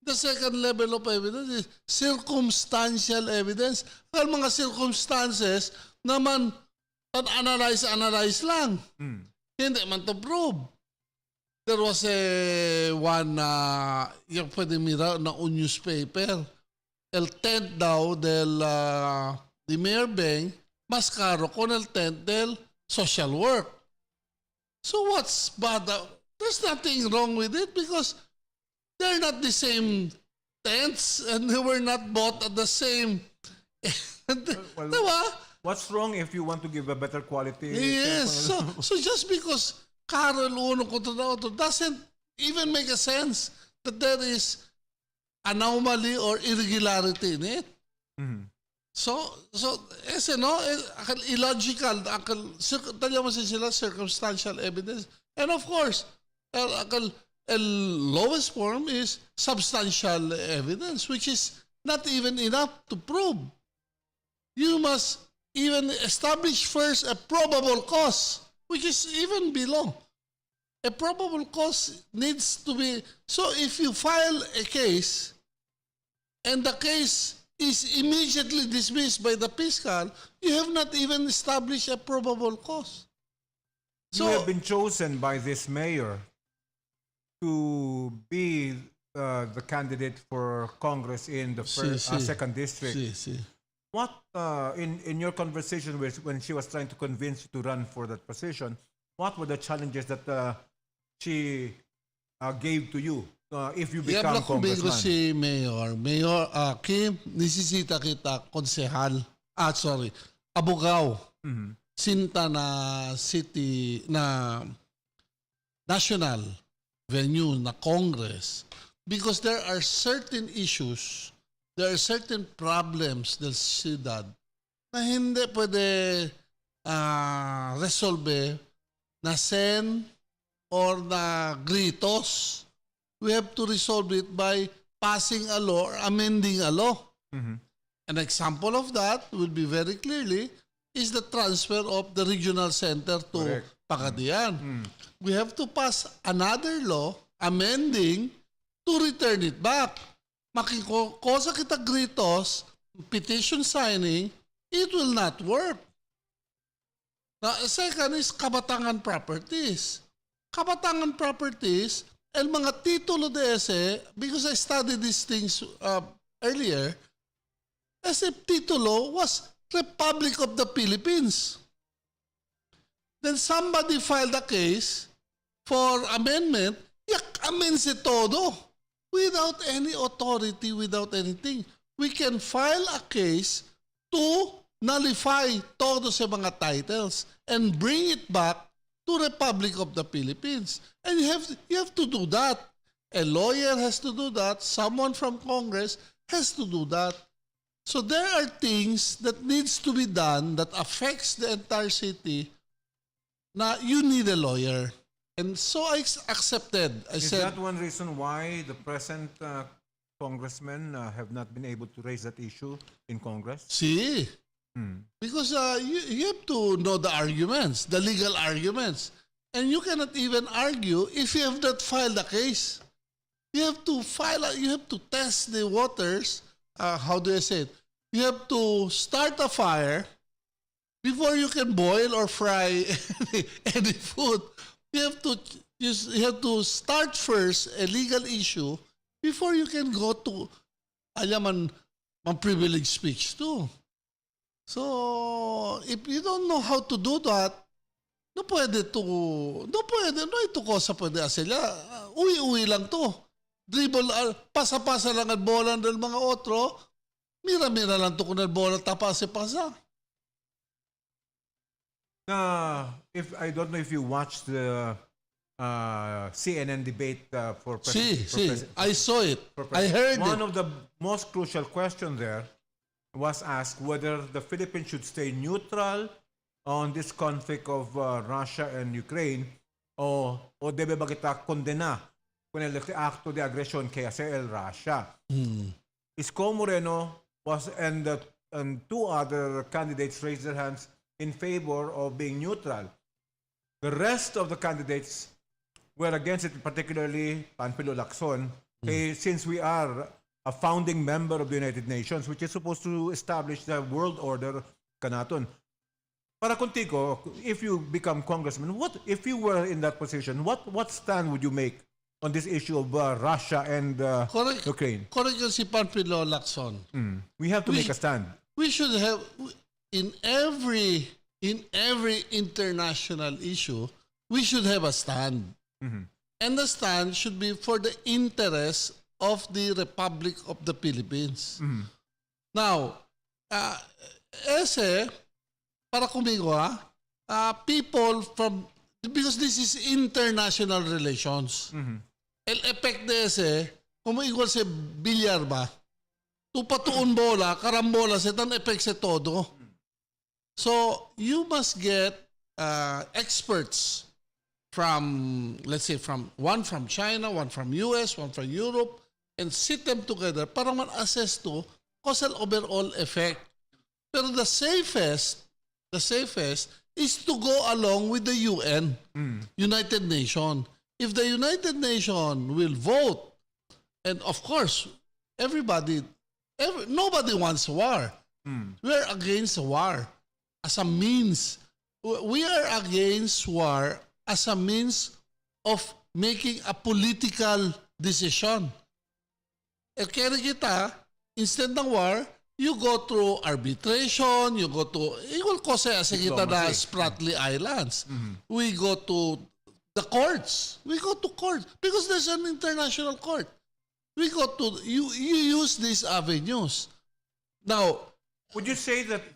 The second level of evidence is circumstantial evidence. Ang mga circumstances naman, analyze lang. Hindi man to prove. There was one, yung pwede mira na un newspaper. El tent daw di Mayor Beng, mas caro con el tent del social work. So what's bad? There's nothing wrong with it because they're not the same tents and they were not bought at the same. Diba? What's wrong if you want to give a better quality? Yes. So just because Carol uno contra the other doesn't even make a sense that there is anomaly or irregularity in it. So illogical, talya mo sila circumstantial evidence. And of course, the lowest form is substantial evidence, which is not even enough to prove. You must even establish first a probable cause, which is even below. A probable cause needs to be... So if you file a case and the case is immediately dismissed by the fiscal, you have not even established a probable cause. You have been chosen by this mayor to be the candidate for Congress in the second district. What, in your conversation when she was trying to convince you to run for that position, what were the challenges that she gave to you if you become congressman? Si Mayor. Mayor, Kim, nisisita kita, konsehal. Abogao. Sinta na city, na national venue, na Congress. Because there are certain issues, there are certain problems del ciudad na hindi pwede resolve na sen or na gritos. We have to resolve it by passing a law or amending a law. An example of that will be very clearly is the transfer of the regional center to Pagadian. We have to pass another law amending to return it back. Makikosa kita gritos, petition signing, it will not work. Now, second is kabatangan properties. Kabatangan properties, el mga titulo de ese, because I studied these things earlier, ese titulo was Republic of the Philippines. Then somebody filed a case for amendment, amends it todo without any authority, without anything. We can file a case to nullify todo sa mga titles and bring it back to Republic of the Philippines. And you have to do that. A lawyer has to do that. Someone from Congress has to do that. So there are things that needs to be done that affects the entire city na you need a lawyer. And so I accepted. Is that one reason why the present congressmen have not been able to raise that issue in Congress? See, because you have to know the arguments, the legal arguments. And you cannot even argue if you have not filed a case. You have to you have to test the waters. How do I say it? You have to start a fire before you can boil or fry any food. You have to start first a legal issue before you can go to privileged speech too. So if you don't know how to do that, no ito ko sa pwede sila. Uwi-uwi lang to. Dribble, pasa-pasa lang ang bola ng mga otro. Mira-mira lang to kung ang bola tapase-pasa. If I don't know if you watched the CNN debate for president. I saw it. I heard One of the most crucial questions there was asked whether the Philippines should stay neutral on this conflict of Russia and Ukraine o debe ba kita kondena kung el acto de agresión que hace el Russia. Isko Moreno and two other candidates raised their hands in favor of being neutral. The rest of the candidates were against it, particularly Panfilo Lacson, since we are a founding member of the United Nations, which is supposed to establish the world order kanaton. Para contigo, if you become congressman, if you were in that position, what stand would you make on this issue of Russia and Ukraine? Correct si Panfilo Lacson. We have to make a stand. We should have in every international issue, we should have a stand. And the stand should be for the interest of the Republic of the Philippines. Now, para kumigo people from, because this is international relations. El effect de ese, como igual sa bilyar ba, tupatuon bola, karambola, setan effect sa todo. So, you must get experts from, let's say, one from China, one from US, one from Europe, and sit them together para man-assess to causal overall effect. Pero the safest is to go along with the UN, United Nations. If the United Nations will vote, and of course, nobody wants war. We're against war as a means. We are against war as a means of making a political decision. Kaya kita, instead ng war, you go through arbitration, you will cause sa kita na Spratly Islands. We go to the courts. We go to court because there's an international court. We go to, you use these avenues. Now, would you say that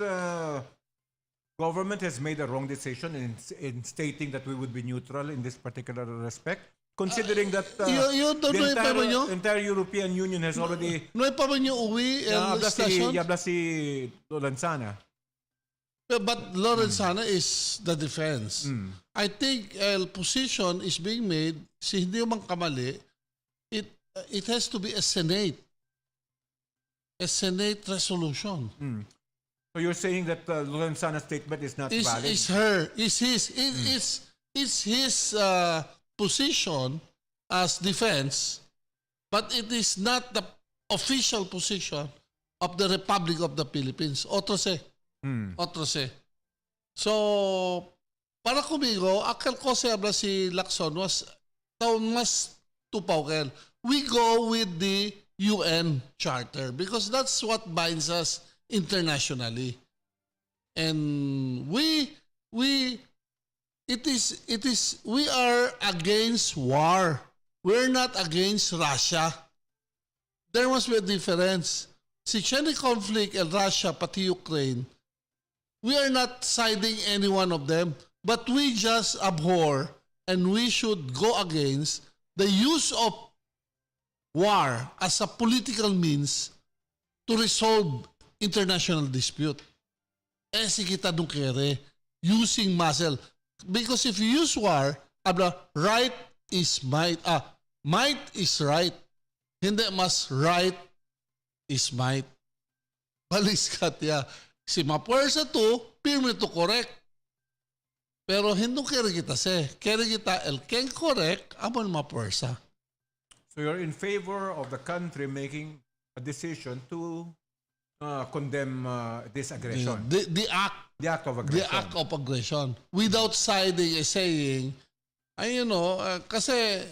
government has made a wrong decision in stating that we would be neutral in this particular respect? Considering that the entire European Union has already... No pa ba niyo uwi el station? Yabla si Lorenzana. But Lorenzana is the defense. I think a position is being made, si hindi man kamali, it has to be a Senate resolution. So you're saying that Lorenzana's statement is not valid? It's his position as defense, but it is not the official position of the Republic of the Philippines. Otro se. So, para kumigo, akal ko si Lacson was mas tupaw kel. We go with the UN Charter because that's what binds us internationally. And we are against war. We're not against Russia. There must be a difference. Si any conflict in Russia pati Ukraine, we are not siding any one of them, but we just abhor and we should go against the use of war as a political means to resolve international dispute. Si kita nung kere, using muscle. Because if you use war, right is might. Might is right. Hindi mas right is might. Baliskat ya. Si mapuwersa to, pirme to correct. Pero hindi kere kita kere kita el ken correct, amon mapuwersa. So you're in favor of the country making a decision to condemn this aggression. The act. The act of aggression. The act of aggression. Without siding saying, kasi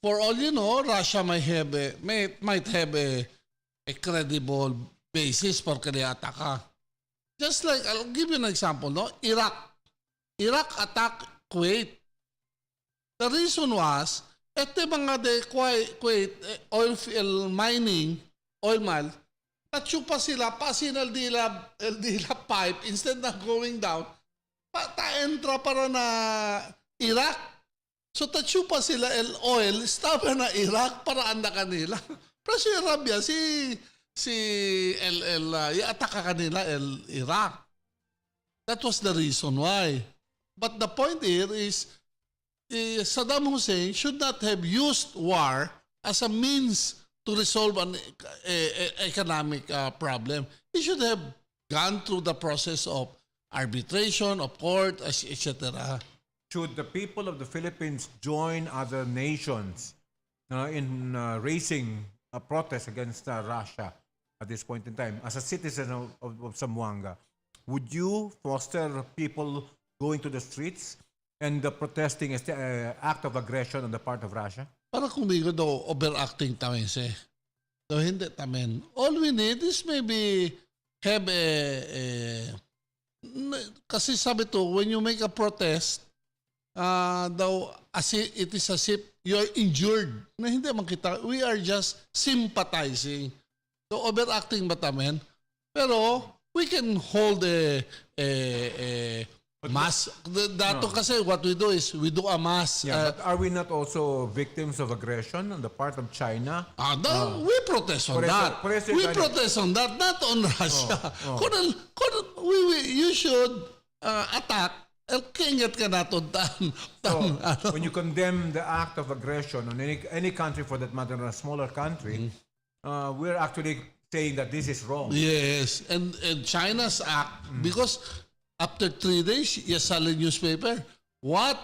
for all you know, Russia might have a credible basis for kaya ataka. Just like, I'll give you an example, no? Iraq attacked Kuwait. The reason was, mga Kuwait oil mining, oil mine, tatsupa sila, pasin el dila pipe, instead na going down, ta-entra para na Iraq. So tatsupa sila el oil, staba na Iraq para anda kanila. Pero si Arabia, i-ataka kanila el Iraq. That was the reason why. But the point here is, Saddam Hussein should not have used war as a means to resolve an economic problem. He should have gone through the process of arbitration, of court, etc. Should the people of the Philippines join other nations in raising a protest against Russia at this point in time? As a citizen of Zamboanga, would you foster people going to the streets and protesting as the act of aggression on the part of Russia? Para kumigo daw overacting tamen daw hindi tamen. All we need is maybe have kasi sabi to, when you make a protest, daw it is as if you are injured. Na hindi man kita, we are just sympathizing. So overacting ba tamen? Pero we can hold a mass. Dato kasi what we do is we do a mass. Yeah, but are we not also victims of aggression on the part of China? We protest on that. We protest on that, not on Russia. You should attack. Kingat ka na to. When you condemn the act of aggression on any country, for that matter, a smaller country, we're actually saying that this is wrong. Yes, and China's act, because after 3 days, you saw the newspaper. What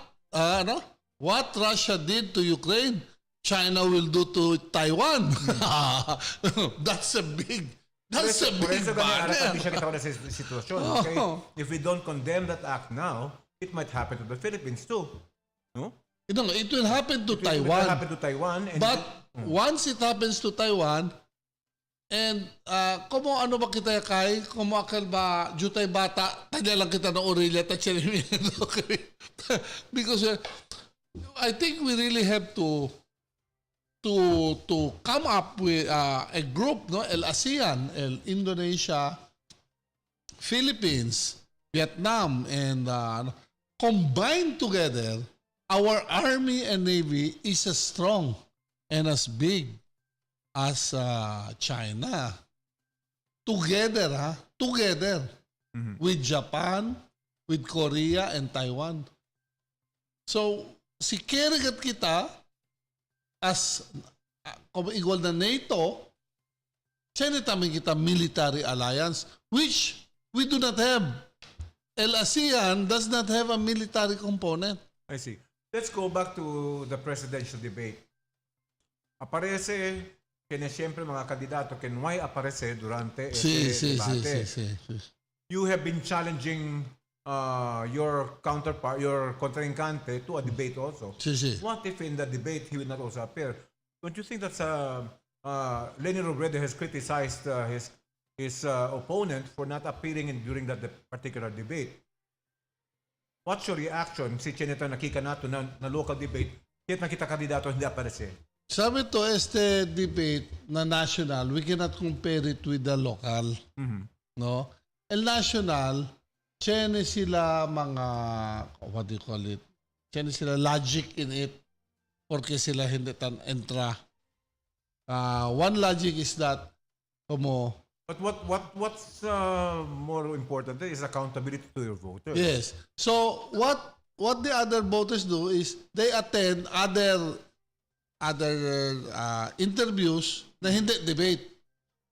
Russia did to Ukraine, China will do to Taiwan. That's a big banner. Okay? If we don't condemn that act now, it might happen to the Philippines too. No? It will happen to Taiwan. It will happen to Taiwan. But once it happens to Taiwan, and como ano ba kita kay, como akal ba jutay bata, tanya lang kita ng orilla at because I think we really have to come up with a group, no, el ASEAN, el Indonesia, Philippines, Vietnam, and combined together, our army and navy is as strong and as big as China. Together, with Japan, with Korea, and Taiwan. So, si kerigat kita as igual na NATO, sinitamin kita military alliance, which we do not have. El ASEAN does not have a military component. I see. Let's go back to the presidential debate. Aparece que siyempre mga kandidato que no hay aparece durante debate. You have been challenging your counterpart, your contrincante to a debate also. What if in the debate he will not also appear? Don't you think that's Leni Robredo has criticized his opponent for not appearing during that particular debate? What's your reaction si Cheneta nakika nato na local debate, kahit nakita kandidato hindi aparece? Sabi to, este debate na national, we cannot compare it with the local. No? El national, tiene sila mga, what do you call it? Tiene sila logic in it porque sila hindi tan entra. One logic is that, como But what's more important is accountability to your voters. Yes. So what the other voters do is they attend other interviews na hindi debate.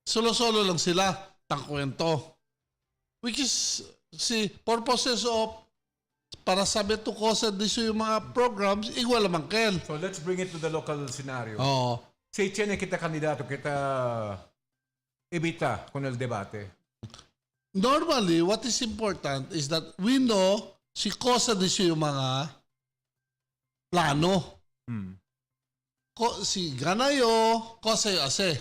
Solo-solo lang sila, tangkwento. Which is purposes of para sabi to cause issue yung mga programs, igual naman kel. So let's bring it to the local scenario. Oo. Say, tiyan kita kandidato, kita evita con el debate. Normally, what is important is that we know si cosa issue yung mga plano. Si ganayo, cosa yung ase.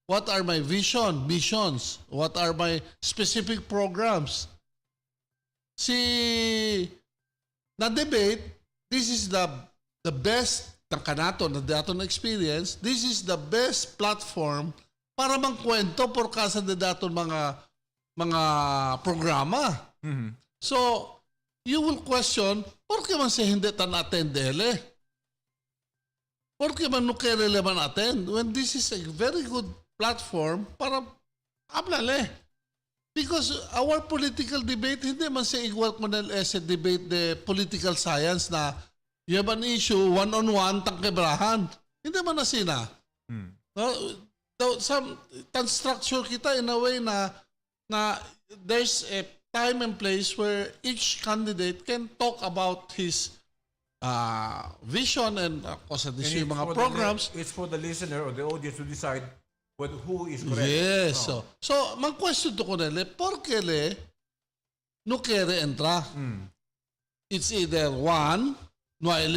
What are my visions? What are my specific programs? Na debate, this is the best ng kanato, na dato na experience, this is the best platform para mangkwento por kasa de dato mga programa. So, you will question, por que man siya hindi tan attendele? Por que man nukere man attend? When this is a very good platform para hablale. Because our political debate, hindi man siya igual kung as a debate the political science na you have an issue, one-on-one, tangkebrahan. Hindi man na sina. Tan structure kita in a way na there's a time and place where each candidate can talk about his vision and yung mga programs. It's for the listener or the audience to decide who is correct. Yes. So mag-question to ko nila, por qué no quiere entrar? It's either one, no hay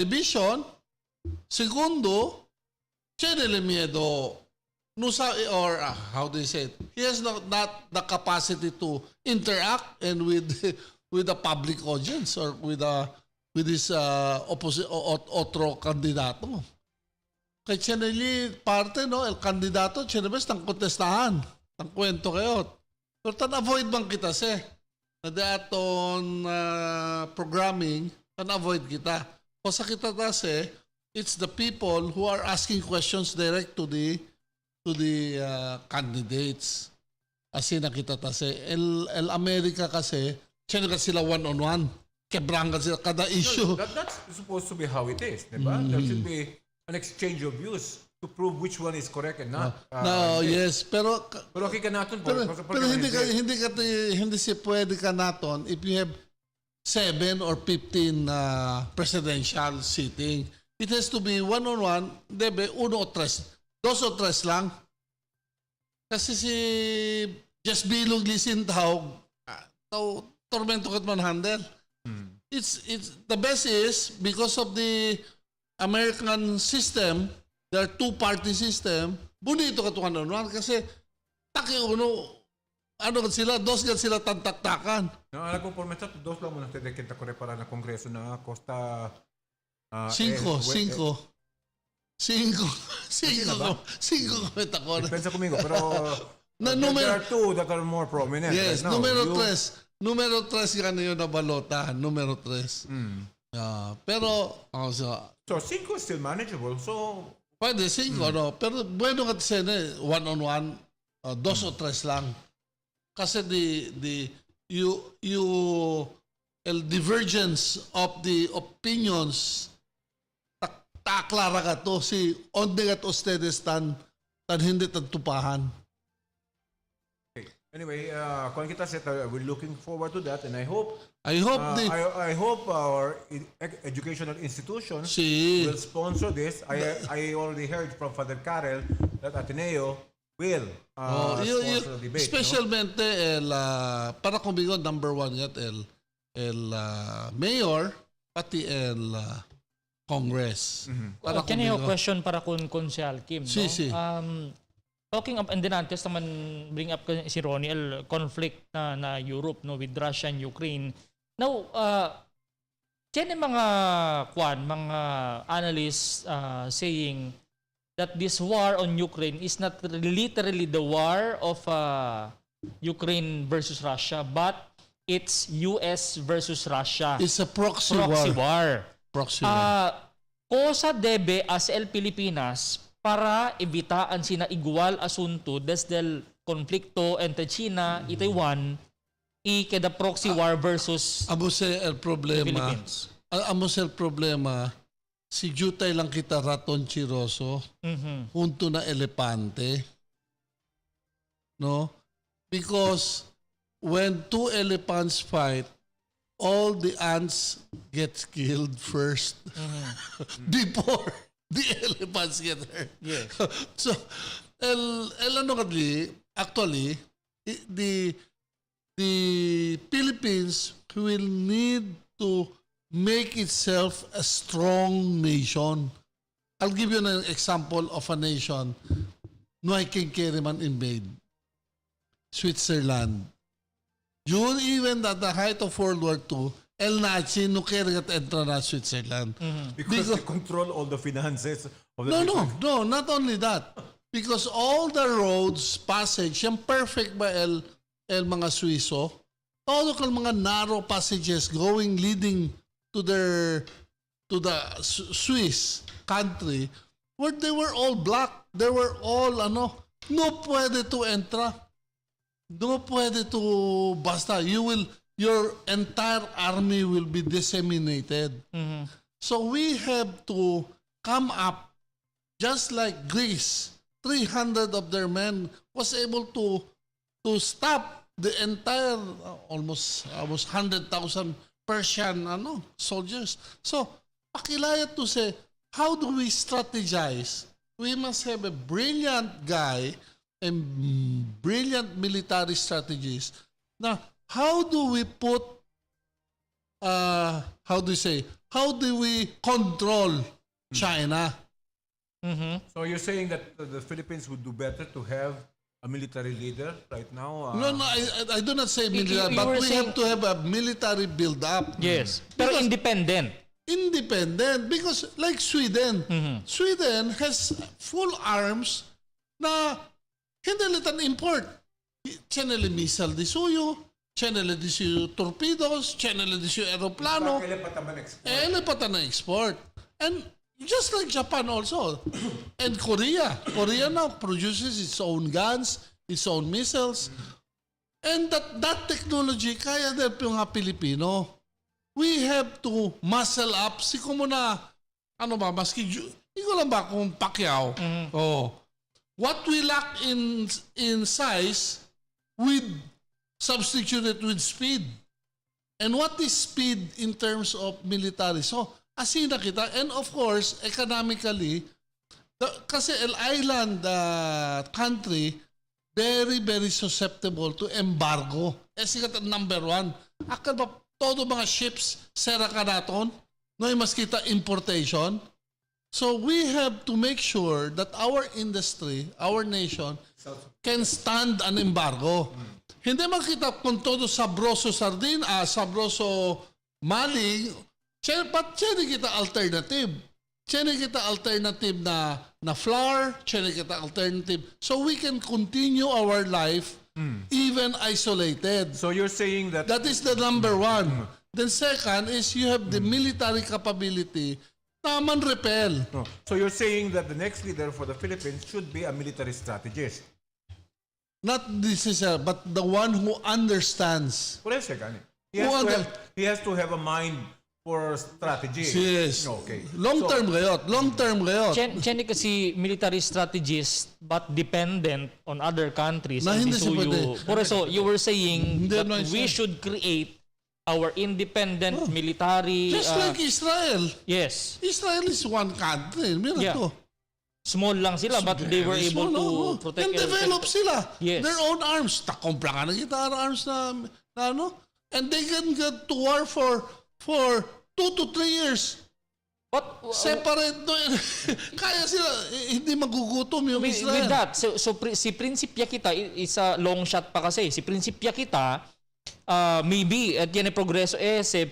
vision. Segundo, tiene miedo. No sabe, or how do you say it? He has not the capacity to interact and with the public audience or with his opposite otro kandidato. Kaya cheneli parte, no, el kandidato, chenebes tang kontestahan. Tang kwento kayo. Pero avoid bang kita na daton programming, avoid kita. Kasi kita it's the people who are asking questions direct to the candidates. Asi nakita El America kasi, chenega sila one-on-one. Kebranga sila kada issue. That's supposed to be how it is, diba? There should be an exchange of views to prove which one is correct and not. Yes, pero okay ka natin po. Pero hindi si pwede ka natin if you have 7 or 15 presidential sitting. It has to be one-on-one, debe, 1 o 3. 2 o 3 lang. Kasi si Just Bilog Lisintawg, tormento kat man handle. It's the best is because of the American system, there are two-party system, bonito ka tukan naman kasi dos gan sila tantaktakan. Alam ko, por mesa, dos lang muna tayo kita kore para na kongreso na Costa... 5 kometa ko. Depensa kumigo, pero there are 2 that are more prominent. Yes, right now. Numero 3 gan yun na balota, numero 3. Pero, so 5 is still manageable. So, pwede 5, no? Pero bueno ka one-on-one, 2 o 3 lang. Kasi el divergence of the opinions taklara ka to si onde kat ustedes tan hindi tupahan. Okay. Anyway, kung kita we're looking forward to that and I hope our educational institutions will sponsor this. I already heard from Father Karel that Ateneo will sponsor the debate. Especialmente para conmigo number 1 yat el mayor pati el Congress. Can I have a question para kun Sal Kim? Si. Talking up, and then antes naman bring up si Ronnie, el conflict na Europe no with Russia and Ukraine. Now, tiyan mga analysts saying that this war on Ukraine is not literally the war of Ukraine versus Russia, but it's US versus Russia. It's a proxy war. Cosa debe as el Pilipinas para evitaan sina igual asunto desde el konflikto entre China y Taiwan y kada proxy war versus Amo sa el problema. Philippines. Amo sa el problema. Si Jutay lang kita raton chiroso. Junto na elepante. No? Because when two elephants fight, all the ants get killed first before the elephants get hurt. Yes. So, actually, the Philippines will need to make itself a strong nation. I'll give you an example of a nation no I can carry man invade. Switzerland. Yun, even at the height of World War II, El Nazi no carry at entra na Switzerland. Because they control all the finances of the No, not only that. Because all the roads, passage, yung perfect ba el mga Swiso, todo kang mga narrow passages leading to the Swiss country, where they were all black. They were all, no pwede to entra. No pwede to, basta, your entire army will be disseminated. So we have to come up, just like Greece, 300 of their men was able to stop the entire, almost 100,000 Persian soldiers. So, pakilaya to say, how do we strategize? We must have a brilliant guy and brilliant military strategies. Now, how do we put, how do we control China? So you're saying that the Philippines would do better to have a military leader right now? No, I do not say military, but we have to have a military build-up. Yes, pero independent. Independent, because like Sweden, Sweden has full arms na hindi litan import. Channel missile di suyo, channel di suyo torpedoes, channel di suyo aeroplano. Elepatan na export. And just like Japan also. And Korea. Korea now produces its own guns, its own missiles. And that technology, kaya din po nga Pilipino. We have to muscle up. Si ko muna, maski, hindi ko lang ba kung Pacquiao. What we lack in size, we substitute it with speed. And what is speed in terms of military? So, asina kita. And of course, economically, kasi island country, very, very susceptible to embargo. Sikat number one. Akal ba, todo mga ships, sera ka naton, no mas kita importation. So we have to make sure that our industry, our nation, can stand an embargo. Hindi makita kung todo sabroso sardin, sabroso maling, but chene kita alternative. Chene kita alternative na flour, chene kita alternative. So we can continue our life even isolated. So you're saying that is the number one. Then second is you have the military capability na man-repel. So you're saying that the next leader for the Philippines should be a military strategist. Not necessarily, but the one who understands. He has to have a mind for strategy. Yes. Okay. Long-term gayot. Chene kasi military strategist but dependent on other countries. Na hindi siya pwede. Por eso, you were saying that we should create our independent military... Just like Israel. Yes. Israel is one country. Mira to. Small lang sila but they were able to protect... And develop sila. Yes. Their own arms. Takompra ka na kita arms na and they can get to war for 2 to 3 years. Separate. Kaya sila, hindi magugutom yung Israel. With that, so si Principia kita is a long shot pa kasi. Si Principia kita, maybe at yan ay progreso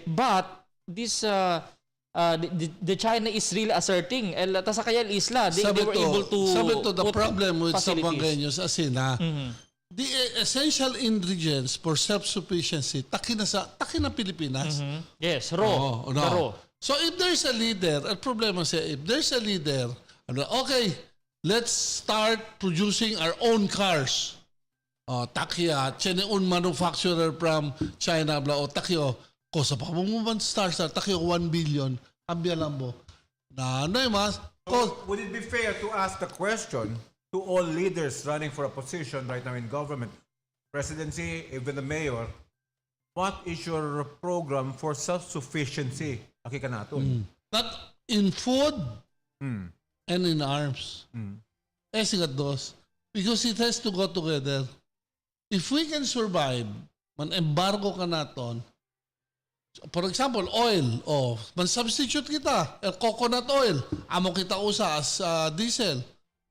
but this the China is really asserting tas kaya isla they were able to sabi to the problem with Sambuangueños asina the essential ingredients for self-sufficiency taki na Pilipinas. Yes, raw. So if there's a leader, at problema siya, if there's a leader, okay, let's start producing our own cars. Takia, chene un manufacturer from China, bla, takyo, ko sa pamumuman star, takyo 1 billion, ambya lang mo. Mas, Would it be fair to ask the question to all leaders running for a position right now in government, presidency, even the mayor, what is your program for self-sufficiency? Nakika natin. Not in food and in arms. Sigat dos. Because it has to go together. If we can survive, man-embargo ka naton, for example, oil, man-substitute kita, coconut oil, amo kita usa as diesel,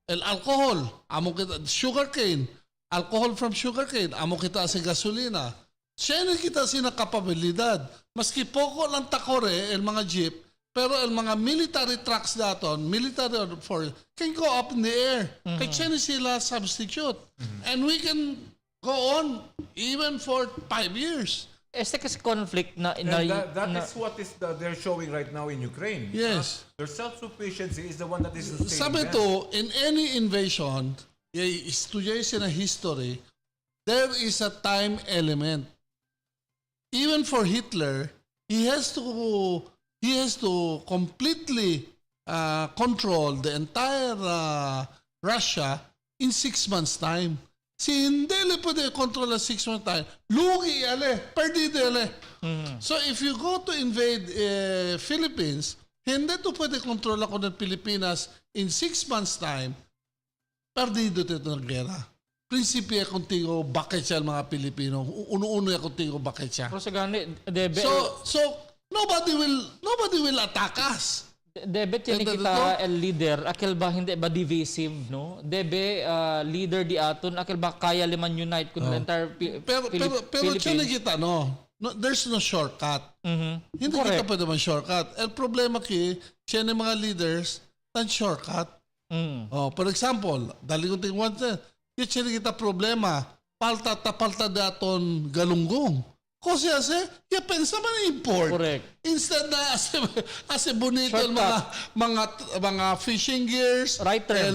alcohol, amo kita, sugarcane, alcohol from sugarcane, amo kita as gasolina. Siya kita sina kapabilidad. Maski poko lang takore, mga jeep, pero mga military trucks daton, military force, can go up in the air. Kaya siya sila substitute. And we can go on even for 5 years. Este kasi conflict na... that is what they're showing right now in Ukraine. Yes. Their self-sufficiency is the one that is sustaining Sabi them. to, in any invasion, studies in a history, there is a time element. Even for Hitler, he has to completely control the entire Russia in 6 months' time. Si hindi le pwede control ang 6 months' time. Lugi ale, perdide ale. So if you go to invade Philippines, hindi to pwede control ako ng Pilipinas in 6 months' time. Perdido ito ng gera. Prinsipe contigo, bakit siya mga Pilipino? Uno-uno contigo, bakit siya? Pero sa gani, debe... So nobody will attack us. Debe tiyan kita el leader, akil ba hindi ba divisive, no? Debe leader di aton, akil ba kaya liman unite kung entire Pero tiyan kita, no? There's no shortcut. Hindi kita pwede man shortcut. El problema ki, tiyan mga leaders, tan shortcut. For example, dali ko tingwan sa, tiyan kita problema, palta daton galunggong. Kasi ya pensa man import. Correct. Instead na ase bonito el mga fishing gears, el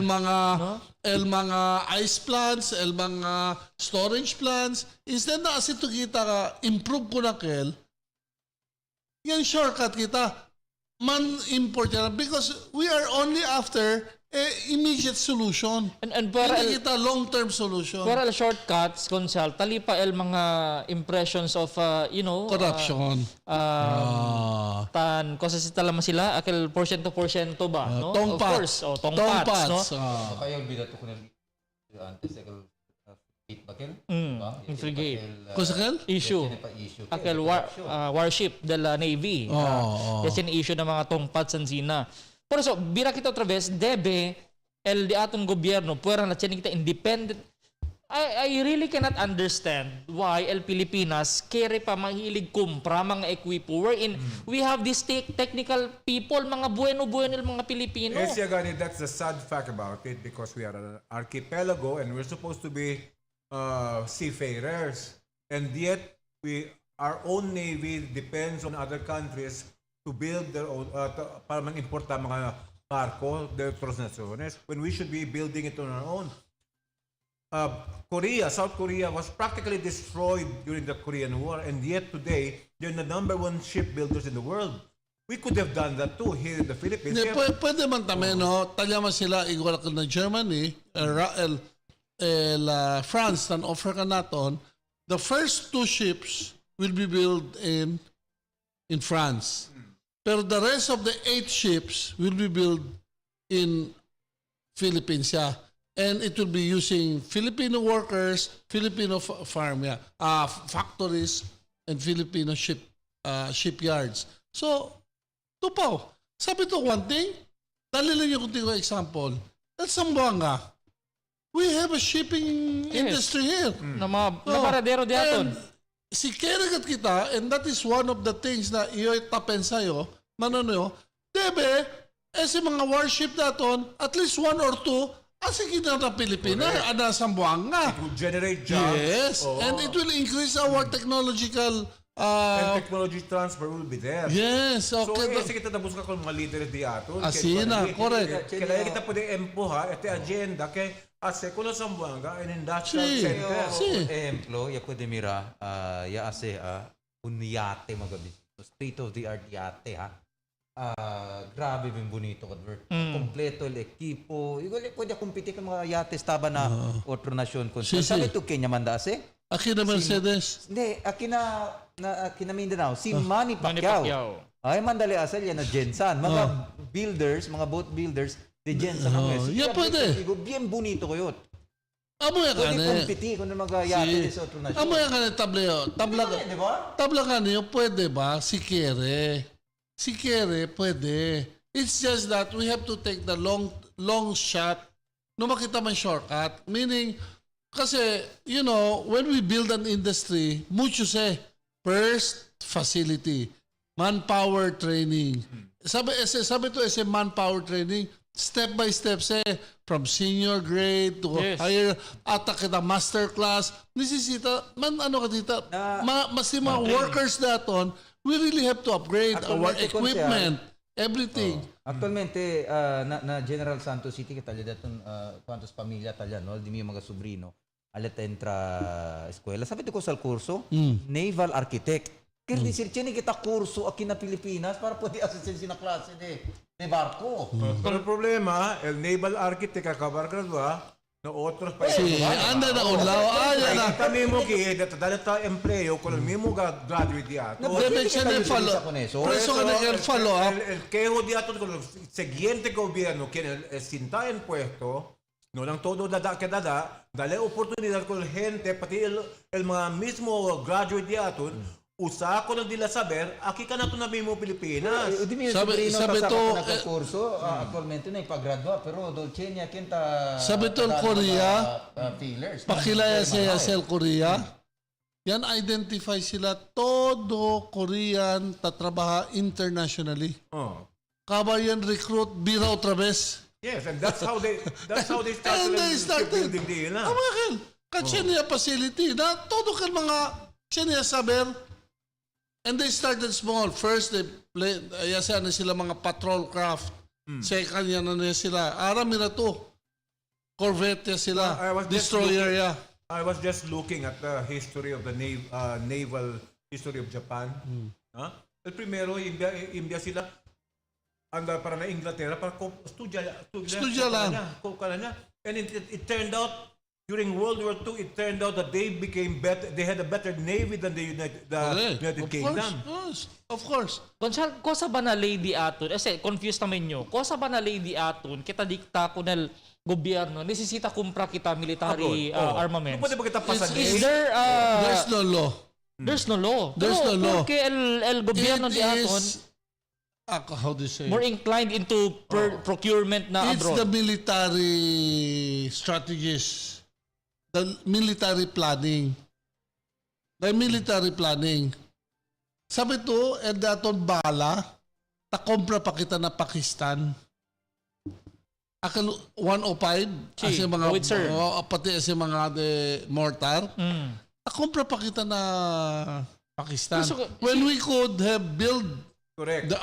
mga ice plants, el mga storage plants, instead na ase to kita improve ko na kel. Yan shortcut kita. Man import yan because we are only after immediate solution. And para hindi kita long-term solution. Para shortcuts, consult, tali pa el mga impressions of, corruption. Kasi talaman sila, akil porsyento ba? No? Of course. Tongpats. No? Kaya bida to kunil antes akil bakil. Infligate. Kusakal? Issue. Akil warship de la Navy. Yan issue ng mga tongpats and sina. Por eso, bira kita otra vez, debe el di atong gobyerno, puwera na kita independent. I really cannot understand why el Pilipinas kere pa mahilig kumpra mga ekwipo wherein we have these technical people, mga bueno mga Pilipino. Yes, Yagani, that's the sad fact about it because we are an archipelago and we're supposed to be seafarers. And yet, our own navy depends on other countries to build their own, para man-importa mga barko de otras naciones, when we should be building it on our own. South Korea was practically destroyed during the Korean War, and yet today, they're the #1 shipbuilders in the world. We could have done that too here in the Philippines. Pwede man tame, no? Talyaman sila, igual na Germany, France, tan offer ka naton, the first 2 ships will be built in France. Pero the rest of the 8 ships will be built in Philippines, and it will be using Filipino workers, Filipino factories, and Filipino shipyards. So, tupaw. Sabi to one thing, dali lang yung kunting example. At Zamboanga, we have a shipping industry here. Na paradero di aton. Si keragat kita, and that is one of the things na iyo'y tapen sa'yo, debe, si mga warship naton, at least 1 or 2, sige na na Pilipinas, ana Zamboanga. It will generate jobs. Yes, and it will increase our technological and technology transfer will be there. Yes, okay. So, kita tapos ka kung mga leaders di aton. Asina, correct. Kailangan kita pwede empuha, ito agenda, kay Ase, kung Zamboanga, an industrial Sí, center. sí. Ejemplo, ya pwede mira, ya ase, un yate magabi. State of the art yate, ha. Grabe bin bonito kadver. Kompleto el equipo. Igual pwede competir ka mga yates taba na otro nasyon kon. Sí, Sabi sí. to Kenya mandase? Aquí na Mercedes. Hindi, aki na Mindanao, si Manny Pacquiao. Ay mandali asal yan na Jensan. Mga builders, mga boat builders, de Jensan ang mes. Ya pwede. Bien bonito ko yun. Amo ya Pwede kane. compete kung mga yate sa otro nasyon. Amo ya kane tableo. Tabla Di ba? tabla kaniyo pwede ba si quiere. Si quiere pwede. It's just that we have to take the long shot. No makita man shortcut. Meaning kasi you know, when we build an industry, mucho say first facility, manpower training. Sabi to ese manpower training, step by step say from senior grade to higher ata kita master class nisisita man ano ka dita mga workers daton we really have to upgrade our equipment everything. Actualmente na General Santos City kita daton quantos pamilya talya no di mi mga sobrino alet entra eskwela sabi ko sa kurso naval architect. Kaya di sir kita kurso aquí na Pilipinas para pwede assistant na klase de barko. Pero el problema, el naval architect acabar gradua na otros países. Sí, anda na unlaw. Ay, kita mismo que dali ta empleo con el mismo graduate diato. Debe siya na follow. Preso ka na follow up. El quejo diato con el siguiente gobierno quien está en puesto, no lang todo dale oportunidad con la gente, pati el mga mismo graduate diato, usa ko lang dila saber, aki ka na ito na mismo Pilipinas. Sabi to, kurso, actualmente na ipagradua, pero dolce niya kinta... Sabi to, Korea, pakilaya siya sa Korea, yan identify sila todo Korean tatrabaha internationally. Kabar yan recruit, bira otra vez. Yes, and that's how they started. And they started. Amakan, katsiya niya facility na, todo kan mga, siya niya saber. And they started small. First, they played, yasa na sila mga patrol craft. Second, yan na sila. Arami na to. Corvette sila. Destroyer ya. I was just looking at the history of the naval history of Japan. El primero, India sila. Anda para na Inglaterra para studya lang. And it turned out during World War II, it turned out that they became better. They had a better navy than the United Kingdom. Of course. Ko sa ba na lady aton? Kasi confused naman nyo. Ko sa ba na lady aton? Kita dikta ko ng gobyerno. Nesesita kumpra kita military armaments. Pwede ba kita pasanin? Is there... There's no law. There's no law. There's no law. Porque el gobyerno di aton... How do you say? More inclined into procurement na It's abroad. the military strategies. The military planning. The military planning. Sabi to, daton bala, takompra pa kita na Pakistan. Akal 105, kasi mga, pati kasi mga mortar. Takompra pa kita na Pakistan. When we could have built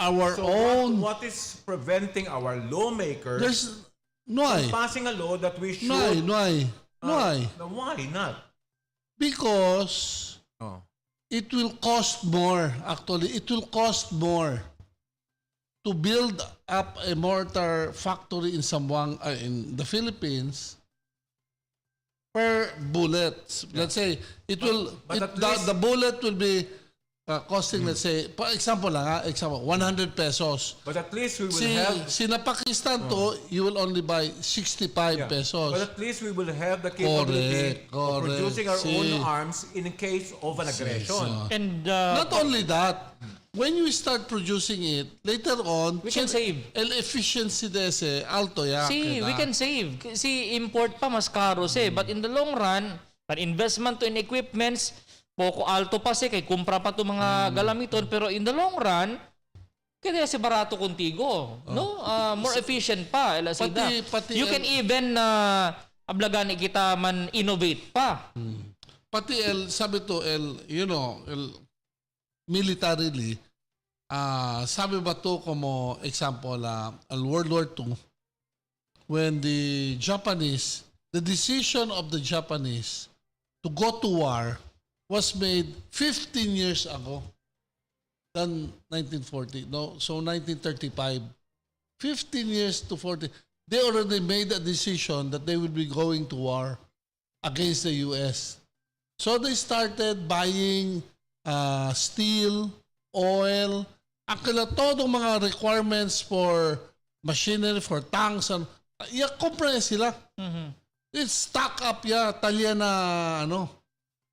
our own. What is preventing our lawmakers from passing a law that we should... Why? Why not? Because it will cost more. Actually, it will cost more to build up a mortar factory in Zamboanga, in the Philippines, per bullet. Let's say it will. The bullet will be costing, let's say, for example lang, 100 pesos. But at least we will have... Sina Pakistan to, you will only buy 65 pesos. But at least we will have the capability of producing our own arms in case of an aggression. And not only that, when we start producing it, later on, we can save. El efficiency dese, alto ya. See, we can save. See, import pa mas caro but in the long run, an investment in equipments, poko alto pa kay kumpra pa to mga galamiton, pero in the long run kaya si barato contigo, no? More efficient pa, you can even ablagani kita man innovate pa. Pati sabi to militarily, sabi ba to como example, World War II, when the Japanese, the decision of the Japanese to go to war was made 15 years ago than 1940. No, so 1935. 15 years to 40. They already made a decision that they would be going to war against the U.S. So they started buying steel, oil, todong mga requirements for machinery, for tanks, and i-compress sila. It's stock up talya na ano.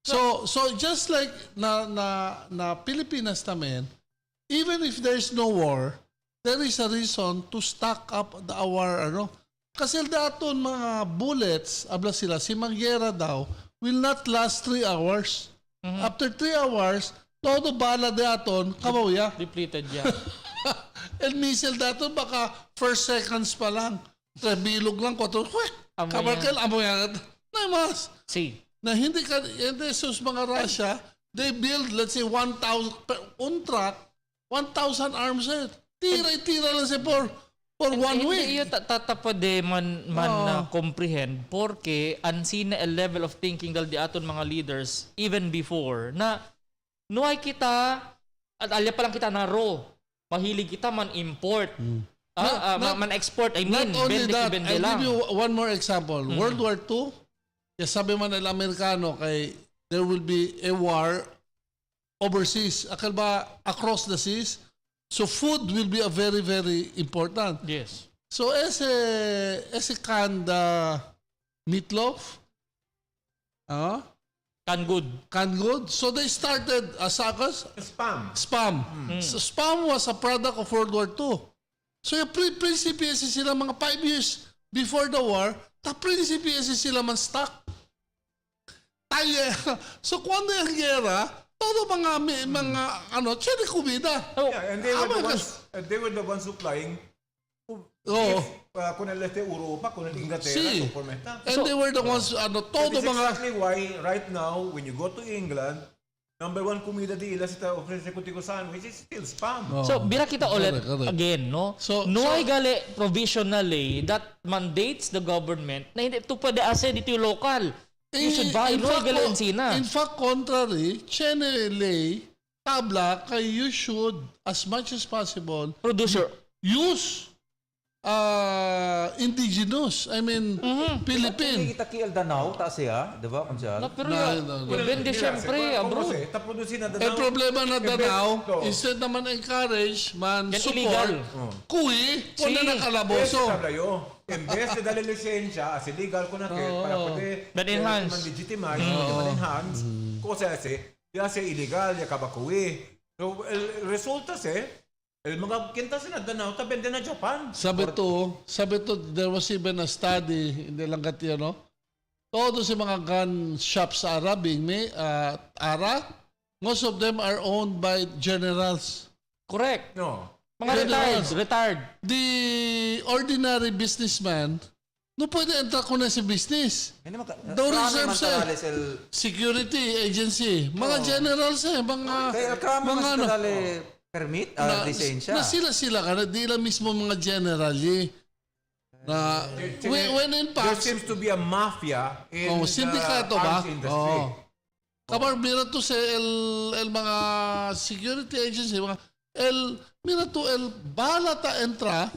So just like na Pilipinas naman, even if there's no war, there is a reason to stock up our ano. Kasi daton mga bullets, abla sila, si Mangyera daw, will not last 3 hours. After 3 hours, todo bala daton, kamawya. Depleted yan. And missile daton, baka first seconds pa lang. Bilog lang, 4, kamarkel, amoyan. Na mas. See. Na hindi sus mga Russia, they build, let's say, 1,000, on track, 1,000 arms set. Tira lang siya for 1 week. Hindi yun tatapade man comprehend porque unseen a level of thinking dal di aton mga leaders even before na nuay kita at alya pa lang kita na raw. Mahilig kita man import. Man export, I mean, not only that, bende I'll lang. give you one more example. World War II, sabi man ng Amerikano kay there will be a war overseas. Akal ba across the seas? So food will be a very, very important. Yes. So ese canned meatloaf, canned good. So they started Spam. So spam was a product of World War II. So yung principe sila mga 5 years before the war, principe sila man stock. So kung yung gera, todo mga chene kumida. Yeah, and they were the ones supplying kung Europa, kung Inglaterra, Pormeta. And they were the ones, todo That is mga... exactly why right now, when you go to England, number 1 kumida di ila sa ofrece kutiko sandwich is still spam. So, bira kita ulit again, no? Nuay gali provisionally that mandates the government na hindi ito pwede asa dito yung local. You should buy. Nuay gali insina. In fact, contrary, chene lay, tabla, kay you should, as much as possible, use indigenous, I mean, Philippine. Kita kiel Danau, taas siya, di ba? Pero depende siyempre, abroad. El problema na Danau, instead naman encourage, man support, kuwi, wala na kalaboso. En vez de darle licencia, as illegal ko na para poder legitimize, enhance, cosa ya se illegal, ya kabakuwi. So, el resulta el mga kinta sila Danau tabende na Japan. Sabi to, there was even a study, hindi lang kati, todo si mga gun shops sa most of them are owned by generals. Correct. No. Mga retired. The ordinary businessman, no pwede entrar ko na sa business. Daw reserve security agency. Mga generals mga permit, lisensya. Na sila ka na, di lang mismo mga general na when in fact, there seems to be a mafia in sindikato the ba? arms industry. Kapag mira to sa mga security agency, mira to balata entra,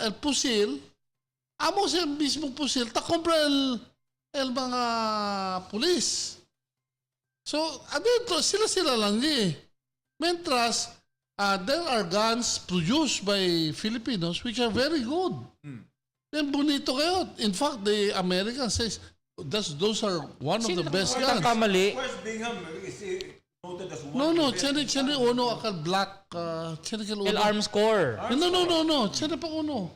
el pusil, amo siya mismo pusil, ta compra mga pulis. So, adentro, sila lang Mentras, there are guns produced by Filipinos which are very good. Then bonito kayo. In fact, the Americans says those are one of the best guns. Where's Bingham? Is he noted as one? No. Chene uno akal black. El Arms Corps. No. Chene pa uno.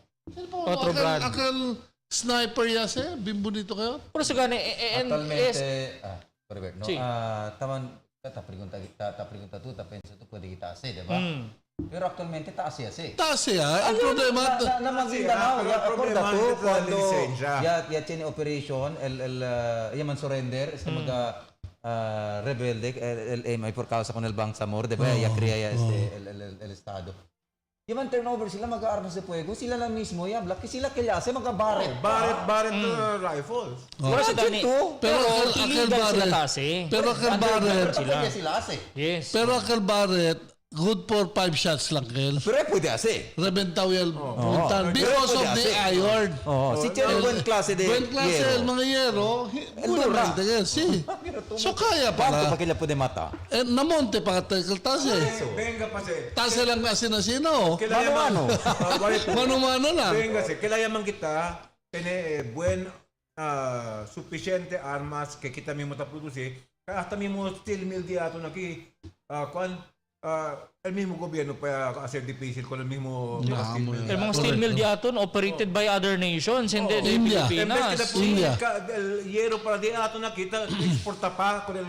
Akal sniper yase. Bimbonito kayo. Pero sa gani, Perfect, no? Taman, ta pregunta tu, penso tu pwede kita ase, di ba? Pero actualmente taas siya. Taas siya. Ang problema... Na Maguindanao, acorda tu, cuando ya tiene operation, yaman surrender, sa mga rebelde, el por causa con el Bangsamoro, di ba? Ya crea el Estado. Yung turnover sila, mag-aarmas de fuego, sila lang mismo, yablak, sila kilyase, magka-barret. Barret rifles. Wala sa Dani. Pero illegal sila kasi. Pero Akil Barret, Yes. pero Akil Barret, good for 5 shots lang, Kel. Pero pwede ase. Rebentaw yung puntan. Because of the iron. Si Chelo buen klase de Buen klase, el mga yero. Dura. Sí. So kaya Quanto pala. pa kila pwede mata? Namonte pa katakil tase. Venga pa si. Tase lang kasi na sino. Mano-mano. Mano-mano lang. Venga si. Kailangan kita, buen, suficiente armas que kita mismo ta produce. Hasta mismo steel mill di ato naki, el mismo gobierno puede hacer difícil con el mismo El mga steel mill di aton operated by other nations, hindi di India. Pilipinas. India. El hierro para di ato nakita exporta pa con el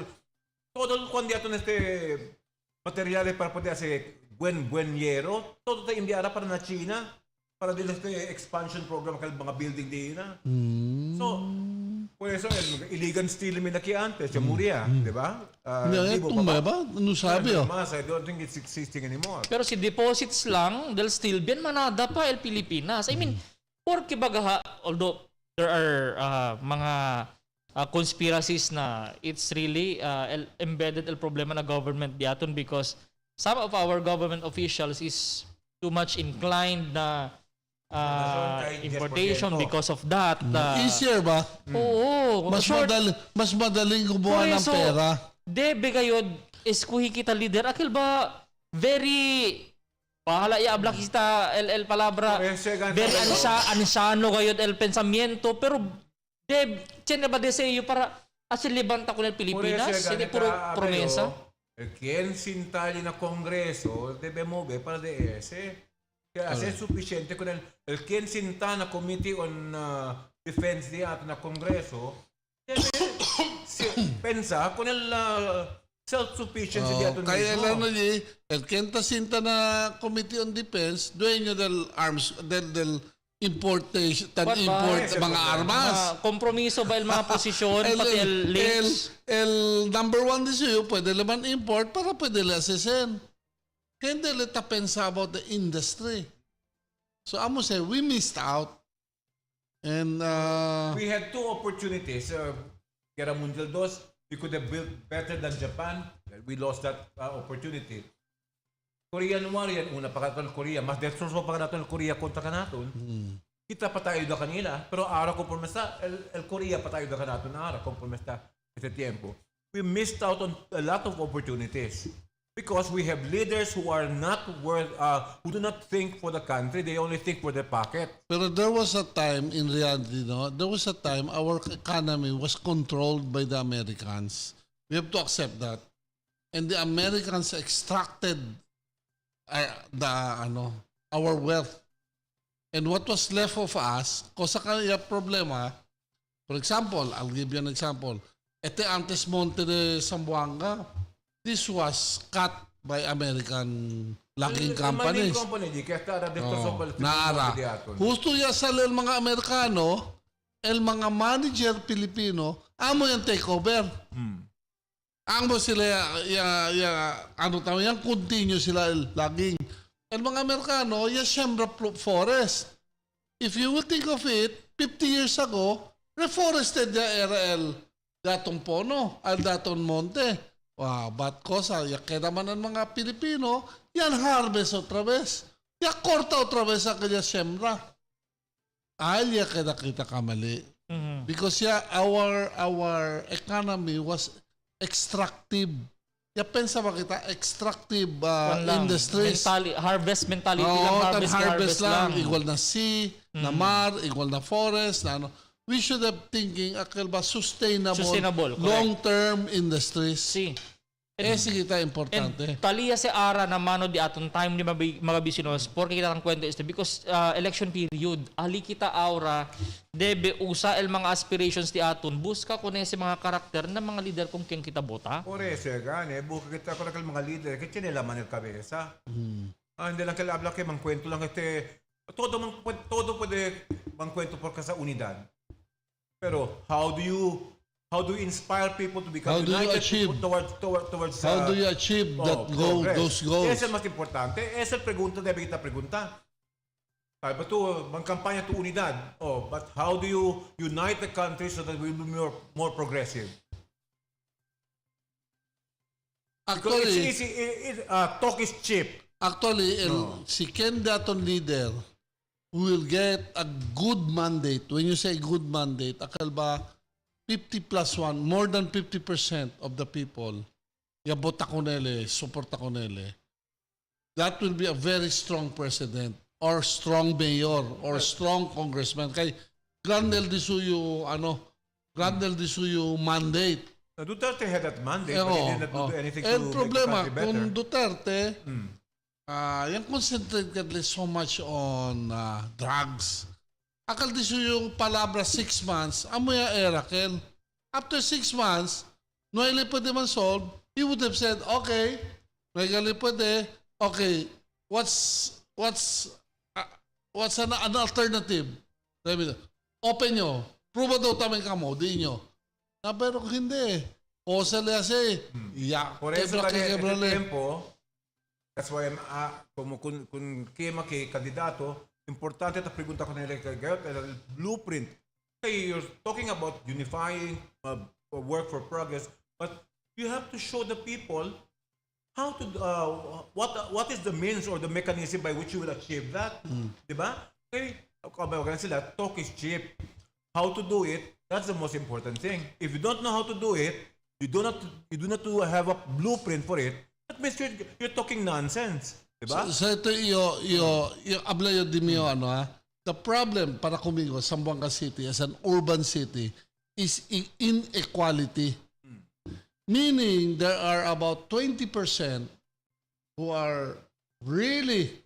todo el cuando ato este materiales para poder hacer buen hierro, todo te enviará para na China para din este expansion program kal mga building di na. So por eso el illegal steel mill aquí antes se moría, di ba? Tumba ba? Ano sabi oh? I don't think it's existing anymore. Pero si deposits lang del steel bien manada pa el Pilipinas. I mean, porque baga although there are mga conspiracies na it's really embedded el problema na government diaton because some of our government officials is too much inclined na importation because of that. Easier ba? Oo. Mas madaling gumawa ng pera. Debe gayod is kita leader. Akil ba very pahala iablak kita el palabra very ansano gayod el pensamiento pero tiene ba deseo para asil libanta con el Pilipinas? Hindi puro promesa. Quien sintali na Kongreso debe mover para de ese. Kaya es suficiente con el quien sinta na Committee on Defense di ato na Kongreso debe pensa con el self-sufficiency di ato Kaya mismo. lang na el quien sinta na Committee on Defense, dueño del arms, del importation, import mga armas. Kompromiso ba el mga posisyon pati el links? El number one deseo pwede naman import para pwede lasesen. Hindi leta pensa about the industry. So amo say we missed out. And we had two opportunities. Guerra Mundial II, we could have built better than Japan. We lost that opportunity. Korean War yan, una pa katon Korea. Mas destroso pa katon Korea kontra kanaton. Kita pa tayo da kanila. Pero araw ko pormesta, el Korea pa tayo da kanaton na araw ko pormesta ese tiempo. We missed out on a lot of opportunities. Because we have leaders who are not who do not think for the country, they only think for their pocket. Pero there was a time in reality, there was a time our economy was controlled by the Americans. We have to accept that. And the Americans extracted our wealth. And what was left of us, kosa kaya problema, for example, I'll give you an example. Ete antes Monte de Zamboanga, this was cut by American logging companies. Naara. Gusto ya sa mga Amerikano, el mga manager Pilipino, amo yung takeover. Amo sila, yung continue sila logging. El mga Amerikano, siembra forest. If you will think of it, 50 years ago, reforested era el datong pono, al datong monte. Wow, bat cosa, ya queda man ng mga Pilipino, yan harvest otra vez. Ya corta otra vez sa kanya siyembra. Ya queda kita kamali. Because our economy was extractive. Ya pensa ba kita, extractive industries. Harvest mentality lang, harvest lang. Igual na sea, na mar, igual na forest, na ano. We should have thinking sustainable long-term industries. Si. Sige kita importante. Taliya si Ara na mano di aton time ni mga bisinos porque kita ang kwento este because election period ali kita aura debe usa el mga aspirations di aton buska kun si mga karakter na mga leader kung king kita bota. Por eso gane buka kita ko kal mga leader kay nila man el cabeza. Hindi lang kalabla kay mangkwento lang todo puede mangkwento por sa unidad. Pero how do you How do you inspire people to become How do you united achieve? towards How do you achieve that goal, progress? those goals? Esa es más importante. Esa es pregunta debe kita pregunta. Ay, ba to, magkampanya to unidad. But how do you unite the country so that we will be more progressive? Because Actually, it's easy. Talk is cheap. Actually, si Ken Daton leader will get a good mandate. When you say good mandate, akal ba 50 plus 1, more than 50% of the people, yabot ako nele, support ako nele. That will be a very strong president or strong mayor or strong congressman. Kay Grandel Disuyo, Grandel Disuyo mandate. Duterte had that mandate, but he did not do anything to make the problema, country better. kung Duterte, yung concentrated so much on drugs. Akal di yung palabra 6 months, amoy Erakel. After 6 months, no ay pwede man solve, he would have said, okay, no ay pwede, okay, what's an alternative? Open nyo, prove daw tamang kamo, di nyo. Pero hindi, o sa lese, Por eso talaga ese tiempo, that's why kung kema kay kandidato, importante ta pregunta ko nila kay blueprint. Hey, you're talking about unifying, work for progress, but you have to show the people how to what is the means or the mechanism by which you will achieve that. Diba? Okay, sila, talk is cheap. How to do it, that's the most important thing. If you don't know how to do it, you do not have a blueprint for it, that means you're talking nonsense. Diba? So ito habla yo di mio the problem para kumigo Zamboanga City as an urban city is inequality. Meaning there are about 20% who are really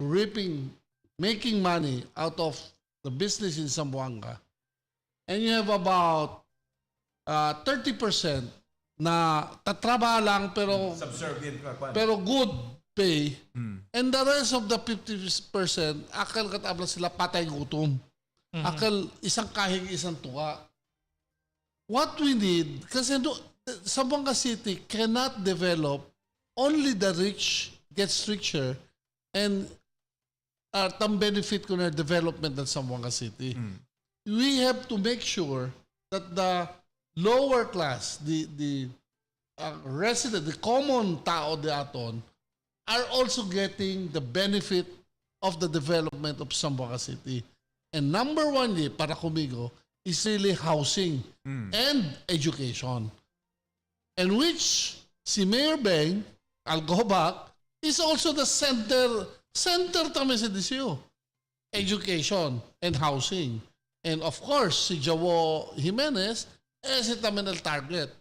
making money out of the business in Zamboanga. And you have about 30% na tatrabaho lang subservient pero good pay. And the rest of the 50%, akal katabla sila patay gutom. Akal isang kahig, isang tuwa. What we need, kasi Zamboanga City cannot develop, only the rich gets richer and tam benefit ko na development ng Zamboanga City. We have to make sure that the lower class, the resident, the common tao de aton, are also getting the benefit of the development of Zamboanga City. And number one, para kumigo, is really housing and education. And which, si Mayor Beng, I'll go back, is also the center tama sa DCO. Education and housing. And of course, si Jawo Jimenez, si terminal target.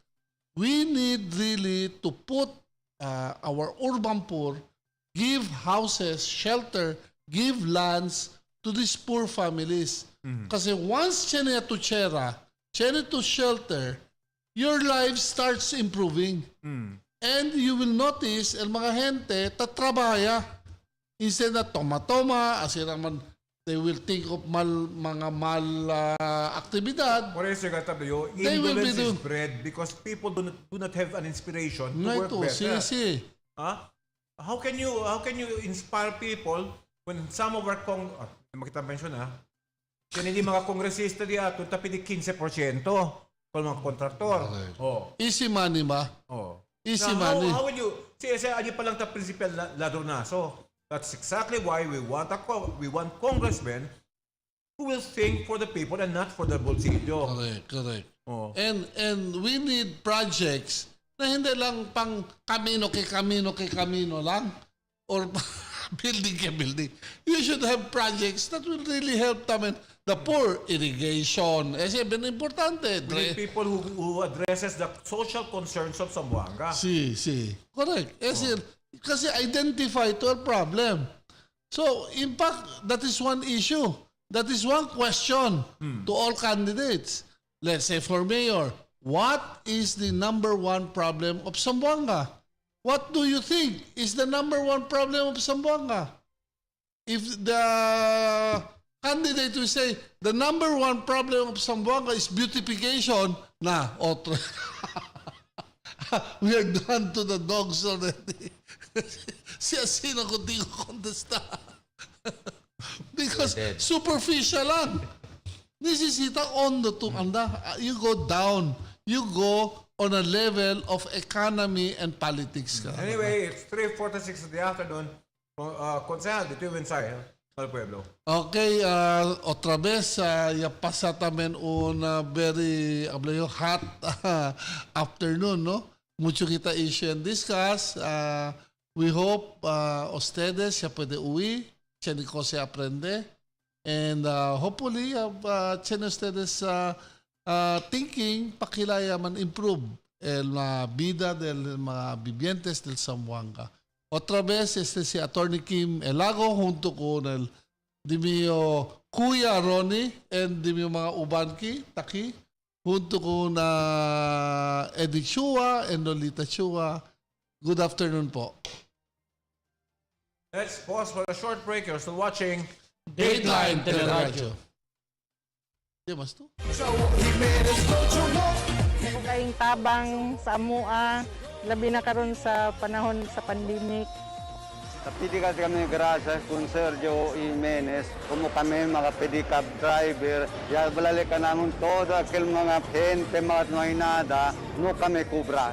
We need really to put our urban poor, give houses, shelter, give lands to these poor families. Kasi once siya to chera, siya to shelter, your life starts improving. And you will notice, el mga gente, tatrabaya. Instead na toma-toma, as naman, they will think of mga aktibidad. Por eso, indolence is bred because people do not have an inspiration to work better. How can you inspire people when some of our makita mention yan hindi mga kongresista di ato tapi di 15% kung mga kontraktor. Easy money ba? Easy money. How will you ano pa lang ta principal ladronaso? That's exactly why we want congressmen who will think for the people and not for the bolsillo. Correct. And we need projects na hindi lang pang kamino kay kamino lang or building kay building. You should have projects that will really help the poor. Irrigation. Very importante. We need people who addresses the social concerns of Zamboanga. Correct. Kasi identify to a problem. So, in fact, that is one issue. That is one question to all candidates. Let's say for mayor, what is the number one problem of Zamboanga? What do you think is the number one problem of Zamboanga? If the candidate will say the number one problem of Zamboanga is beautification, Na, otro. We are done to the dogs already. Si Asina kundi ko contesta. Because superficial lang. Nisisita on the anda. You go down. You go on a level of economy and politics. Anyway, it's 3:46 in the afternoon. Konsehal, dito yung mensahe al pueblo. Okay, otra vez, ya pasa también una very hot afternoon, no? Mucho kita issue and discuss. We hope ustedes ya puede uwi, tiene cosa aprende, and hopefully tiene ustedes thinking pakilaya man improve la vida del mga vivientes del Zamboanga. Otra vez, si Attorney Kim Elago junto con el di mio Kuya Ronnie and di mio mga ubanki, Taki, junto con Eddie Chua and Lolita Chua. Good afternoon po. Let's pause for a short break. You're still watching Dateline Teleradyo. Di mas to? Kayong tabang sa amua, labi na karon sa panahon sa pandemic. Pedicab kami gracias kung Sergio Jimenez, como kami mga pedicab driver, ya balalikan namin todo aquel mga gente, mga nada, no kami kubra.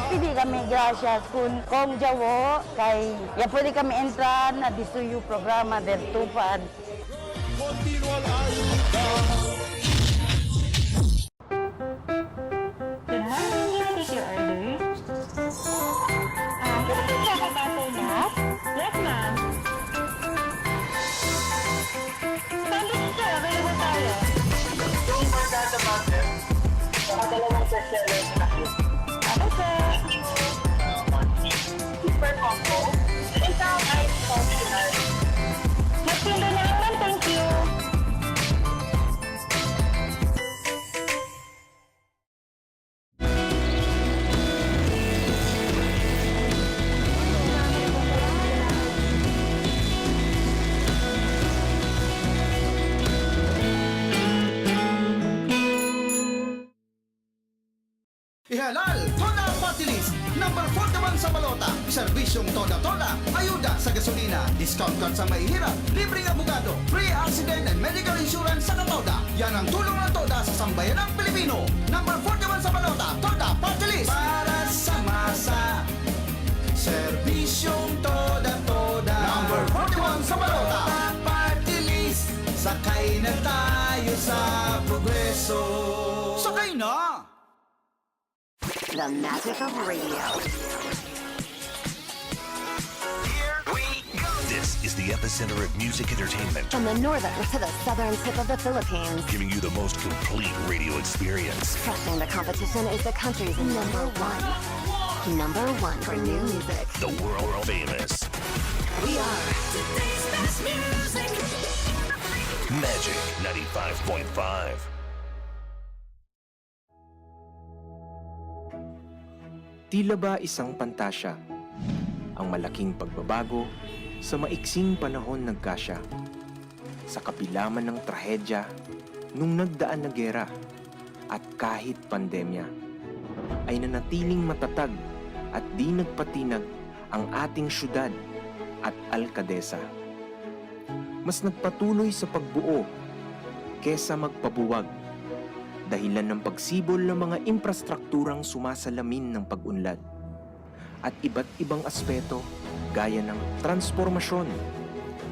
Pwede kami gracias kung jawo kay ya pwede kami entran na disuyo programa del tupad. Good morning, may I take your order? Can I check about that? Yes, ma'am. Sandwich sir, available tayo. Yung barkada natin, dalawang specialist na yun. Ano sir? Super combo. Isang ice functional. Magpinda na naman, thank you. Ihalal, Toda Party List, number 41 sa balota, serbisyong Toda-Toda, ayuda sa gasolina, discount card sa mahihirap, libreng abogado, free accident and medical insurance sa Katoda. Yan ang tulong ng Toda sa sambayanang Pilipino. Number 41 sa balota, Toda Party List. Para sa masa, serbisyong Toda-Toda. Number 41 sa balota, Toda Party List. Sakay na tayo sa progreso. Sakay na! The magic of radio. This is the epicenter of music entertainment, From the northern to the southern tip of the Philippines. giving you the most complete radio experience. Crushing the competition is the country's number one. Number one for new music. The world famous We are today's best music. Magic 95.5. Tila ba isang pantasya, ang malaking pagbabago sa maiksing panahon nagkasya. Sa kapilaman ng trahedya, nung nagdaan na gera, at kahit pandemya, ay nanatiling matatag at di nagpatinag ang ating syudad at alkadesa. Mas nagpatuloy sa pagbuo kesa magpabuwag, dahilan ng pagsibol ng mga infrastrukturang sumasalamin ng pag-unlad at iba't ibang aspeto gaya ng transformasyon,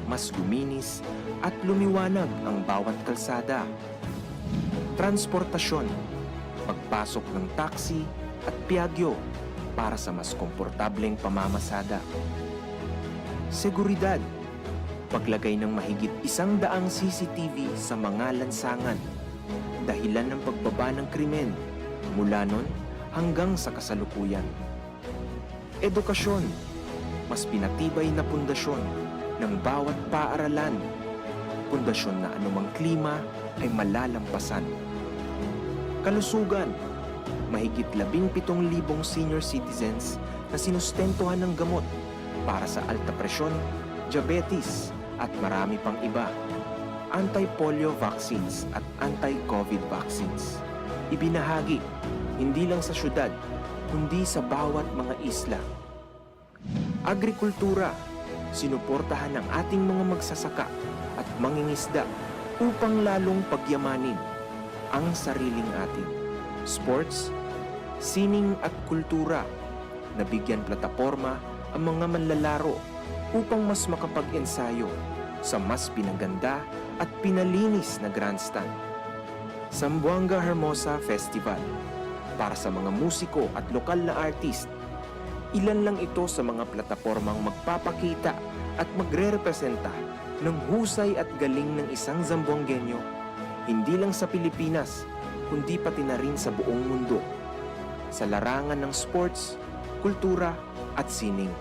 mas luminis at lumiwanag ang bawat kalsada, transportasyon, pagpasok ng taxi at piyagyo para sa mas komportableng pamamasada, seguridad, paglagay ng mahigit 100 CCTV sa mga lansangan, dahilan ng pagbaba ng krimen mula nun hanggang sa kasalukuyan. Edukasyon, mas pinatibay na pundasyon ng bawat paaralan, pundasyon na anumang klima ay malalampasan. Kalusugan, mahigit 17,000 senior citizens na sinustentuhan ng gamot para sa alta presyon, diabetes at marami pang iba. Anti-polio vaccines at anti-COVID vaccines. Ibinahagi hindi lang sa syudad, kundi sa bawat mga isla. Agrikultura, sinuportahan ng ating mga magsasaka at mangingisda upang lalong pagyamanin ang sariling atin. Sports, sining at kultura, nabigyan plataporma ang mga manlalaro upang mas makapag-ensayo sa mas pinaganda at pinalinis na grandstand. Zamboanga Hermosa Festival, para sa mga musiko at lokal na artist. Ilan lang ito sa mga platapormang magpapakita at magre-representa ng husay at galing ng isang Zamboangueño, hindi lang sa Pilipinas, kundi pati na rin sa buong mundo, sa larangan ng sports, kultura at sining.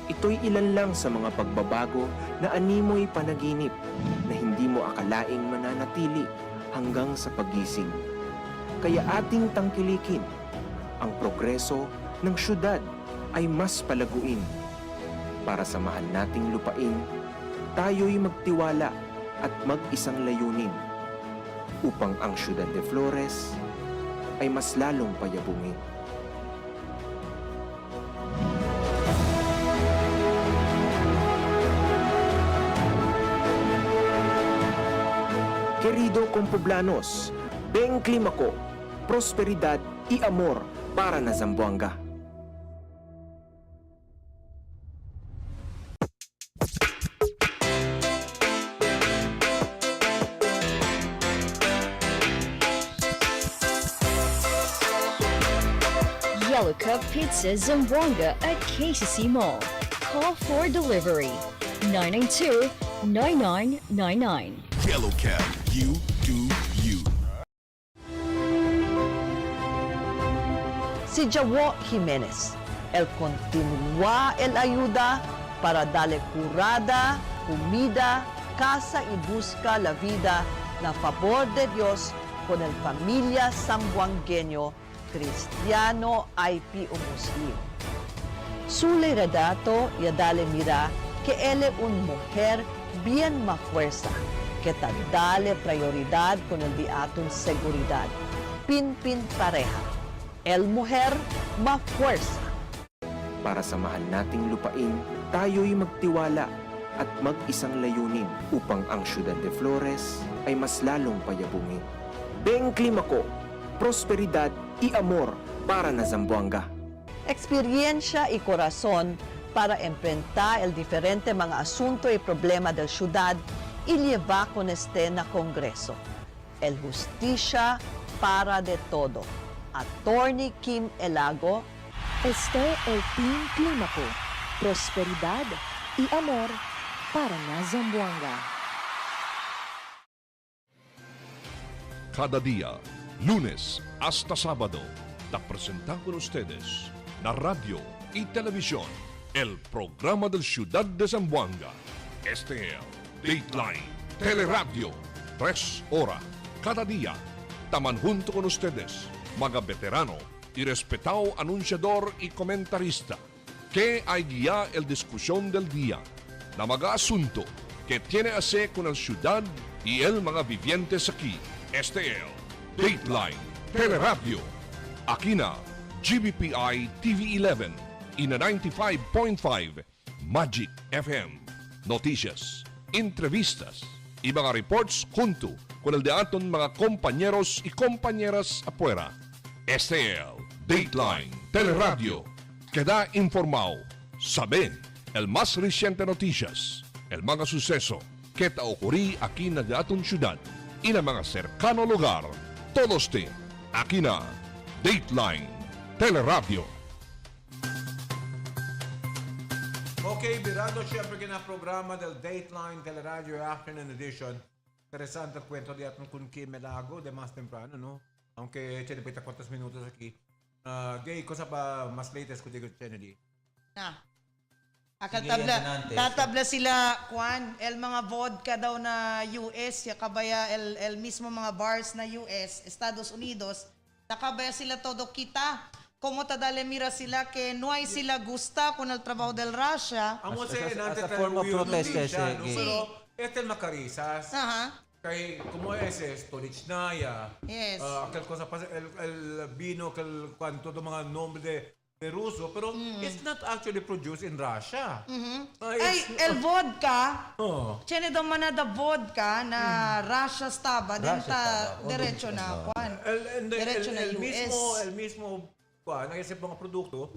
Ito'y ilan lang sa mga pagbabago na animoy panaginip na hindi mo akalaing mananatili hanggang sa paggising. Kaya ating tangkilikin, ang progreso ng syudad ay mas palaguin. Para sa mahal nating lupain, tayo'y magtiwala at mag-isang layunin upang ang Ciudad de Flores ay mas lalong payabungin. Querido compoblanos, beng klima ko, prosperidad y amor para na Zamboanga. Yellow Cup Pizza Zamboanga at KCC Mall. Call for delivery 992-9999. Yellow Cab, you do you. Si Jawo Jimenez, el continúa el ayuda para darle curada, comida, casa y busca la vida na favor de Dios con el familia zamboangueño, cristiano, IP o muslim. Su redato ya dale mira que él es una mujer bien más fuerza, que te dale prioridad con el diatong seguridad. Pin-pin pareja. El mujer más fuerza. Para sa mahal nating lupain, tayo'y magtiwala at mag-isang layunin upang ang Ciudad de Flores ay mas lalong payabungin. Beng klima ko, prosperidad y amor para na Zamboanga. Experiencia y corazón para enfrentar el diferente mga asunto y problema del ciudad y llevar con este na Kongreso. El Justicia para de todo. Attorney Kim Elago. Este el Team Clímaco. Prosperidad y amor para na Zamboanga. Cada día, lunes hasta sábado, te presentan con ustedes la radio y televisión, el programa del Ciudad de Zamboanga. Este es Dateline Teleradyo, 3 horas cada día. Taman junto con ustedes, mga veterano y respetado anunciador y comentarista, que hay guía el discusión del día, na mga asunto que tiene a ver con el ciudad y el mga vivientes aquí. Este es Dateline Teleradyo. Aquí na GBPI TV11 y na 95.5 Magic FM. Noticias, entrevistas y mga reports junto con el de aton mga compañeros y compañeras afuera. Este es Dateline Teleradyo. Queda informado, sabe el más reciente noticias, el mga suceso que ta ocurrí aquí na de aton ciudad y na mga cercano lugar. Todos te aquí na Dateline Teleradyo. Okay, virando siyempre programa del Dateline Teleradyo Afternoon Edition. Interesante el cuento de aton con Kim Elago de más temprano, ¿no? Aunque tiene 24 minutos aquí. Gay, cosa pa mas latest ko digo Kennedy? Na. Akal tatabla sila, Juan, el mga vodka daw na US, kabaya el mismo mga bars na US, Estados Unidos, nakabaya sila todo kita. como tadale mira sila que no hay sila gusta con el trabajo del Russia. Amo As- sa as- enante as a form of protest siya, kasi, no? eh. Pero este makarisas. Kay como ese Stolichnaya. Yes. Aquel cosa pasa el vino aquel cuanto de mga nombre de ruso, pero it's not actually produced in Russia. Ay, el vodka, Oh. tiene do manada vodka na Russia staba, denta diretso na kuan. Diretso na US. El mismo kuan, ese mga produkto,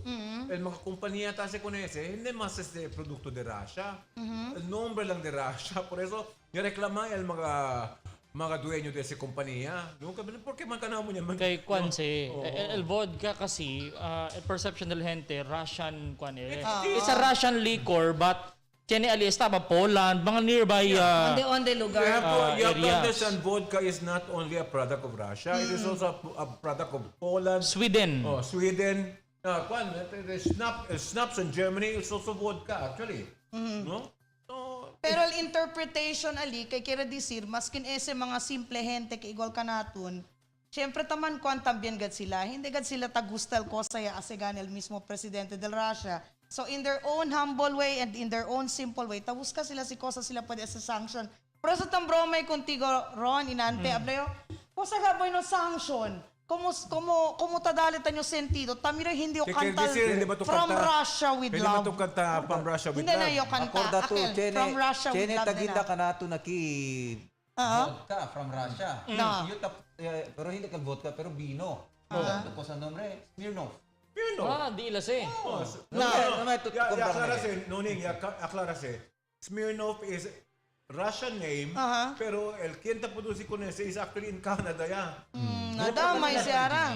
el mga kumpanya tase con ese, hindi mas este produkto de Russia. El nombre lang de Russia, por eso nireklama el mga dueño de esa compañía. No, ¿por qué man mo niya? Kay Kwanse, el vodka kasi, el perception del gente, Russian, it's a Russian liquor, but tiene ali estaba Poland, mga nearby Onde lugar. You have to areas. understand, vodka is not only a product of Russia, it is also a product of Poland, Sweden. Sweden. The snaps in Germany is also vodka, actually. No? Pero el interpretation ali kay kira disir maskin ese mga simple gente kay igual kanaton. Siyempre taman kuan también gad sila. Hindi gad sila tagustal ko saya asegan el mismo presidente del Russia. So in their own humble way and in their own simple way, tabuska sila si cosa sila pwede sa sanction. Pero sa tambroma contigo Ron inante ablayo. Cosa gaboy no sanction? Como tadalitan yung sentido? Tamira hindi o kanta from Russia with love. Hindi ba kanta from Russia with Hindi love? na yung kanta. Akorda to, Akel, from Russia with love tagida na. ka nato na ki vodka from Russia. No. Pero hindi ka vodka, pero vino. Ko sa nombre, Smirnoff. Di lase. Aclarase. Smirnoff is Russian name, pero el quien te produce con ese is actually in Canada, Nadamay siya ra.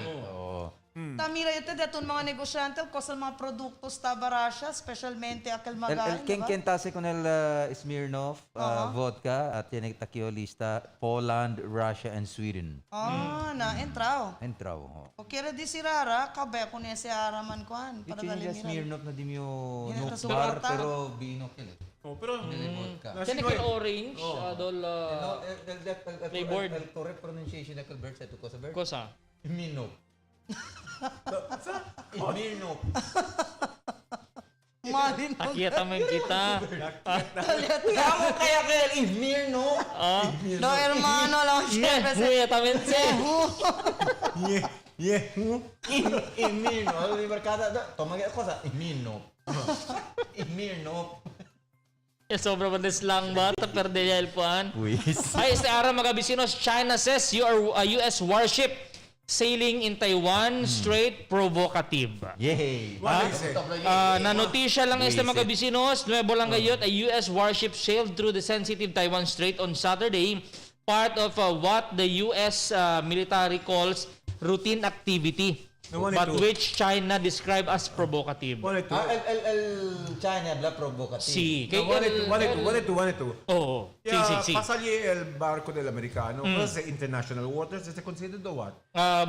Tamira ito datun mga negosyante ko sa mga produktos taba Russia, specialmente akal magal. El kentase con el Smirnoff vodka at yan takio lista Poland, Russia and Sweden. Entraw. Entraw. O kira di si Rara, kabe ko niya si Araman kuan. Ito yung Smirnoff na di mo Yan, no bar, bar pero vino kile. Pero Tiene que orange, dol flavored. El correct pronunciation na Albert sa ito ko sa Bert. Cosa? Smirnoff. Smirnoff. Malin mo. Nakita man kita. Kamo kaya kaya Smirnoff. No, hermano lang siya. Exactamente. Smirnoff. Di barkada. Toma kaya cosa. Smirnoff. Smirnoff. Sobra ba na slang ba? Perde niya el puan. Ay, este araw mga bisinos, China says you are a US warship sailing in Taiwan Strait provocative. Yay! Na notisya lang este mga bisinos, nuevo lang gayot, a US warship sailed through the sensitive Taiwan Strait on Saturday, part of what the US military calls routine activity, but which China described as provocative. China bla provocative. Sí. One it. Oh, sí. Pasali el barco del americano, pues international waters, is considered the what?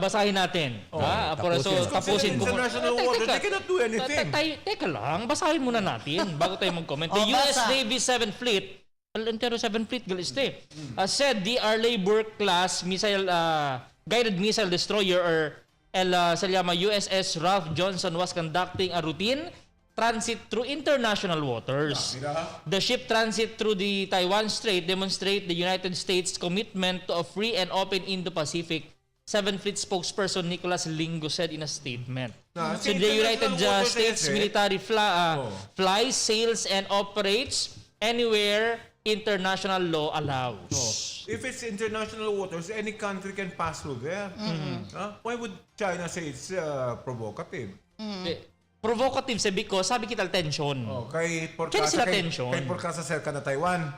Basahin natin. Por eso tapusin ko. International waters, they cannot do anything. Teka lang, basahin muna natin bago tayo mag-comment. The US Navy 7th Fleet, entero 7th Fleet, galiste, said the Arleigh Burke-class missile, guided missile destroyer or se llama USS Ralph Johnson was conducting a routine transit through international waters. The ship transit through the Taiwan Strait demonstrate the United States commitment to a free and open Indo-Pacific. 7th Fleet spokesperson Nicholas Lingo said in a statement. So the United States military flies, sails, and operates anywhere international law allows. If it's international waters, any country can pass through there. Why would China say it's provocative? Provocative because sabi kita tension. Kaya sila tension. Kaya por kasa cerca na Taiwan.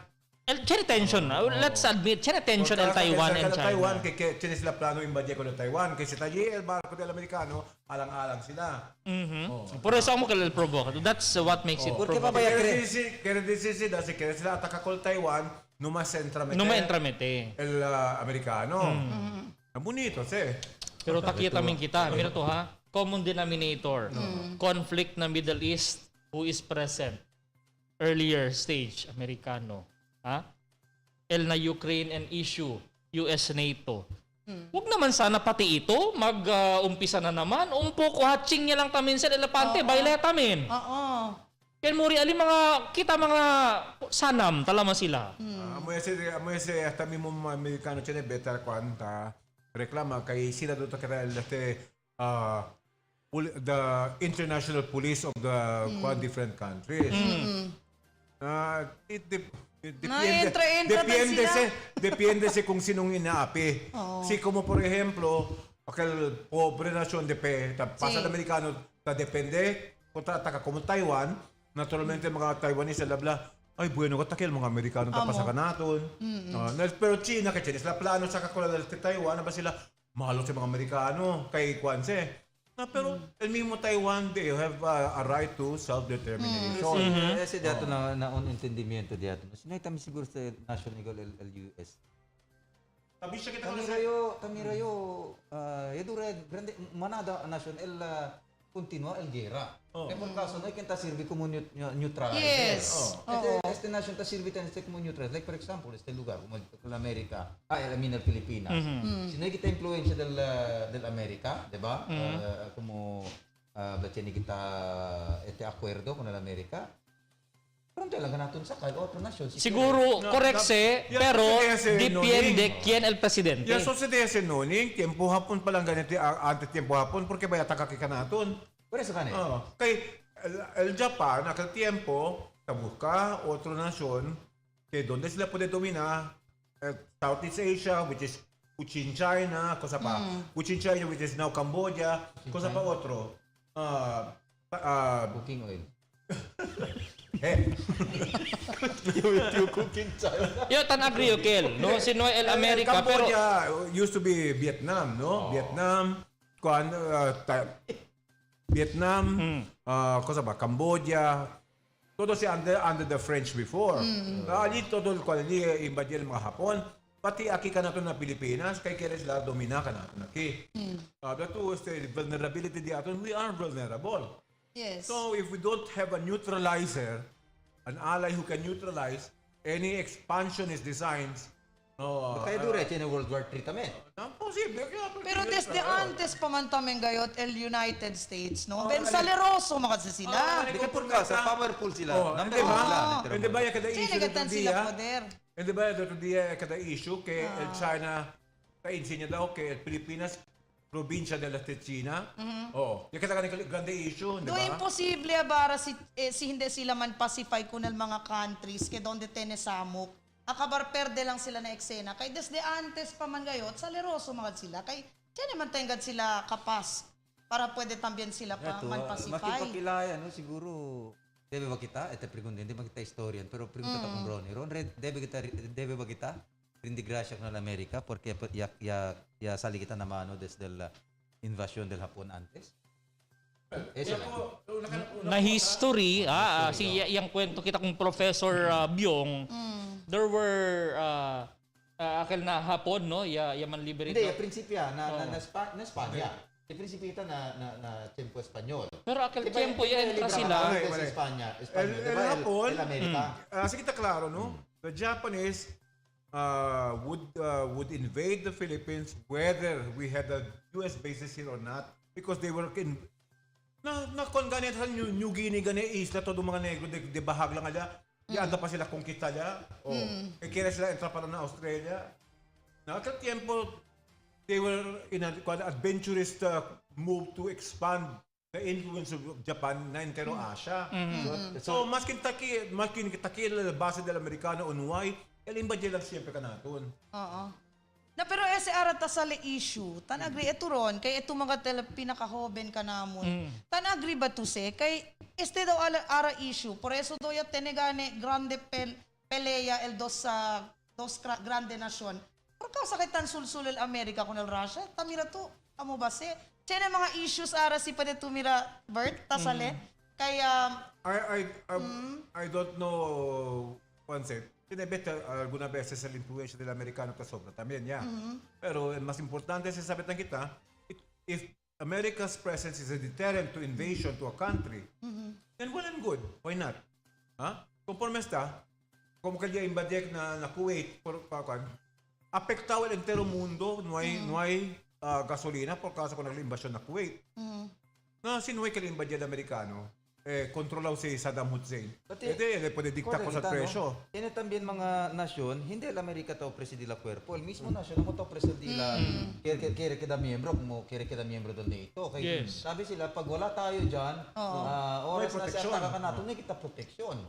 Tiene tension. Let's admit, tiene tension el Taiwan and China. Taiwan, kaya tiene sila plano invadye ko ng Taiwan. Kasi tayo el barco del Amerikano, alang-alang sila. Por eso mo kalal provocative. That's what makes it provocative. Kaya sila ataka ko Taiwan, numa entramete. El Amerikano. Bonito, Pero takitamin kita. Mira to ha. Common denominator. Conflict na Middle East, who is present? Earlier stage, Amerikano. El na Ukraine and issue, US NATO. Huwag naman sana pati ito, mag-umpisa na naman. Umpo ko, hatching niya lang tamin sa elepante, baila tamin. Oo. Kaya muri, ali mga, kita mga sanam, talaman sila. Amoy si tami mo mga Amerikano siya better kwanta reklama kay sila doon kaya the international police of the different countries. Depende sa kung sinong inaapi. Si como por ejemplo, aquel pobre nación de pasa el americano, depende, kontra taka como Taiwan, naturalmente mga Taiwanese labla, ay bueno ko takil mga Amerikano tapasa ka naton. Pero China kay China sila plano sa kakola del Taiwan ba sila mahalo sa mga Amerikano kay Kwanse. Pero el mismo Taiwan, they have a right to self-determination. Kasi dato na un entendimiento dato. Sinay tami siguro sa national legal US. Tabi siya kita Tamirayo, edure grande manada national el continua el guerra. Kaya por caso no kenta sirve como neutral. Yes. Este nation ta sirve tan como neutral. Like for example, este lugar como el America, el Pilipinas. Sinay kita influencia del America, 'di ba? Como tiene kita este acuerdo con el America. Pronto lang natin sa kay otro nation. Siguro, correct pero depende quién el presidente. Ya so se dese noning, tiempo hapon pa lang ganito ante tiempo hapon porque baya takakika naton. Por eso kani. Kay el Japan aquel tiempo busca otro nación que donde sila puede dominar Southeast Asia, which is Cochin China, cosa pa. Cochin China, which is now Cambodia, cosa pa otro. Cooking oil. Yo tan agree Kel, no? Sino el America pero Cambodia used to be Vietnam, no? Vietnam, cosa ba? Cambodia. Todo si under the French before. Ali todo ali invadil mga Hapon. Pati aki ka nato na Pilipinas, kay kaya sila domina ka nato na ki. That was the vulnerability di aton. We are vulnerable. Yes. So if we don't have a neutralizer, an ally who can neutralize any expansionist designs, kaya dure tiene World War III también. Posible. Pero desde antes pa man tamen gayot el United States, no? Ben saleroso makasi sila. Di ka por casa, powerful sila. Hindi ba? Hindi ba ya kada issue Sinagatan dito sila dia? poder. Hindi ba dito dia kada issue kay el China kainsinya daw kay el Pilipinas probinsya de la China. Yung kita kanil grande issue, di Do ba? imposible abara si hindi sila man pacify kunal mga countries ke donde tene samok. Akabar perde lang sila na eksena. Kay desde antes pa man gayot, saleroso mga sila. Kay tiyan naman tengad sila kapas para pwede también sila pa man pacify. Makipagkilaya, no? Siguro, debe ba kita? Ito pregunta, hindi ba kita historian? Pero pregunta ta kung Ronnie. Ron, debe ba kita? Rindi gracia con l'America porque ya sali kita na mano desde la invasión del Japón antes. Eso na history, yung kwento kita kung Professor Byong, there were akal na Hapon, no? Yaman liberate. Hindi, prinsipya na Espanya. Yung prinsipita na tiempo Espanyol. Pero akal tiempo yan entra sila. Espanya, El Hapon, el Amerika. kasi kita klaro, no? The Japanese would invade the Philippines whether we had a US bases here or not because they were in kon ganit sa New Guinea gani isla todo mga negro de bahag lang ala anda pa sila kongkita niya kaya sila entra para na Australia na at tiempo they were in an adventurous move to expand the influence of Japan na entero Asia. So maskin taki la base del americano on why imbadya lang siyempre ka natin. Na pero ese arata sa issue, tan agree ito ron, kay ito mga pinakahoben ka namon. Tan agree ba to se? Kay este daw ara issue, por eso do ya tenegane grande pelea el dos grande nasyon. Por causa kay tan sulsul el Amerika con el Russia, tamira to, amo ba se? Tiene mga issues ara si pwede tumira Bert, tasale. Kaya I don't know concept. Tinebet alguna beses el influencia del americano ka sobra también ya. Pero el más importante es saber tan kita, if America's presence is a deterrent to invasion to a country, then well and good. Why not? Conforme está, como que ya invadek na Kuwait, afectado el entero mundo, no hay gasolina por causa con la invasión na Kuwait. Na sinuwi que la invasión americano, kontrolaw si Saddam Hussein. Ele pwede dikta ko sa presyo. Tiene también mga nasyon, hindi el Amerika to presidente la cuerpo, el mismo nasyon mo to presidente la quiere que da miembro, como quiere que da miembro del NATO. Kaya sabi sila, pag wala tayo diyan, oras na sa ataka nato, hindi kita proteksyon.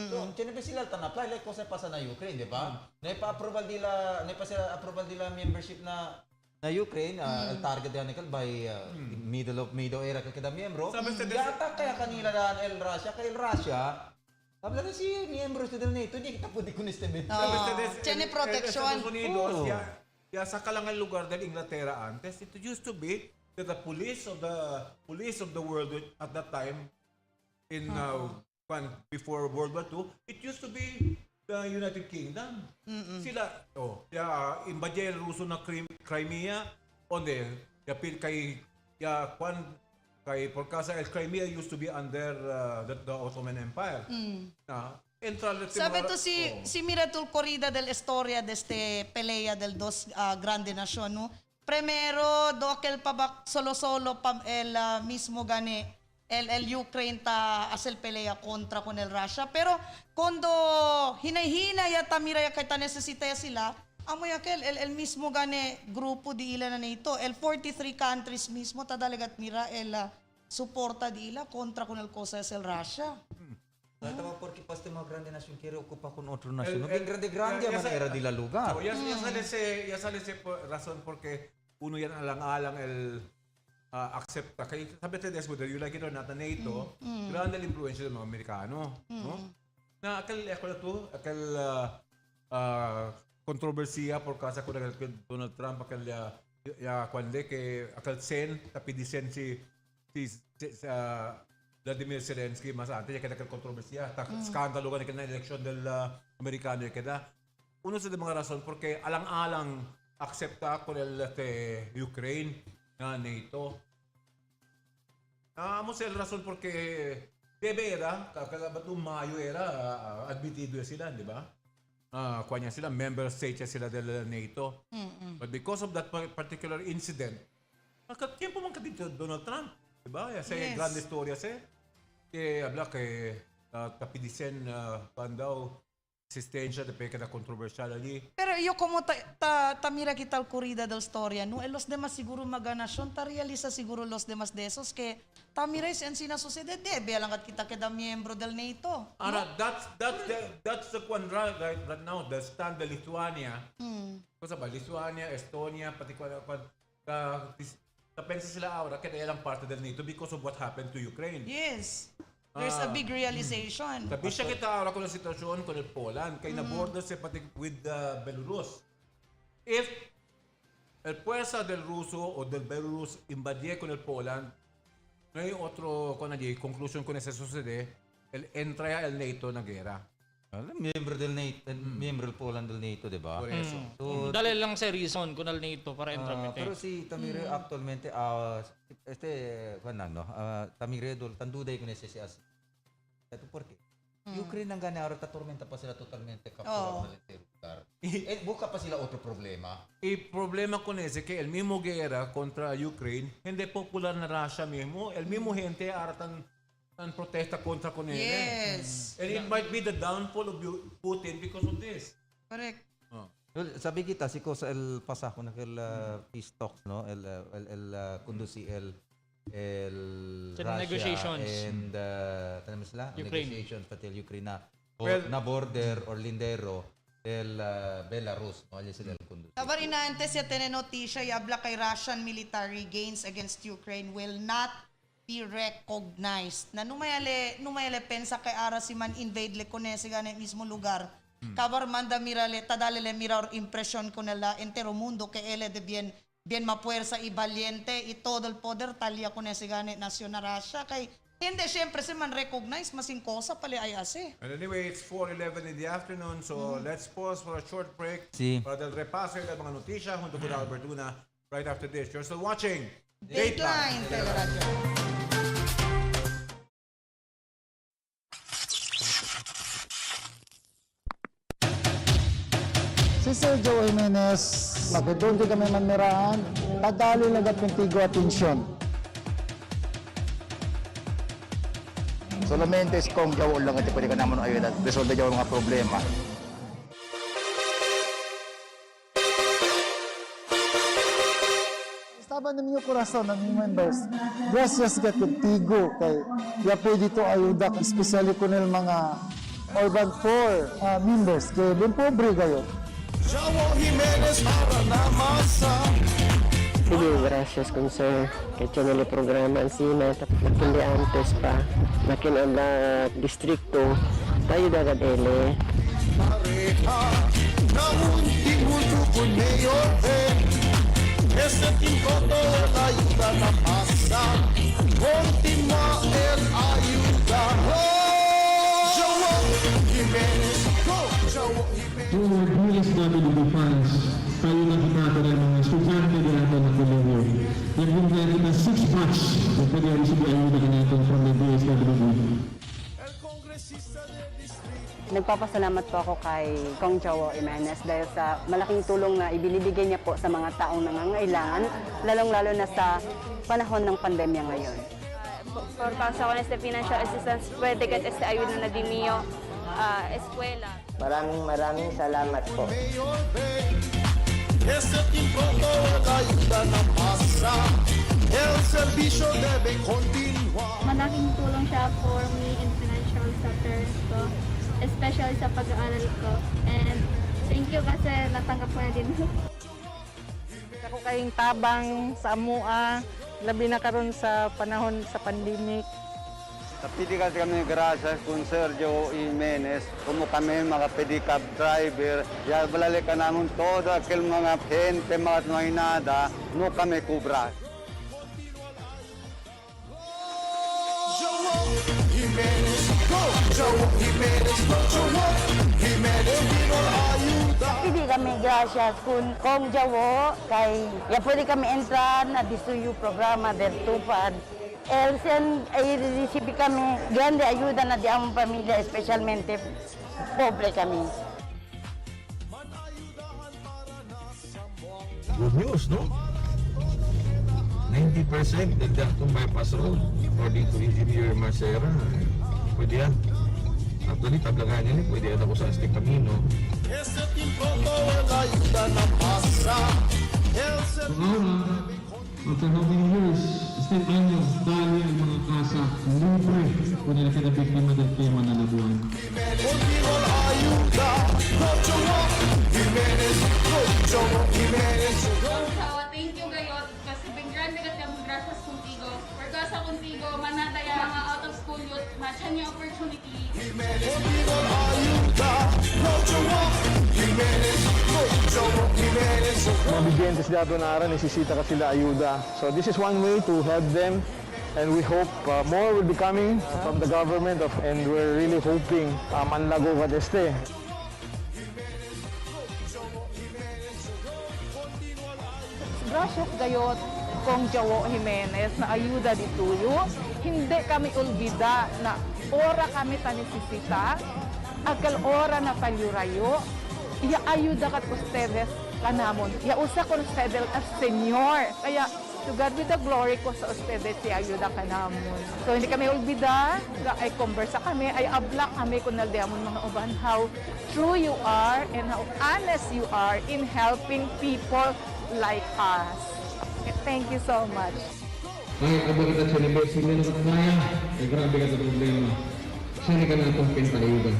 So, tiene ba sila tan-apply like cosa pasa na Ukraine, di ba? Naipa-approval nila membership na Ukraine, el target yan by middle era que queda miembro. Yata kaya kanila daan el Russia, kay el Russia, habla na si miembros del NATO, hindi kita pwede con este member. Tiene protection. Estados Unidos, ya sa kalangan lugar del Inglaterra antes, it used to be that the police of the world at that time, in before World War II, it used to be the United Kingdom. Sila, imbadya el Ruso na Crimea, onde, kay por causa el Crimea used to be under the Ottoman Empire. Sabe to si Miratul Corrida del Historia de este pelea del dos grande nación, no? Primero, do aquel pabak solo el mismo gane el Ukraine ta hacer pelea contra con el Russia, pero cuando hinay-hinay ya tamira ya kay ta necesita ya sila, amo ya el mismo gane grupo di ila na nito, el 43 countries mismo ta dalagat mira el suporta di ila contra con el cosa es el Russia. Tama porque paste mga grande nasyon quiere ocupa con otro nasyon. Bien grande man era di la lugar. Ya sale ese razón porque uno yan alang-alang el accepta. Kaya sabi tayo whether you like it or not, na NATO, grande el-influensya ng mga Amerikano. No? Na akal kontrobersiya por causa ko na Donald Trump, akal sen, tapi di sen si Vladimir Zelensky mas antes, kaya kontrobersiya. Skandalo ka na eleksyon del Amerikano, kaya uno sa mga rason porque alang-alang aksepta ko Ukraine na NATO. Amo el razón porque debe era, kalabat nung Mayo era, admitido sila, di ba? Kanya sila, member state sila del NATO. But because of that particular incident, tiempo man katito Donald Trump, di ba? Yes. Grande storya siya. Habla que tapidisen pandaw existencia de pecada controversial allí. Pero yo como mira kita el corrida del historia, no, los demás seguro maganasyon, ta realiza seguro los demás de esos que mira es en sina sociedad debe lang at kita queda miembro del NATO. Ara, that's the one right now, the stand de Lithuania. Cosa ba? Lithuania, Estonia, pati pensa sila ahora que eran parte del NATO because of what happened to Ukraine. Yes. There's a big realization. Sabi siya kita ahora con la sitwasyon con el Poland, kay na-border siya pati with Belarus. If el fuerza del Ruso o del Belarus invadie con el Poland, no hay otro conclusion con ese sucede, entra el NATO na gera. Miembro del NATO, miembro del Poland del NATO, di ba? Por eso. So, dali lang sa reason con el NATO para entramite. Pero si Tamire actualmente, Tamire tanduday ko na siya as. Ito por qué? Ukraine ang gana ahora tormenta pa sila totalmente capturado del lugar. Busca pa sila otro problema. El problema con ese que el mismo guerra contra Ukraine, hindi popular na Russia mismo, el mismo gente ahora tan protesta contra con él. Yes. And it might be the downfall of Putin because of this. Correct. Sabi kita, si cosa el pasajo na peace talks, no? Conduci Russia negotiations. and Ukraine. negotiations pati Ukraine na border or lindero del Belarus, no? Sila el conduci. Tabarina antes ya tiene noticia y habla kay Russian military gains against Ukraine will not be recognized. Na numayale pensa kay ara si man invade le konese gane mismo lugar. Kabar manda mirale tadale mirar impresión con el entero mundo que él de bien mapuerza y valiente y todo el poder talya con ese gane nación na Russia kay hindi siyempre si man recognize masing cosa pala ay ase. And anyway, it's 4:11 in the afternoon, so let's pause for a short break para del repaso ng mga notisya junto con Albert Luna right after this. You're still watching Dateline Teleradyo. Sa Sir Joe Jimenez, doon di kami manirahan, kadali lagat ng tigo atensyon. Solamente kung jawo lang ito pwede ka naman ayun at resolve jawo mga problema. Estaban namin yung korason ng members. Gracias kat yung tigo kay ya pwede to ayuda, especially kung mga urban 4 members kay din pobre kayo. Sige, gracias kung sir. Kaya channel programa ang sina, tapos nakindi antes pa. Nakinala distrikto, tayo dagad ele. Ese tiempo toda la ayuda la pasa, continúa el ayuda. Joe Jimenez, go! Joe Jimenez. Yung DSWD funds, tayo nakikita ng mga estudyante natin na kolehiyo. Yan yung gaya na 6 batch na pwede ang sige ayuda ka natin from the DSWD. Nagpapasalamat po ako kay Kong Joe Jimenez dahil sa malaking tulong na ibinibigay niya po sa mga taong nangangailangan, lalong-lalo na sa panahon ng pandemya ngayon. Por causa con este financial assistance, pwede kat este ayuda na di mío eskwela. Maraming salamat po. Ese tiempo toda ayuda na pasa, el servicio debe continuar. Malaking tulong siya for me in financial sectors ko, especially sa pag-aaral ko. And thank you kasi natanggap ko na din. Ako kayong tabang sa amua, labi na karon sa panahon sa pandemic. Napitikat kami gracias kung Sergio Jimenez, como kami mga pedicab driver, ya balalik ka namin todo aquel mga gente, mga tumahinada, no kami kubra. Jimenez, go! Joe Jimenez, go! Joe Jimenez, vino la ayuda. Hindi kami gracias kung jawo kay ya pwede kami entran na disuyo programa del tupad. Elsen ay receive kami grande ayuda na di among pamilya, especialmente pobre kami. Good news, no? 90% dagdag itong bypass road according to Engineer Marcera. Pwede yan. Actually, tablangan yan, pwede yan ako sa Aztec Camino. Ese tiempo toda ayuda na pasa, el servicio. After how many years, still ano, dahil ang mga kasa libre kung nila kinabiktima ng tema na labuan. Continúa la ayuda, go Joe Jimenez, go Joe Jimenez. Thank you gayot kasi bigyan na kat kami gracias contigo. Porque sa contigo manataya mga out of school youth, matchan niya opportunity. Continúa la ayuda, go Joe Jimenez, go Joe Jimenez. Mga bigyentes dito na aral, nesisita ka sila ayuda. So this is one way to help them and we hope more will be coming from the government and we're really hoping manlago ka este. Gracias gayot Kong Joe Jimenez na ayuda dituyo. Hindi kami ulbida na ora kami tanisisita, akal ora na talyurayo, iya ayuda kat ustedes kanamon. Iya usa con ustedes as Señor. Kaya to God be the glory ko sa ustedes si ayuda kanamon. So hindi kami ulbida, ay conversa kami, ay abla kami kung naldiamon mga uban how true you are and how honest you are in helping people like us. Thank you so much. Ay, abang kita sa university na kaya, ay grabe ka sa problema. Saan ka na itong pintayuda?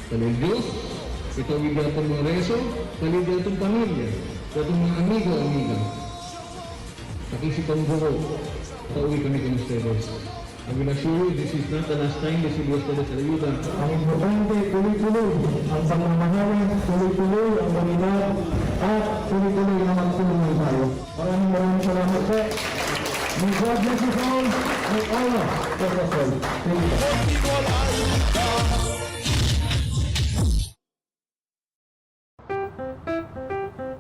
Talil Diyos, ito bigyan itong mga reso, talil itong pamilya, itong mga amigo-amiga. Nakisip ang buho, pauwi kami kung ustedes. I will assure you, this is not the last time this will ustedes ayuda. Ang importante, tuloy-tuloy. Ang pagmamahalan, tuloy-tuloy ang maninag, at tuloy-tuloy na magtulungan tayo. Maraming salamat po. May God bless us all, and Allah bless us all. Thank you.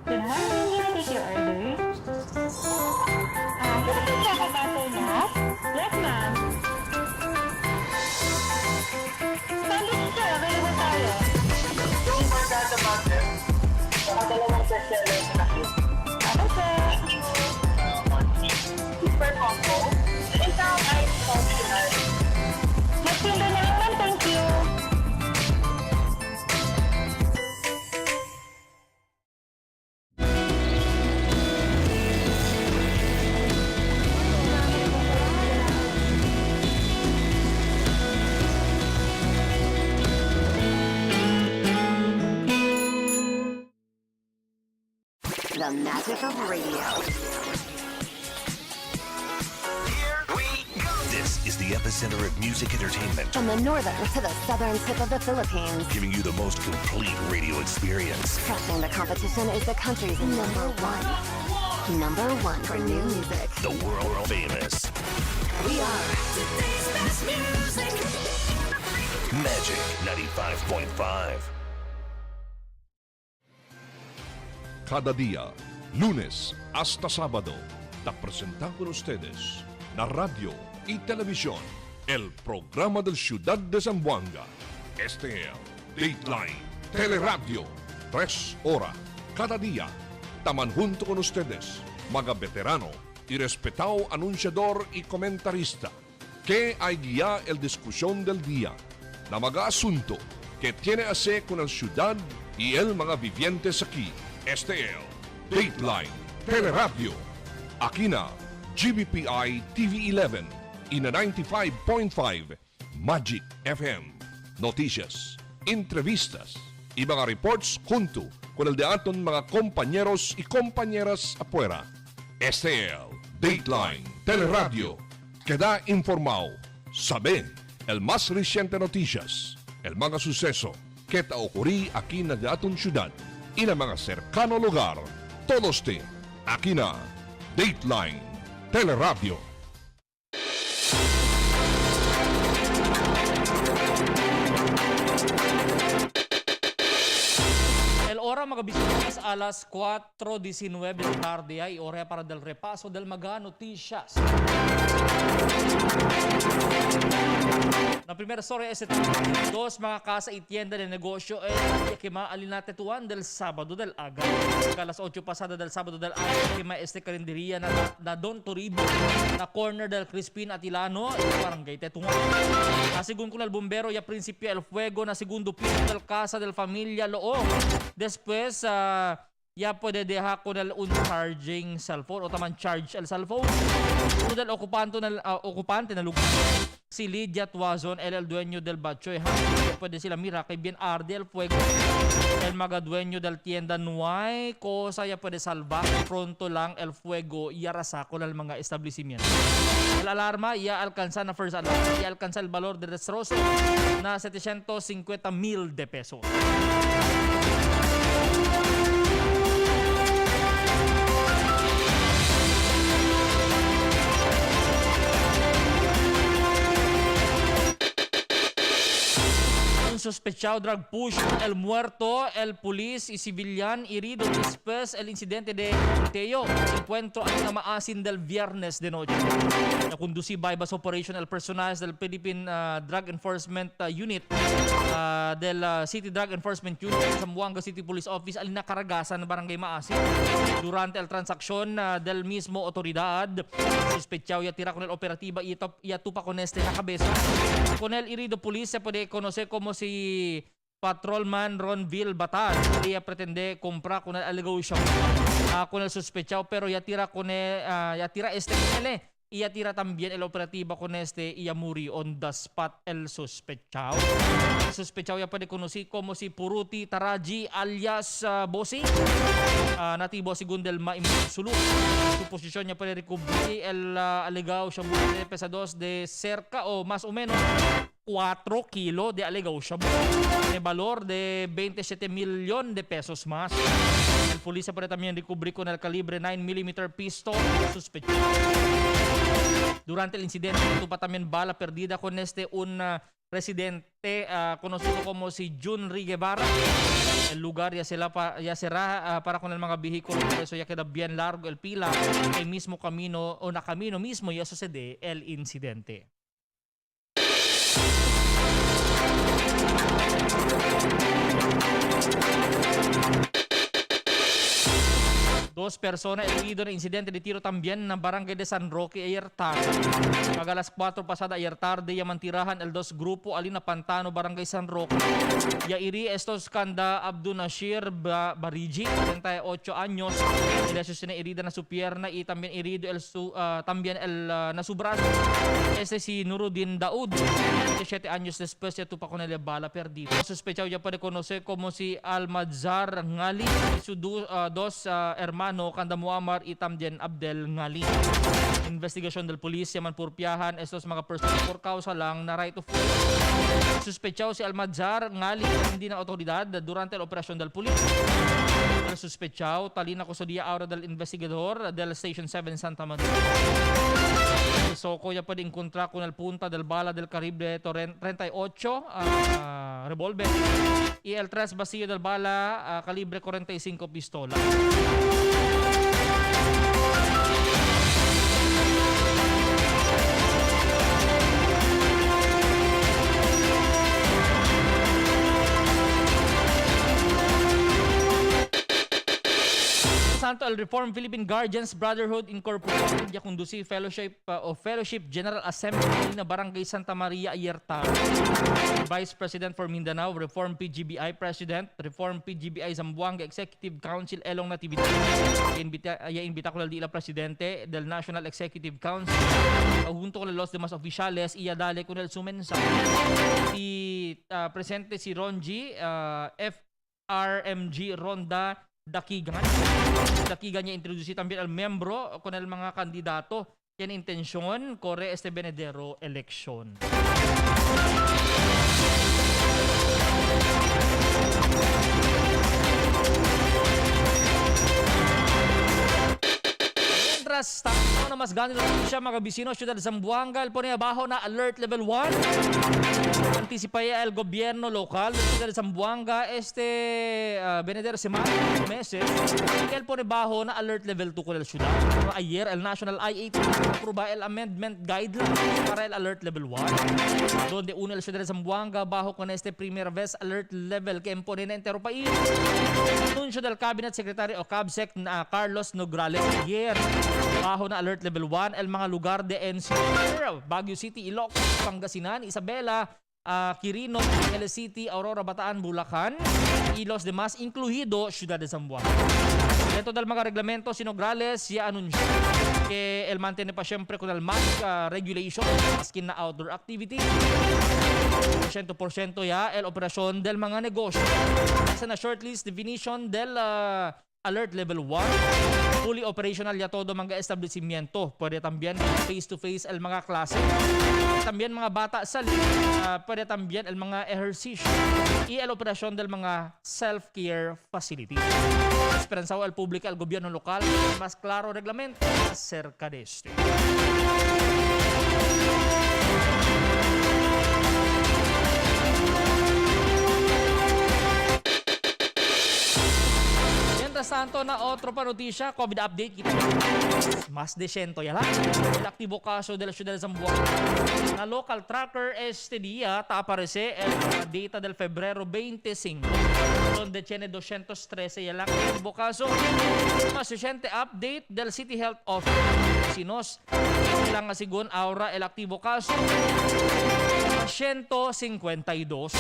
Good morning, can I take your order? Can I take your butter nut? Yes, ma'am. Sandwich sir, available tayo. Don't forget the budget. Saka 2 the magic of radio. This is the epicenter of music entertainment, From the northern to the southern tip of the Philippines, giving you the most complete radio experience. crushing the competition is the country's number one. Number one for new music. The world famous We are today's best music. Magic 95.5. Cada día, lunes hasta sábado, te presentamos con ustedes la radio y televisión, el programa del Ciudad de Zamboanga. Este es Dateline Teleradyo, 3 horas cada día. Taman junto con ustedes, mga veterano y respetado anunciador y comentarista, que hay guía el discusión del día, na mga asunto que tiene a hacer con la ciudad y el mga vivientes aquí. Este es Dateline Teleradyo. Aquí na GBPI TV11 y na 95.5 Magic FM. Noticias, entrevistas y mga reports junto con el de aton mga compañeros y compañeras afuera. Este es Dateline Teleradyo. Queda informado, sabe el más reciente noticias, el mga suceso que te ocurrí aquí na de aton ciudad y na mga cercano lugar. Todos te aquí na Dateline Teleradyo. Hora mga bisita alas 4:19 de la tarde ay hora para del repaso del mga noticias. La primera story es dos mga casa y tienda de negosyo que maalinatetuan del sábado del aga. A las 8 pasada del sábado del aga que este karinderia na Don Toribio na corner del Crispin Atilano barangay Tetuan. Según con el bombero ya principio el fuego na segundo piso del casa del familia Loong. Después, ya puede dejar con el uncharging cellphone o taman charge el cellphone. Uno del ocupante na lugar, si Lydia Tuazon, el dueño del bachoy. Puede sila mira kay bien arde el fuego. El mga dueño del tienda nuay, cosa ya puede salvar pronto lang el fuego y arrasa con el mga establecimiento. El alarma ya alcanza na first alarm, ya alcanza el valor de destrozo na 750,000 de pesos. Sospechado drug push, el muerto, el polis y civilian herido después el incidente de Teo, encuentro ang maasin del viernes de noche. Nakundusi by bus operation el personal del Philippine Drug Enforcement Unit del City Drug Enforcement Unit sa Zamboanga City Police Office al nakaragasan ng barangay Maasin. Durante el transaksyon del mismo otoridad, sospechado ya tira con el operativa y tupa con este nakabesa. Con el herido polis se puede conocer como si Patrolman Ronville Batal. Ella pretende comprar con el allegation con el sospechado, pero ya tira este con él. Y ya tira también el operativo con este y ya muri on the spot el sospechado. El sospechado ya puede conocer como si Puruti Taraji alias Bosi. Nativo según del Sulu. Su posición ya puede recubrir el allegation de pesados de cerca o más o menos 4 kilos de allegation de valor de 27 millones de pesos más. El policía puede también recubrir con el calibre 9mm pistol sospechado. Durante el incidente tuvo también bala perdida con un residente conocido como si Junri Guevara. El lugar ya será para con el mga vehículos, por eso ya queda bien largo el pila. El mismo camino o na camino mismo ya sucede el incidente. Dos personas heridas en incidente de tiro también en barangay de San Roque ayer tarde. A las 4 pasada ayer tarde ya mantirahan el dos grupo alina Pantano barangay San Roque. Ya iri estos kanda Abdul Nasir Bariji, 38 años. Ila susina herida na su pierna y también herido también el na su brazo. Este si Nuruddin Daud, 17 años después ya tupa con el bala perdido. Sospechado ya puede conocer como si Almadzar Ngali, sus dos hermanos mano kanda Muammar Itamjen Abdel Ngali. Investigasyon del pulis yaman purpiyahan estos mga personal por causa lang na right of way. Suspetsaw si Almadzar Ngali hindi na otoridad durante la operasyon del pulis. El suspetsaw talina custodia ahora del investigador del Station 7 Santa Maria. Soko ya pwede encontrar con el punta del bala del calibre 38 revolver y el 3 vacío del bala calibre 45 pistola. Santo el Reformed Philippine Guardians Brotherhood Incorporated ya conduci Fellowship Fellowship General Assembly na Barangay Santa Maria Ayertar. Vice President for Mindanao, Reformed PGBI President, Reformed PGBI Zamboanga Executive Council Elong Natividad. Imbita ko la Presidente del National Executive Council junto con los demás oficiales iya dale con el sumensa. Presente si Ronji FRMG Ronda Dakigan niya introduce también al membro con el mga kandidato yan intensyon corre este venidero election. Mientras tanto na mas ganito siya mga bisino syudad de Zamboanga el pone abajo na alert level 1. Anticipaya el gobierno local de Ciudad de Zamboanga venidero semana meses el pone bajo na alert level 2 con el ciudad. Ayer el National I-8 aprueba el amendment guideline para el alert level 1 donde une el Ciudad de Zamboanga bajo con primer vez alert level que impone na entero país. Anunsyo del Cabinet Secretary o CABSEC na Carlos Nograles ayer bajo na alert level 1 el mga lugar de NCR, Baguio City, Ilocos, Pangasinan, Isabela, Quirino, El City, Aurora, Bataan, Bulacan y los demás incluido Ciudad de Zamboanga. Dentro del mga reglamento Nograles ya anunsyo que el mantiene pa siempre con el mask regulation maskin na outdoor activity 100% ya el operasyon del mga negosyo. Sa na shortlist definition del alert level 1 fully operational ya todo mga establecimiento. Pwede también face-to-face el mga klase. También mga bata sa pwede también el mga ejercicio y el operasyon del mga self-care facility. Esperanzao al público al gobierno local mas klaro reglamento acerca de este. Santo na otro pa notisya, COVID update kita. Mas de 100 ya lang. El activo caso de la Ciudad de Zamboanga. Na local tracker este día ta aparece el data del febrero 25 donde tiene 213 ya lang activo caso. Mas reciente update del City Health Office. Sinos lang asigon aura el activo caso 152.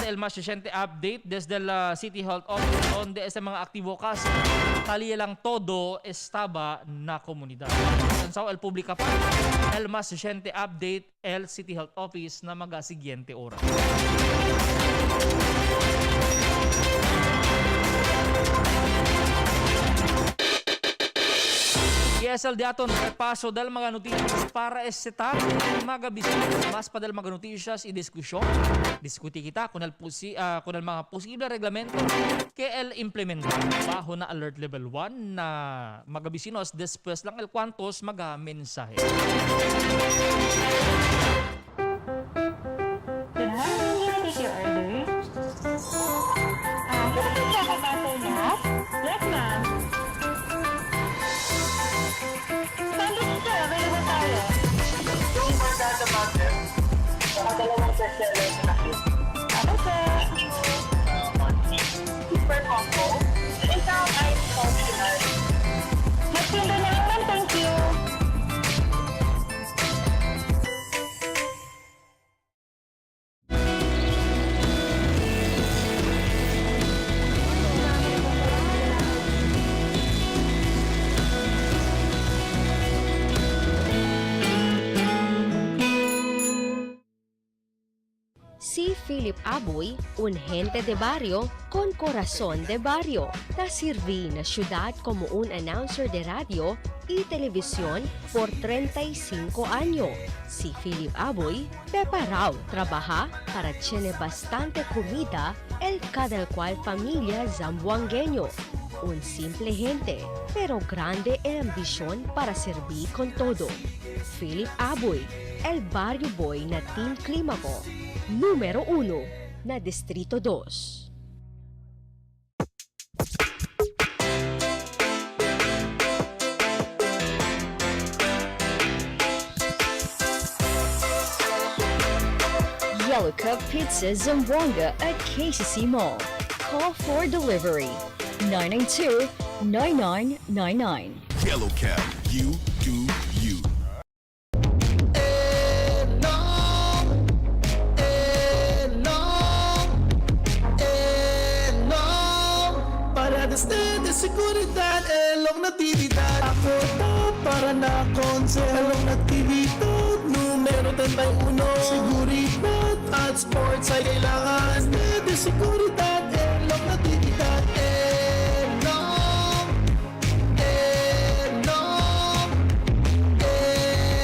El más reciente update desde la City Health Office donde ese mga aktibo caso tali lang todo estaba na komunidad. Sansaw el publika pa el más reciente update el City Health Office na mga siguiente oras. ESL daton repaso del mga noticias para este tarde mga bisita mas pa del mga noticias y diskusyon. Diskuti kita con el mga posible reglamento que el implementa bajo na alert level 1 na mga bisinos después lang el cuantos mga mensahe. Yes, ma'am. Yung Bordada Mountain, dalawang bestseller na nakit. Ano po? Super combo. Isang ice functional. Magtinda na lang, thank you. Si Philip Aboy, un gente de barrio con corazón de barrio, na sirvi na syudad como un announcer de radio y televisión por 35 años. Si Philip Aboy, preparado trabaja para tiene bastante comida el cada cual familia zamboangueño. Un simple gente, pero grande en ambición para servir con todo. Philip Aboy, el barrio boy na Team Clímaco. Número 1 na Distrito 2. Yellow Cup Pizza Zamboanga at KCC Mall. Call for delivery 992-9999. Yellow Cab, you do you. Paradas de seguridad, elong natividad. Ako to para na konse, elong natividad. Numero 31, seguridad at sports ay kailangan. De seguridad, elong natividad. Elong, elong,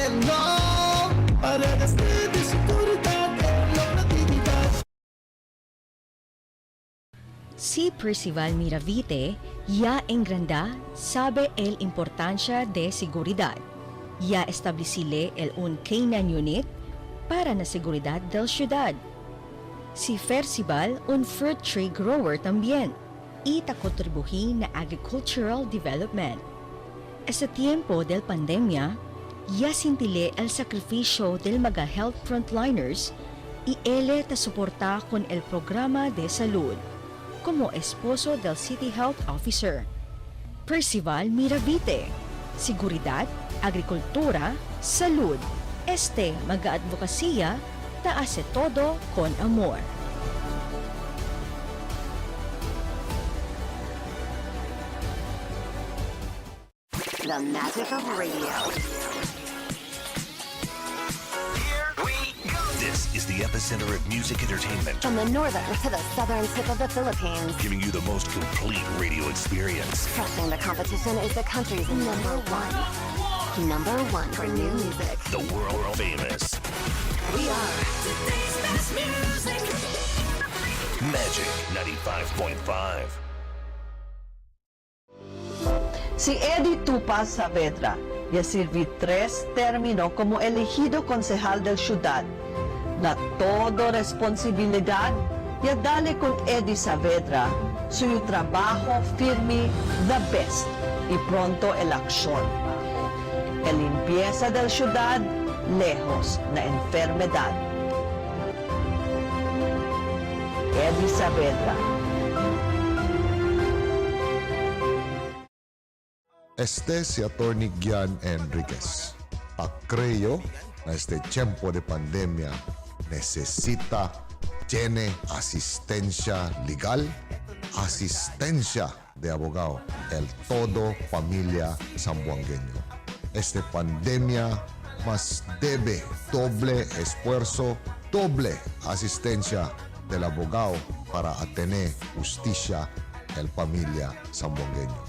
elong. Paradas de seguridad, elong natividad. Si Percival Miravite, ya engranda sabe el importancia de seguridad. Ya establecile el un K9 unit para na seguridad del ciudad. Si Percival, un fruit tree grower también, y takontribuhi na agricultural development. Sa tiempo del pandemia, ya sintile el sacrificio del mga health frontliners y ele ta suporta con el programa de salud como esposo del City Health Officer. Percival Miravite, seguridad, agrikultura, salud. Mag-aadvokasya, ta hace todo con amor. The magic of radio. This is the epicenter of music entertainment, From the northern to the southern tip of the Philippines. giving you the most complete radio experience. Crushing the competition is the country's number one. Number one for new music. The world famous We are today's best music. Magic 95.5. Si Eddie Tupa Saavedra ya sirvi 3 término como elegido concejal del ciudad. Na todo responsibilidad ya dale con Eddie Saavedra suyo trabajo firme the best y pronto el acción. El limpieza del ciudad lejos na enfermedad. Eddie Saavedra. Este si Atty. Gian Enriquez. Creo na este tiempo de pandemia tiene asistencia legal, asistencia de abogado, el todo familia zamboangueño. Esta pandemia más debe doble esfuerzo, doble asistencia del abogado para tener justicia el familia zamboangueño.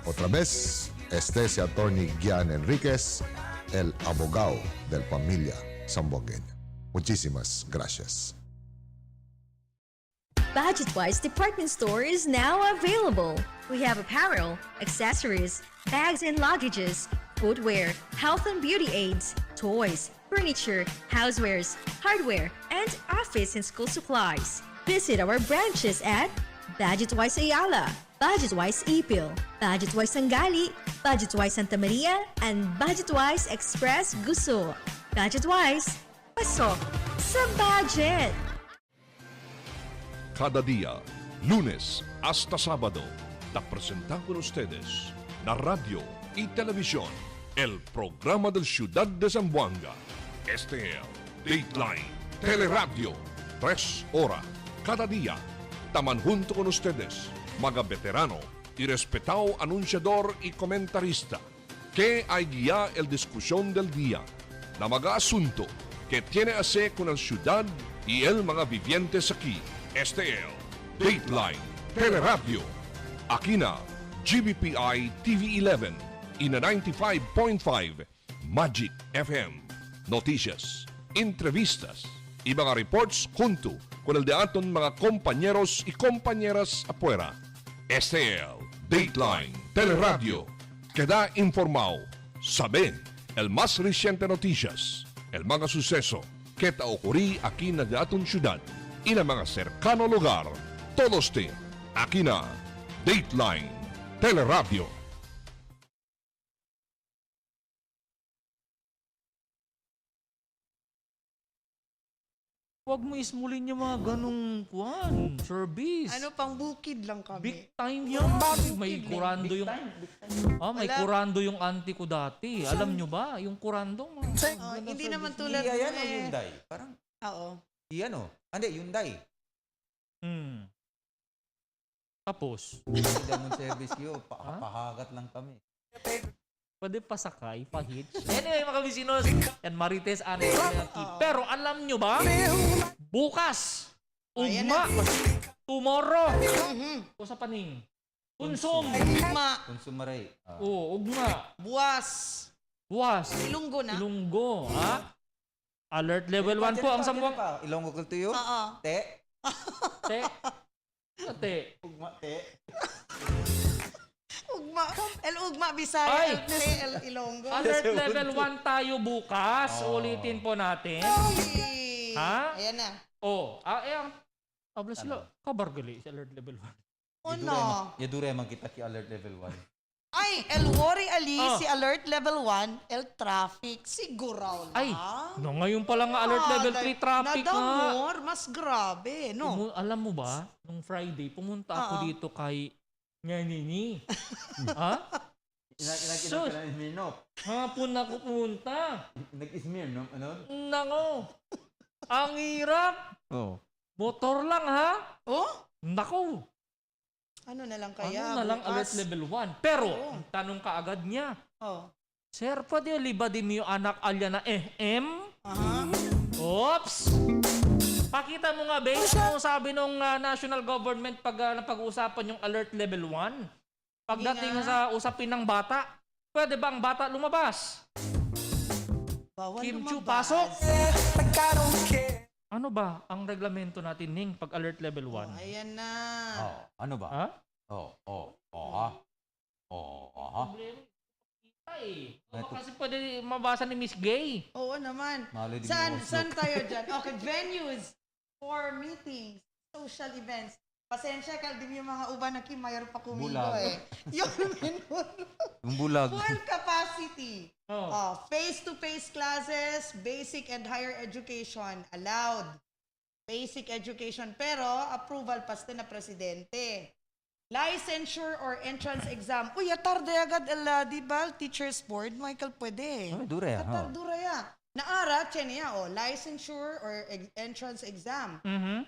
Otra vez, este es Atty. Gian Enriquez, el abogado del familia zamboangueño. Muchísimas gracias. Budget-Wise Department Store is now available. We have apparel, accessories, bags and luggages, footwear, health and beauty aids, toys, furniture, housewares, hardware, and office and school supplies. Visit our branches at Budget-Wise Ayala, Budget-Wise Ipil, Budget-Wise Sangali, Budget-Wise Santa Maria, and Budget-Wise Express Guso. Budget-Wise, pasok sa budget! Cada día, lunes hasta sábado, te presentamos con ustedes la radio y televisión, el programa del Ciudad de Zamboanga. Este es Dateline Teleradyo, 3 horas cada día. Taman junto con ustedes, mga veterano y respetado anunciador y comentarista, que hay guía el discusión del día, na mga asunto que tiene a hacer con la ciudad y el mga vivientes aquí, STL, Dateline Teleradyo, aquí na GBPI TV11 y na 95.5 Magic FM. Noticias, entrevistas y mga reports junto con el de aton mga compañeros y compañeras afuera. STL, Dateline Teleradyo, queda informado. Sabe el más reciente noticias, el mga suceso que ta ocurrí aquí na de aton syudad y na mga cercano lugar. Todos te, aquí na Dateline Teleradyo. Huwag mo ismulin yung mga ganong service. Ano, pang bukid lang kami. Big time yan. May kurando yung... may Wala. kurando yung auntie ko dati. Alam nyo ba? Yung kurando. Hindi naman tulad Hindi, ayan mo o Hyundai. Parang, Oo. iyan o. Hindi, Hyundai. Tapos? Hindi naman service yun. Pahagat lang kami. Pwede pasakay, pahitch. Anyway, mga kabisinos, yan Marites, Ane, pero alam nyo ba? Bukas, ugma, tomorrow, o sa paning, konsum. Ugma. Konsumaray. Oo, ugma. Buwas. Buwas. Ilunggo na. Ilunggo, ha? Alert level 1 po ang sambuang. Ilonggo ko tuyo? Oo. Te. Te. Te. Ugma, te. Ugma. Ugma, Bisaya. Ilonggo. Alert level 1 tayo bukas. Ulitin po natin. Ha? Ayan na. Abla sila. Kabargali sa alert level 1. Oh no. Yadure man kita ki alert level 1. Ay, El Wari Ali, si alert level 1, El Traffic, siguro lang. Ay, ngayon pa lang alert level 3 traffic Nadamor, mas grabe, no? Alam mo ba, nung Friday, pumunta ako dito kay Nyanini. Ha? Sus! Hapon ako pumunta. Nag-ismir, no? Ano? Nako! Ang hirap! Oo. Motor lang, ha? Oh? Nako! Ano na lang kaya? Ano na lang alert level 1. Pero, ang tanong kaagad niya, Sir, pwede liba din mo yung anak alya na Oops! Pakita mo nga, base mo sabi nung national government pag napag-uusapan yung alert level 1. Pagdating sa usapin ng bata, pwede ba ang bata lumabas? Bawal Kim Chu, lumabas. pasok! Ano ba ang reglamento natin, Ning, pag alert level 1? Ayan na. Ano ba? Ha? Ay, kasi pwede mabasa ni Miss Gay. Oo naman. Malay din Saan mo, tayo dyan? Okay, venues for meetings, social events. Pasensya ka, di yung mga uban na mayroon pa kumigo Bulag. Yung minun. Yung bulag. Full capacity. Face-to-face classes, basic and higher education allowed. Basic education, pero approval paste na presidente. Licensure or entrance exam. Uy, tarde agad, di ba? Teachers board, Michael, pwede. Dure, Dure ya. Naara, niya, licensure or entrance exam.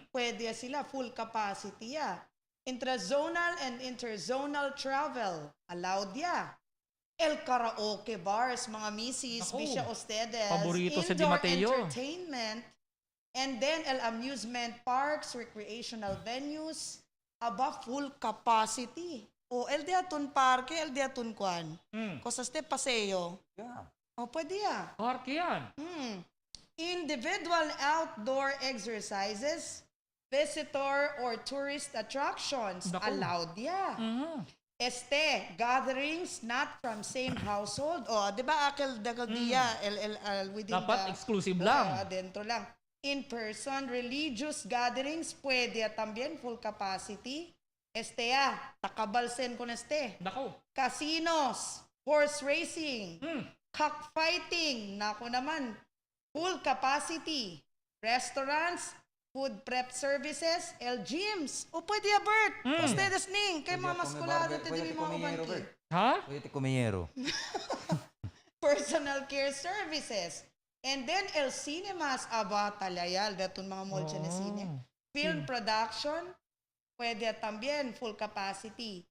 Pwede sila, full capacity ya. Intrazonal and interzonal travel, allowed ya. El karaoke bars, mga misis, bisya ustedes. Paborito si Di Indoor Mateo. entertainment. And then, el amusement parks, recreational venues, full capacity. El diaton parke, el diaton kwan. Kosaste paseo. Yeah. Pwede ya. Parke yan. Individual outdoor exercises, visitor or tourist attractions, allowed ya. Gatherings not from same household. Di ba akil dagal diya, within Dapat exclusive lang. Dentro lang. In-person religious gatherings, pwede también full capacity. Takabalsen ko na Nako. Casinos, horse racing, cockfighting, nako naman, full capacity. Restaurants, food prep services, gyms. Pwede ya, Bert. Ustedes ning, kay mga maskulado, hindi mo mabanti. Ha? Pwede kumiyero. Personal care services. And then, cinemas, talayal, datun mga mall siya na sine. Film production, pwede también, full capacity.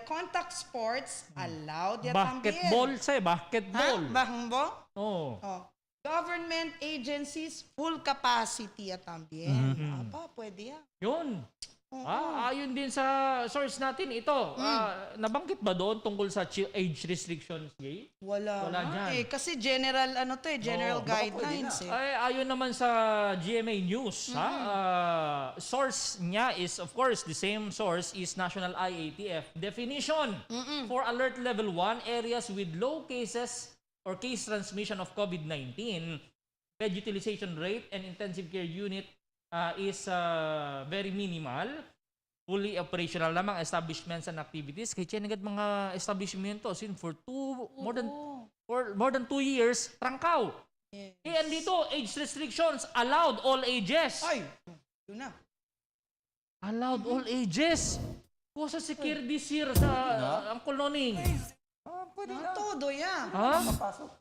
Contact sports, allowed ya también. Basketball, basketball. Bahang bo? Oo. Government agencies, full capacity at también. Apa, pwede yan. Yun. Ayon din sa source natin, ito. Nabanggit ba doon tungkol sa age restrictions, Gay? Wala dyan. Kasi general, general guidelines Ayon naman sa GMA News, source niya is, of course, the same source is National IATF definition for alert level 1 areas with low cases or case transmission of COVID-19. Bed utilization rate and intensive care unit is very minimal. Fully operational lamang establishments and activities. Kaya chenagad mga establishmento for more than 2 years, trangkaw. Yes. Andito, age restrictions, allowed all ages. Ay, yun na. Allowed all ages. Kusa si Kirby Sir sa Uncle Noning. Todo yan. Makapasok.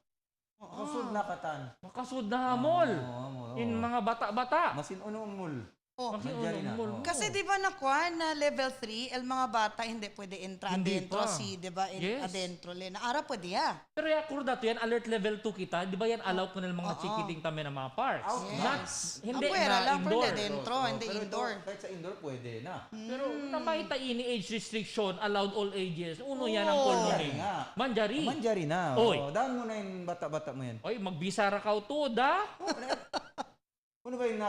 Makasud na katan. Makasud na mall. In mga bata-bata. Masin uno mall. Kasi di ba na level 3, el mga bata hindi pwede entra adentro di ba? Adentro le. Naara pwede ya. Pero kurda to yan, alert level 2 kita, di ba yan allow ko ng mga chikiting tami na mga parks? Hindi na indoor. Dentro, hindi indoor. Kahit sa indoor pwede na. Pero nakita ini age restriction, allowed all ages. Uno yan ang call mo rin. Manjari na. Oy. Daan mo na yung bata-bata mo yan. Oy, magbisara ka to, da? Ano ba yung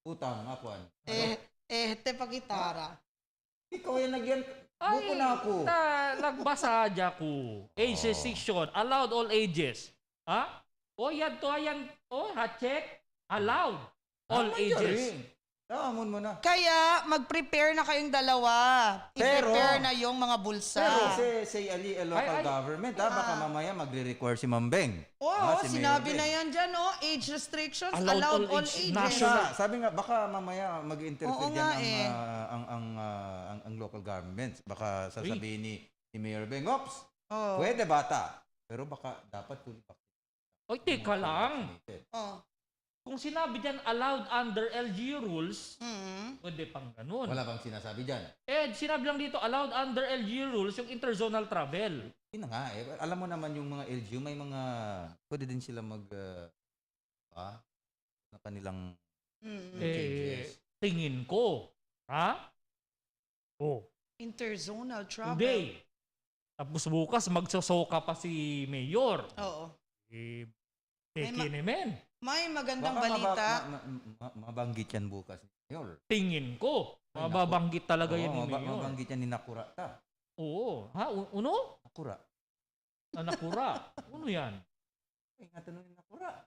utang, apuan? Te pagitara. Ikaw yung nagyan. Buko na ako. Nagbasa dya ko. Age restriction, allowed all ages. Ha? Yan to, yan. Ha-check. Allowed all ages. Amon mo na. Kaya, mag-prepare na kayong dalawa. I-prepare na yung mga bulsa. Pero say local government, baka mamaya magre-require si Mambeng. Si sinabi na yan dyan, age restrictions, allowed all ages. Sabi nga, baka mamaya mag-interfere dyan ang local governments. Baka sasabihin ni Mayor Beng, pwede bata. Pero baka dapat fully vaccinated. Teka lang. Kung sinabi dyan allowed under LGU rules, pwede pang ganun. Wala bang sinasabi dyan? Sinabi lang dito, allowed under LGU rules yung interzonal travel. Yun na nga Alam mo naman yung mga LGU, may mga, pwede din sila na kanilang changes. Tingin ko. Interzonal travel. Today. Tapos bukas, magsasoka pa si Mayor. Oo. Pekinemen. May magandang balita. Mabanggit yan bukas. Mayor. Tingin ko. Mababanggit talaga yan ni Mayor. Mabanggit yan ni Nakura ta. Oo. Uno? Nakura. Nakura. Uno yan? Ingatan ni Nakura.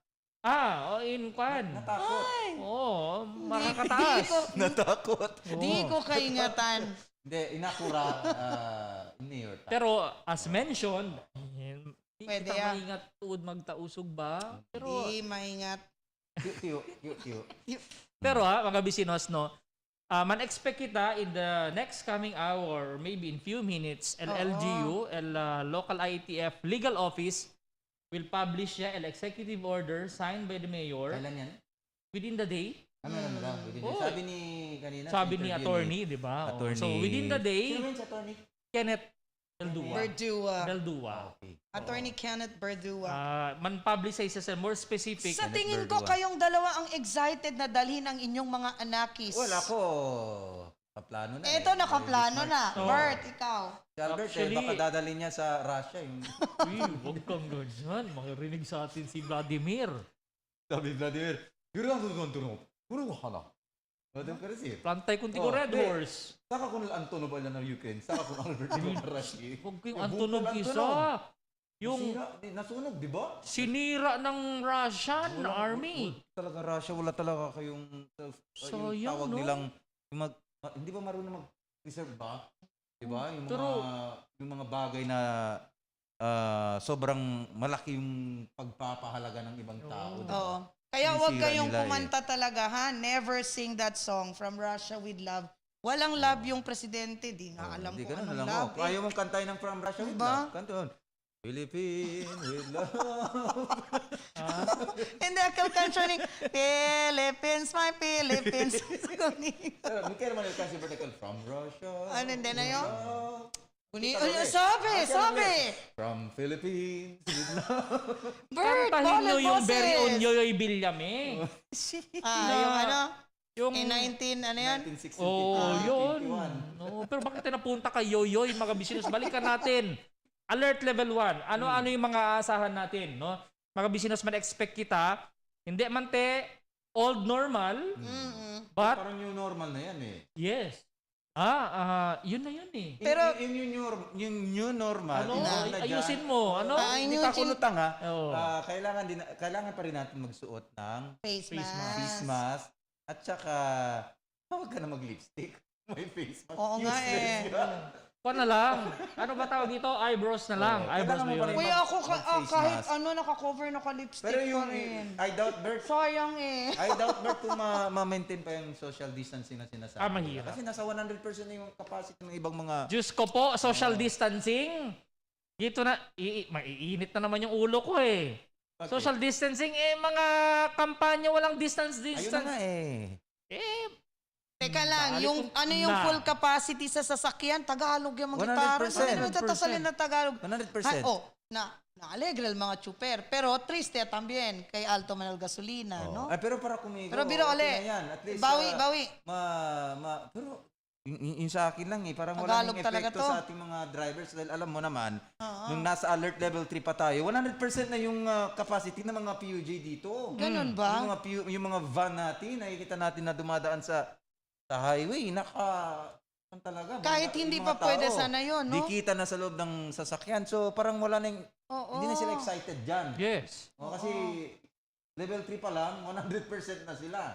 In kwan. Natakot. Makakataas. Natakot. Di ko kaingatan. Hindi, Inakura. Mayor ta. Pero as mentioned, pwede kita maingat tuod magtausog ba? Pero di maingat. Tiyo. Pero mga bisinos, man-expect kita in the next coming hour, or maybe in few minutes, LGU, local IATF legal office will publish an executive order signed by the mayor. Kailan yan? Within the day. Sabi ni kanina. Sabi ni attorney, di ba? So within the day, sino yun si attorney? Kenneth Berdua. Okay. Attorney Kenneth Berdua. Man-publicize sa more specific. Sa tingin ko, kayong dalawa ang excited na dalhin ang inyong mga anakis. Wala ko. Nakaplano na. Ito, nakaplano na. Bert, ikaw. Si Albert, baka dadalhin niya sa Russia. Huwag kang ganyan. Makirinig sa atin si Vladimir. Sabi Vladimir, yun ang tunog. Puro hana. Plantay kung tigo Red Horse. Saka kung Antonov ala ng Ukraine, saka kung Albert Rush. Huwag kayong Antonov isa. Yung nasunog, di ba? Sinira ng Russian army. Talaga Russia, wala talaga kayong tawag nilang, hindi ba marunong mag-preserve ba? Di ba? Yung mga bagay na sobrang malaki yung pagpapahalaga ng ibang tao. Oo. Kaya huwag kayong kumanta talaga, Never sing that song, From Russia with Love. Walang love yung presidente. Di nga alam ko anong love. Ayaw mong kantay ng From Russia with Love. Kanton. Philippine with love. Hindi, akal kanto ni Philippines, my Philippines. Pero, may kaya naman yung kasi vertical From Russia. Ano, hindi na yun? Sabi! From Philippines. Bird, Kantahin nyo ball yung boses. very own Yoyoy Villame. Yung ano? Yung... In 19, ano yan? 1960. Yun. No, pero bakit napunta kay Yoyoy, mga business? Balikan natin. Alert level 1. Ano yung mga aasahan natin, no? Mga businessman, expect kita. Hindi man old normal, but... Parang new normal na yan eh. Yes. Yun na yun eh. Pero yung new normal, ayusin mo. Hindi pa ako lutang ha. Kailangan pa rin natin magsuot ng face mask. At saka, huwag ka na mag-lipstick. May face mask. Oo nga eh. Na lang. Ano ba tawag dito? Eyebrows na lang. Eyebrows na yun. Kuya, ako kahit naka-cover, naka-lipstick pero pa rin. I doubt, Bert. Sayang eh. I doubt, Bert, kung ma-maintain pa yung social distancing na sinasabi. Mahirap. Kasi nasa 100% na yung capacity ng ibang mga... Diyos ko po, social distancing. Dito na, maiinit na naman yung ulo ko eh. Okay. Social distancing, mga kampanya walang distance. Ayun na nga eh. Teka lang, yung full capacity sa sasakyan, Tagalog yung mga gitara. 100%. Ano tatasalin na Tagalog? 100%. Na-alegre ang mga chuper. Pero triste también kay Alto Manal Gasolina, no? Pero para kumigo. Pero biro okay yan. At least, bawi. Pero yung sa akin lang eh, parang Tagalog walang talaga epekto to. sa ating mga drivers dahil alam mo naman, nung nasa alert level 3 pa tayo, 100% na yung capacity ng mga PUJ dito. Ganun ba? Yung mga van natin, nakikita natin na dumadaan sa highway, talaga. Kahit hindi pa pwede sana yun, no? Dikita na sa loob ng sasakyan. So parang wala nang, hindi na sila excited dyan. Yes. Kasi level 3 pa lang, 100% na sila.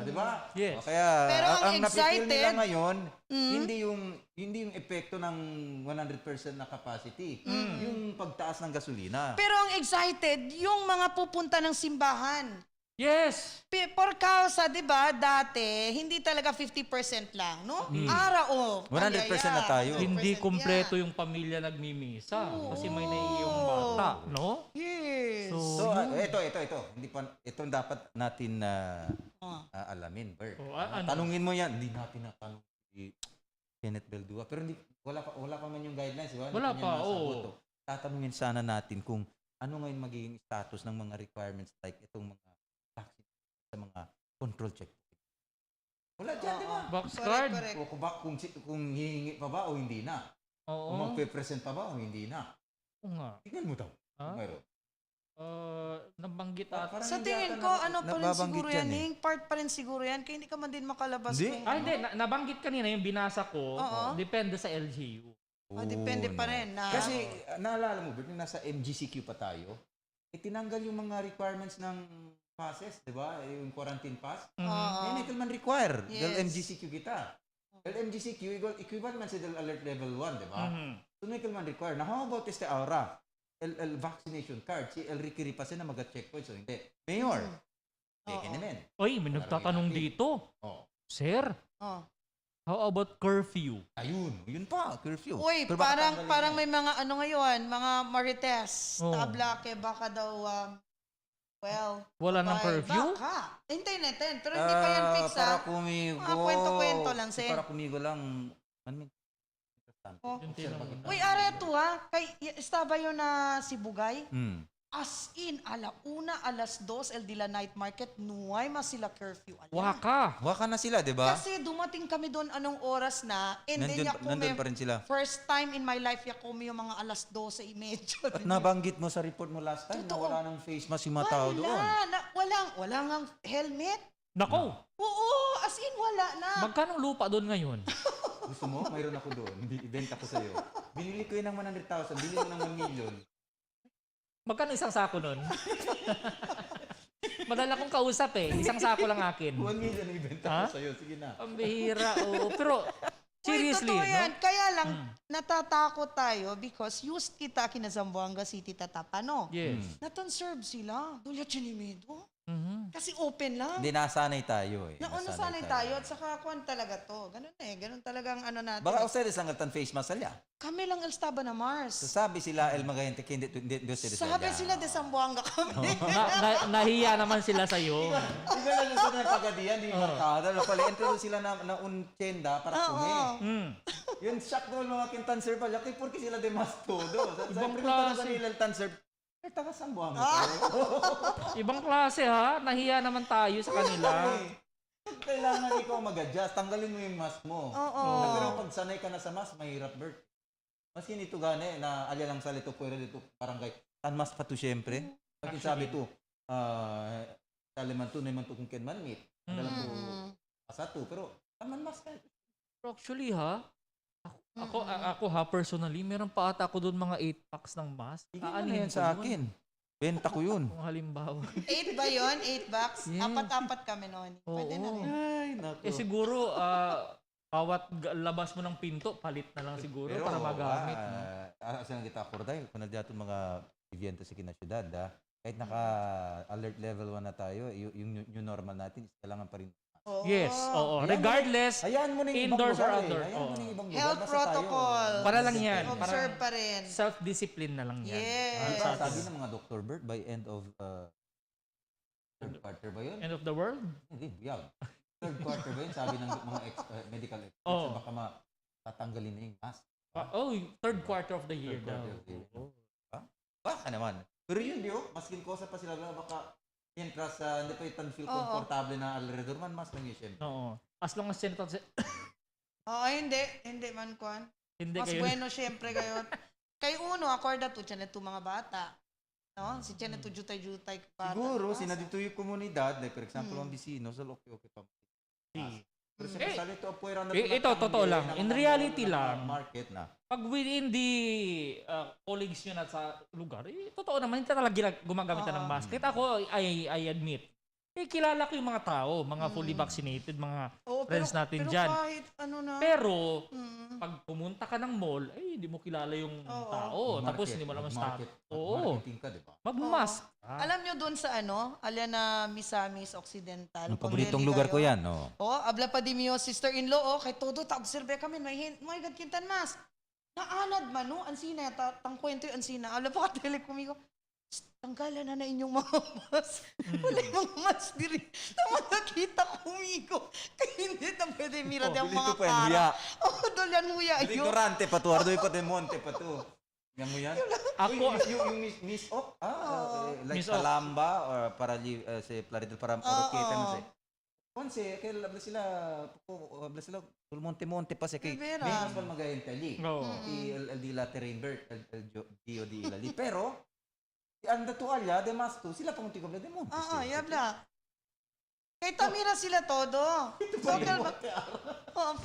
Di ba? Yes. Kaya pero ang napipil nila ngayon, hindi yung epekto ng 100% na capacity. Yung pagtaas ng gasolina. Pero ang excited, yung mga pupunta ng simbahan. Yes. For causa, di ba, dati, hindi talaga 50% lang, no? 100% na tayo. Hindi kumpleto yung pamilya nagmimisa. Kasi may naiiyong bata, no? Yes. So ito dapat natin alamin, Bert. Tanungin mo yan. Hindi natin natanong si Kenneth Beldua. Pero wala pa man yung guidelines, di ba? Wala pa, oo. Tatanungin sana natin kung ano ngayon magiging status ng mga requirements like itong mga vaccine sa mga control check. Wala dyan, di ba? Box card. Kung hihingi pa ba o hindi na. Oo. Kung magpe-present pa ba o hindi na. Oo nga. Tingnan mo daw. Mayroon. Nabanggit at... Sa tingin ko, ano pa rin siguro yan, part pa rin siguro yan, kaya hindi ka man din makalabas. Hindi. Hindi. Nabanggit kanina yung binasa ko, depende sa LGU. Depende pa rin. Kasi, naalala mo, Bert, nasa MGCQ pa tayo, tinanggal yung mga requirements ng passes, di ba? Yung quarantine pass. Hindi man require. Dahil MGCQ kita. Dahil MGCQ, equivalent man sa alert level 1, di ba? So, hindi man require. Now, how about este aura? El vaccination card. Si El Ricky Ripasen na mag-checkpoint. So, hindi. Mayor. Taken naman. Oy, may nagtatanong dito. Sir, how about curfew? Ayun. Yun pa, curfew. Uy, parang may mga ano ngayon, mga marites. Tablake, baka daw... wala ng curfew? Baka. Hintayin natin. Pero hindi pa yan fix, para kumigo. Kwento-kwento lang, sir. Para kumigo lang. Uy, areto estaba yun na si Bugay? As in, alauna, alas 2, El Dila Night Market, nuway mas sila curfew. Waka na sila, di ba? Kasi dumating kami doon anong oras na, and then nandun pa rin sila. First time in my life, yakumi yung mga alas 12:30. At nabanggit mo sa report mo last time na wala ng face mask yung mga tao doon. Wala nga helmet. Nako! Oo, as in wala na. Magkano lupa doon ngayon? Gusto mo? Mayroon ako doon. Ibenta ko sa'yo. Binili ko yun ng 100,000. Bili mo ng 1 million. Magkano isang sako nun? Madala kong kausap eh. Isang sako lang akin. 1 million ang ibenta ko sa'yo. Sige na. Ang bihira. Pero seriously, totoo yan. no? Kaya lang, natatakot tayo because used kita kina Zamboanga City Tatapano. Yes. Naton-serve sila. Dulya Chinimedo. Kasi open lang. Hindi, nasanay tayo eh. Nasanay tayo at saka kuwan talaga to. Ganun ganun talagang ano natin. Baka ustedes lang ang face mask salya. Kami lang El Staba na Mars. So sabi sila El Magayente, hindi ustedes sabi sila de Zamboanga kami. Nahiya naman sila sa'yo. Hindi ka lang gusto ng pagadian, di markada. Pala, entero sila na un tienda para kumi. Yun shock doon mga kintanser pa. Yaki, porque sila de mas todo. Ibang Sa klase. nila el tanser. Eh, taga-sambuhan mo. Ibang klase ha. Nahiya naman tayo sa kanila. Kailangan ikaw mag-adjust. Tanggalin mo yung mask mo. Oo. Pero pag sanay ka na sa mask, mahirap, Bert. Maski nito gani, na alya lang sa lito, pwede dito, barangay. Tan mask pa to, syempre. Pag sabi to, saliman to, naman to kung kenman meet. Dalam to, asa to. Pero, taman mask ka. Actually ha, ako ha, personally, meron pa ata ako doon mga 8 packs ng mask. Ano yan sa akin? Benta ko yun. Kung halimbawa. 8 ba yun? 8 bucks? Yes. Apat-apat kami noon. Pwede na rin. Ay, naku. Siguro, bawat labas mo ng pinto, palit na lang siguro Pero, para magamit. asa lang kita ako dahil kung nandiyato mga evento sa kinasyudad, kahit naka-alert level 1 na tayo, yung new normal natin, kailangan pa rin. Yes, oo. Regardless, hayaan mo na yung ibang indoors or lugar, outdoors. Hayaan mo na yung ibang lugar. Health Basta protocol. tayo. Para lang yan. Observe pa rin. Self-discipline na lang yan. Yes. Sa Sabi atin. ng mga Dr. Bert, by end of third quarter ba yun? End of the world? Hindi, buyag. Third quarter ba yun? Sabi ng mga medical experts, Oh. baka tatanggalin na yung mask. Third quarter of the year Third daw. quarter of the year. Baka naman. Pero yun, di maskin kosa pa sila, baka entras hindi pa yung feel komportable na alrededor man, mas lang yun, syempre. Oo. As long as senator... Oo, hindi. Hindi man, Kwan. Hindi Mas kayo. bueno, syempre, kayo. Kay uno, akorda to, tiyan ito mga bata. No? Si tiyan ito jutay-jutay. Siguro, sinadito yung komunidad, like for example, ang bisino, so okay pa. Pero sa kasali ito, puwera na ito, totoo lang. In reality lang, market na. pag within the colleagues nyo na sa lugar, totoo naman, hindi talaga gumagamit na ng mask. Kahit ako, I admit, kilala ko yung mga tao, mga fully vaccinated, mga friends natin pero dyan. Kahit ano na. Pero, pag pumunta ka ng mall, hindi mo kilala yung tao. Tapos hindi mo naman start. Oo. Marketing ka, di ba? Mag-mask. Alam nyo doon sa alya na Misamis Occidental. Ang paboritong lugar ko yan, Abla pa di miyo, sister-in-law, kay todo ta-observe kami, may gadkintan mas. Naanad man, no? Ansina, tangkwento yung ansina. Abla pa ka-tele kumigo. Tanggalan na inyong mga mas. Wala yung mga mas diri. Tama nakita ko umigo. Kaya hindi na pwede mira ang mga kara. Dolyan huya. Ignorante pa to. Ardoy pa de monte pa to. Yan mo yan? Ako, yung Miss Ok? Like Miss sa Ok. Lamba or para sa Plaridel para Oroqueta mo siya. Konse, kaya habla sila monte-monte pa siya. Kaya may mas pa mag-aintali. El di la Terrainbert, el Dio di Ilali. Pero, ang datualya, de mas to, sila pang tigobla de monte. Yabla. Kay Tamira sila todo.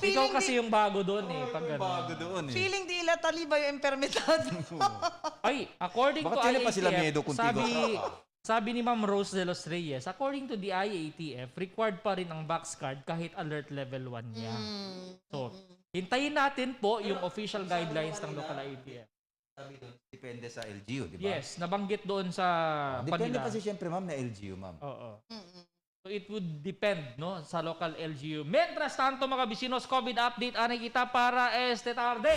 ikaw kasi yung bago doon eh. Pag Bago doon eh. Feeling di ila taliba yung empermidad. Ay, according Bakit to sila pa sila miedo IATF, contigo? sabi ni Ma'am Rose de los Reyes, according to the IATF, required pa rin ang box card kahit alert level 1 niya. So, hintayin natin po yung official guidelines ng local IATF. Sabi doon, depende sa LGU, di ba? Yes, nabanggit doon sa Depende kanila. pa siyempre, ma'am, na LGU, ma'am. Oo. So it would depend no sa local LGU. Mientras tanto mga bisinos, COVID update ani kita para este tarde.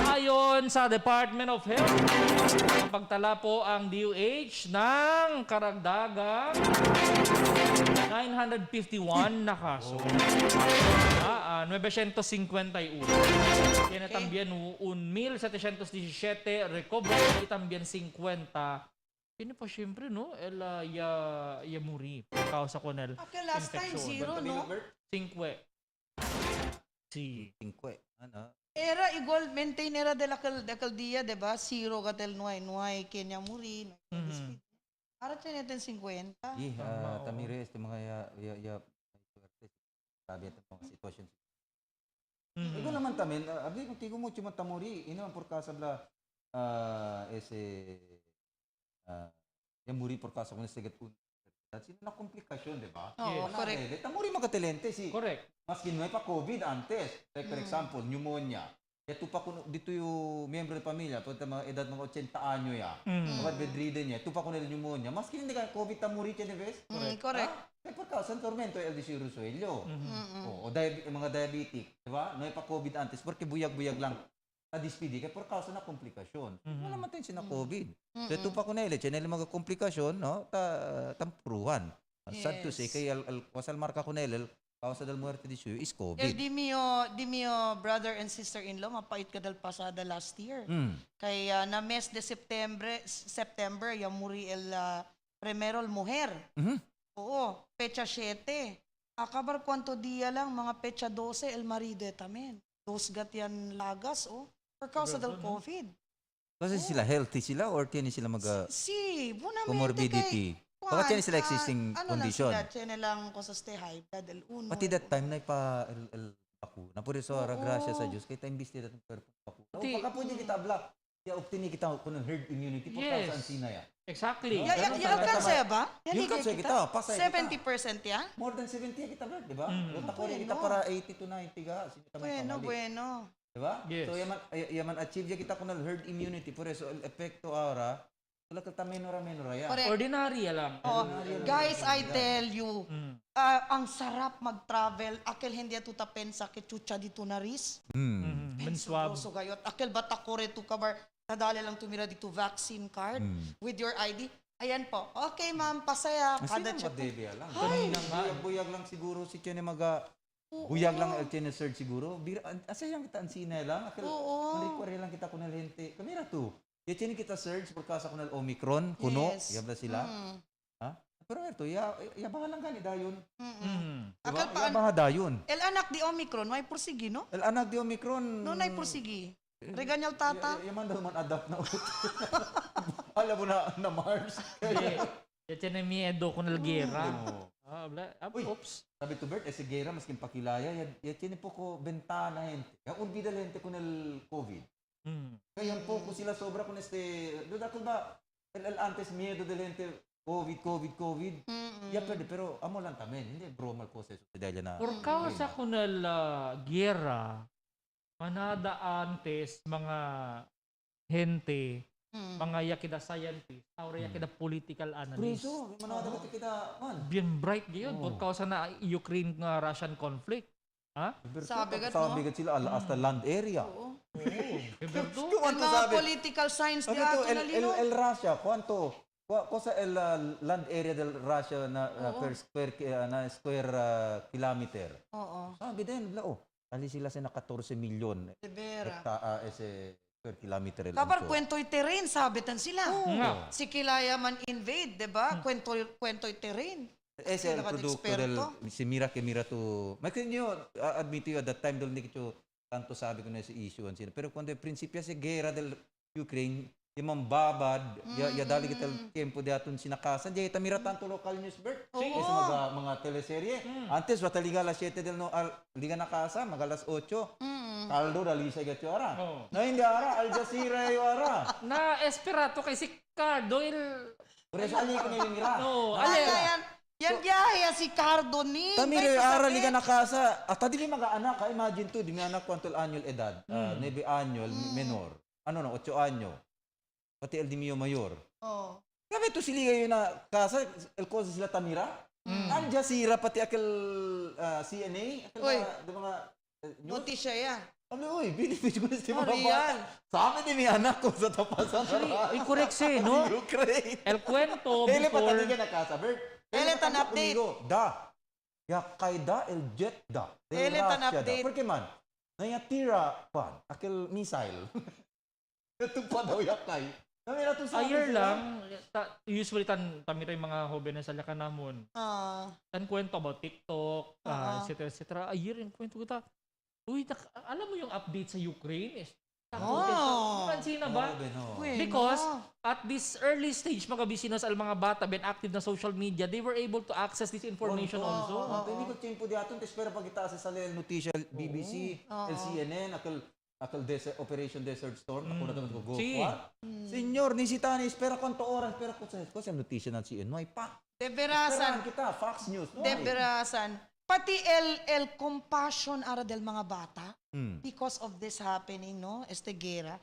Ayon sa Department of Health, pagtala po ang DOH ng karagdagang 951 na kaso. 951. Tiene también 1,717 recovery y también 50. Ini pa siyempre, no? Ya muri. Causa con el Okay, last time infection. 0, no? 5. Si. 5. Ano? Era igual, maintain era de la alcaldía, de ba? 0 katel nuay, Kenya muri. Para tiyan natin 50. Tamire, este mga sabi ito mga sitwasyon. Ito naman tamin, abdi kung tigo mo chumatamuri, ino ang porkasa bla yung muri porkasa kung nasigat un. Sino na komplikasyon, di ba? Oo, correct. Tamuri magatelente si. Correct. Mas kinuha pa COVID antes. Like for example, pneumonia. Ito pa kuno dito yung miyembro ng pamilya, pagka mga edad mga 80 anyo ya. Mga bedridden niya, ito pa kuno pneumonia. Mas hindi ka COVID tamuri siya, di ba? Correct. May pagkasan tormento LDC Rosuelio. O mga diabetic, di ba? No pa COVID antes porque buyag-buyag lang. Dispidi kay por causa na komplikasyon. Wala man tayo na COVID. So ito pa ko na ilit, mga komplikasyon, no? Tampuruhan. Sad to say, kay wasal marka ko na causa del muerte di suyo is El COVID. di mio brother and sister-in-law, mapait ka dal pasada last year. Kaya na mes de September, ya muri el primero el mujer. Oo, pecha 7. Akabar kwanto dia lang, mga pecha 12, el marido tamen. Dos gatian lagas, for causa del COVID. Kasi sila healthy sila or tiyan sila Si, bunamente comorbidity? Baka tiyan sila existing condition. Ano lang sila, tiyan lang kung sa stay high blood, el uno. Pati that time na ipa el bakuna. Por eso, gracia sa Diyos, kaya imbis nila itong perpo bakuna. Baka po niya kita abla. Ya obtini kita kung herd immunity po sa ansina ya. Exactly. Alkansaya ba? Yung kansaya kita, pasay 70% ya? More than 70 kita ba, di ba? Yung takori kita para 80 to 90 ka. Bueno. Diba? Yes. So, yaman achieve ya kita kung herd immunity. Por eso, el epekto ahora, wala ka menora ya. Ordinary lang. Guys, I tell you, ang sarap mag-travel. Akel hindi atuta pensa ke chucha dito na ris. Swab. So gayot. Akel batakore to kabar. Nadali lang tumira dito vaccine card with your ID. Ayan po. Okay, ma'am, pasaya. Kada check. Buyag lang siguro si Chene buyag lang el Chene surge siguro. Asayang kita ansina lang. Marikwari lang kita kunal hente. Kamera to. Ya Chene kita surge por causa kunal Omicron. Kuno. Yabla sila. Ha? Pero ito, yabahan lang gani dayon. Diba? Yabahan dayon. El anak di Omicron, may pursigi, no? El anak di Omicron. No, may pursigi. Reganyal tata. Yaman daw man adapt na ulit. Alam mo na Mars. Ya tiene miedo con el guerra. Oops. Sabi to Bert, si Guerra, maskin pakilaya, ya tiene poco ventana gente. Ya olvida la gente con el COVID. Kaya poco sila sobra con duda ko ba, el antes miedo de la gente, COVID. Ya pwede, pero amo lang tamen. Hindi broma ko sa dahil na. Por causa con el guerra, manada antes mga gente, mga yakida scientist, or yakida political analyst. Preso, manada ba kita man? Bien bright yun, por causa na Ukraine-Russian conflict. Ha? Sabi gat sila hasta land area. Mga political science di ato na lino. El Russia, cuánto? Cosa el land area del Russia na per square kilometer? Sabi din, ali sila sa 14 milyon per kilometer. Kabar kwento'y terrain, sabitan sila. Si Kilaya man invade, diba? Kwento'y terrain. Ese el producto si mira tu. Ma che io admito io at that time don't nikito tanto sabi ko na si issue an sila. Pero quando principio si guerra del Ukraine, yung mambabad, ya dali kita tiempo de aton sinakasa, di ta mira tanto local news Bert. Sa mga teleserye. Antes wata liga alas 7 del liga na casa, mag alas 8. Caldo dali sa gatyara. Na hindi ara Al Jazeera yo ara. Na esperato kay si Cardo Por eso ali ko nilingra. Yan biyahe si Cardo ni. Tamire ara liga na casa. At di mga anak, imagine to, di may anak quantul annual edad, 9 annual menor. 8 anyo. Pati el di mio mayor. Kami to sila yun na casa, el cosa sila tamira. Al Jazeera pati akil CNA, akil mga notisya yan. Uy, binibig ko na si mga bata. Sa amin di may anak ko sa tapasan. Correct no? El cuento before. Hele pataligan na casa, Bert. Hele tan update. Ya kaida el jet da. Hele tan update. Porque man, nayatira pan, akil missile. Ito pa daw yakay. Ayer lang, usually tamira yung mga hobe na salaka namon. Tan kwento about TikTok, etc. Ayer yung kwento ko ta. Uy, alam mo yung update sa Ukraine? Pansin na ba? Because at this early stage, mga bisinos al mga bata, been active na social media, they were able to access this information also. Hindi ko tiempo di aton, espera pag itaas sa el notisya, BBC, el CNN, akal Operation Desert Storm, ako na ito go. Senyor, nisitani, espera kwanto oras, espera ko sa notisya ng CNN, may pa. Deberasan. Kita, Fox News. Deberasan. Pati el compassion ara del mga bata because of this happening, no? Guerra.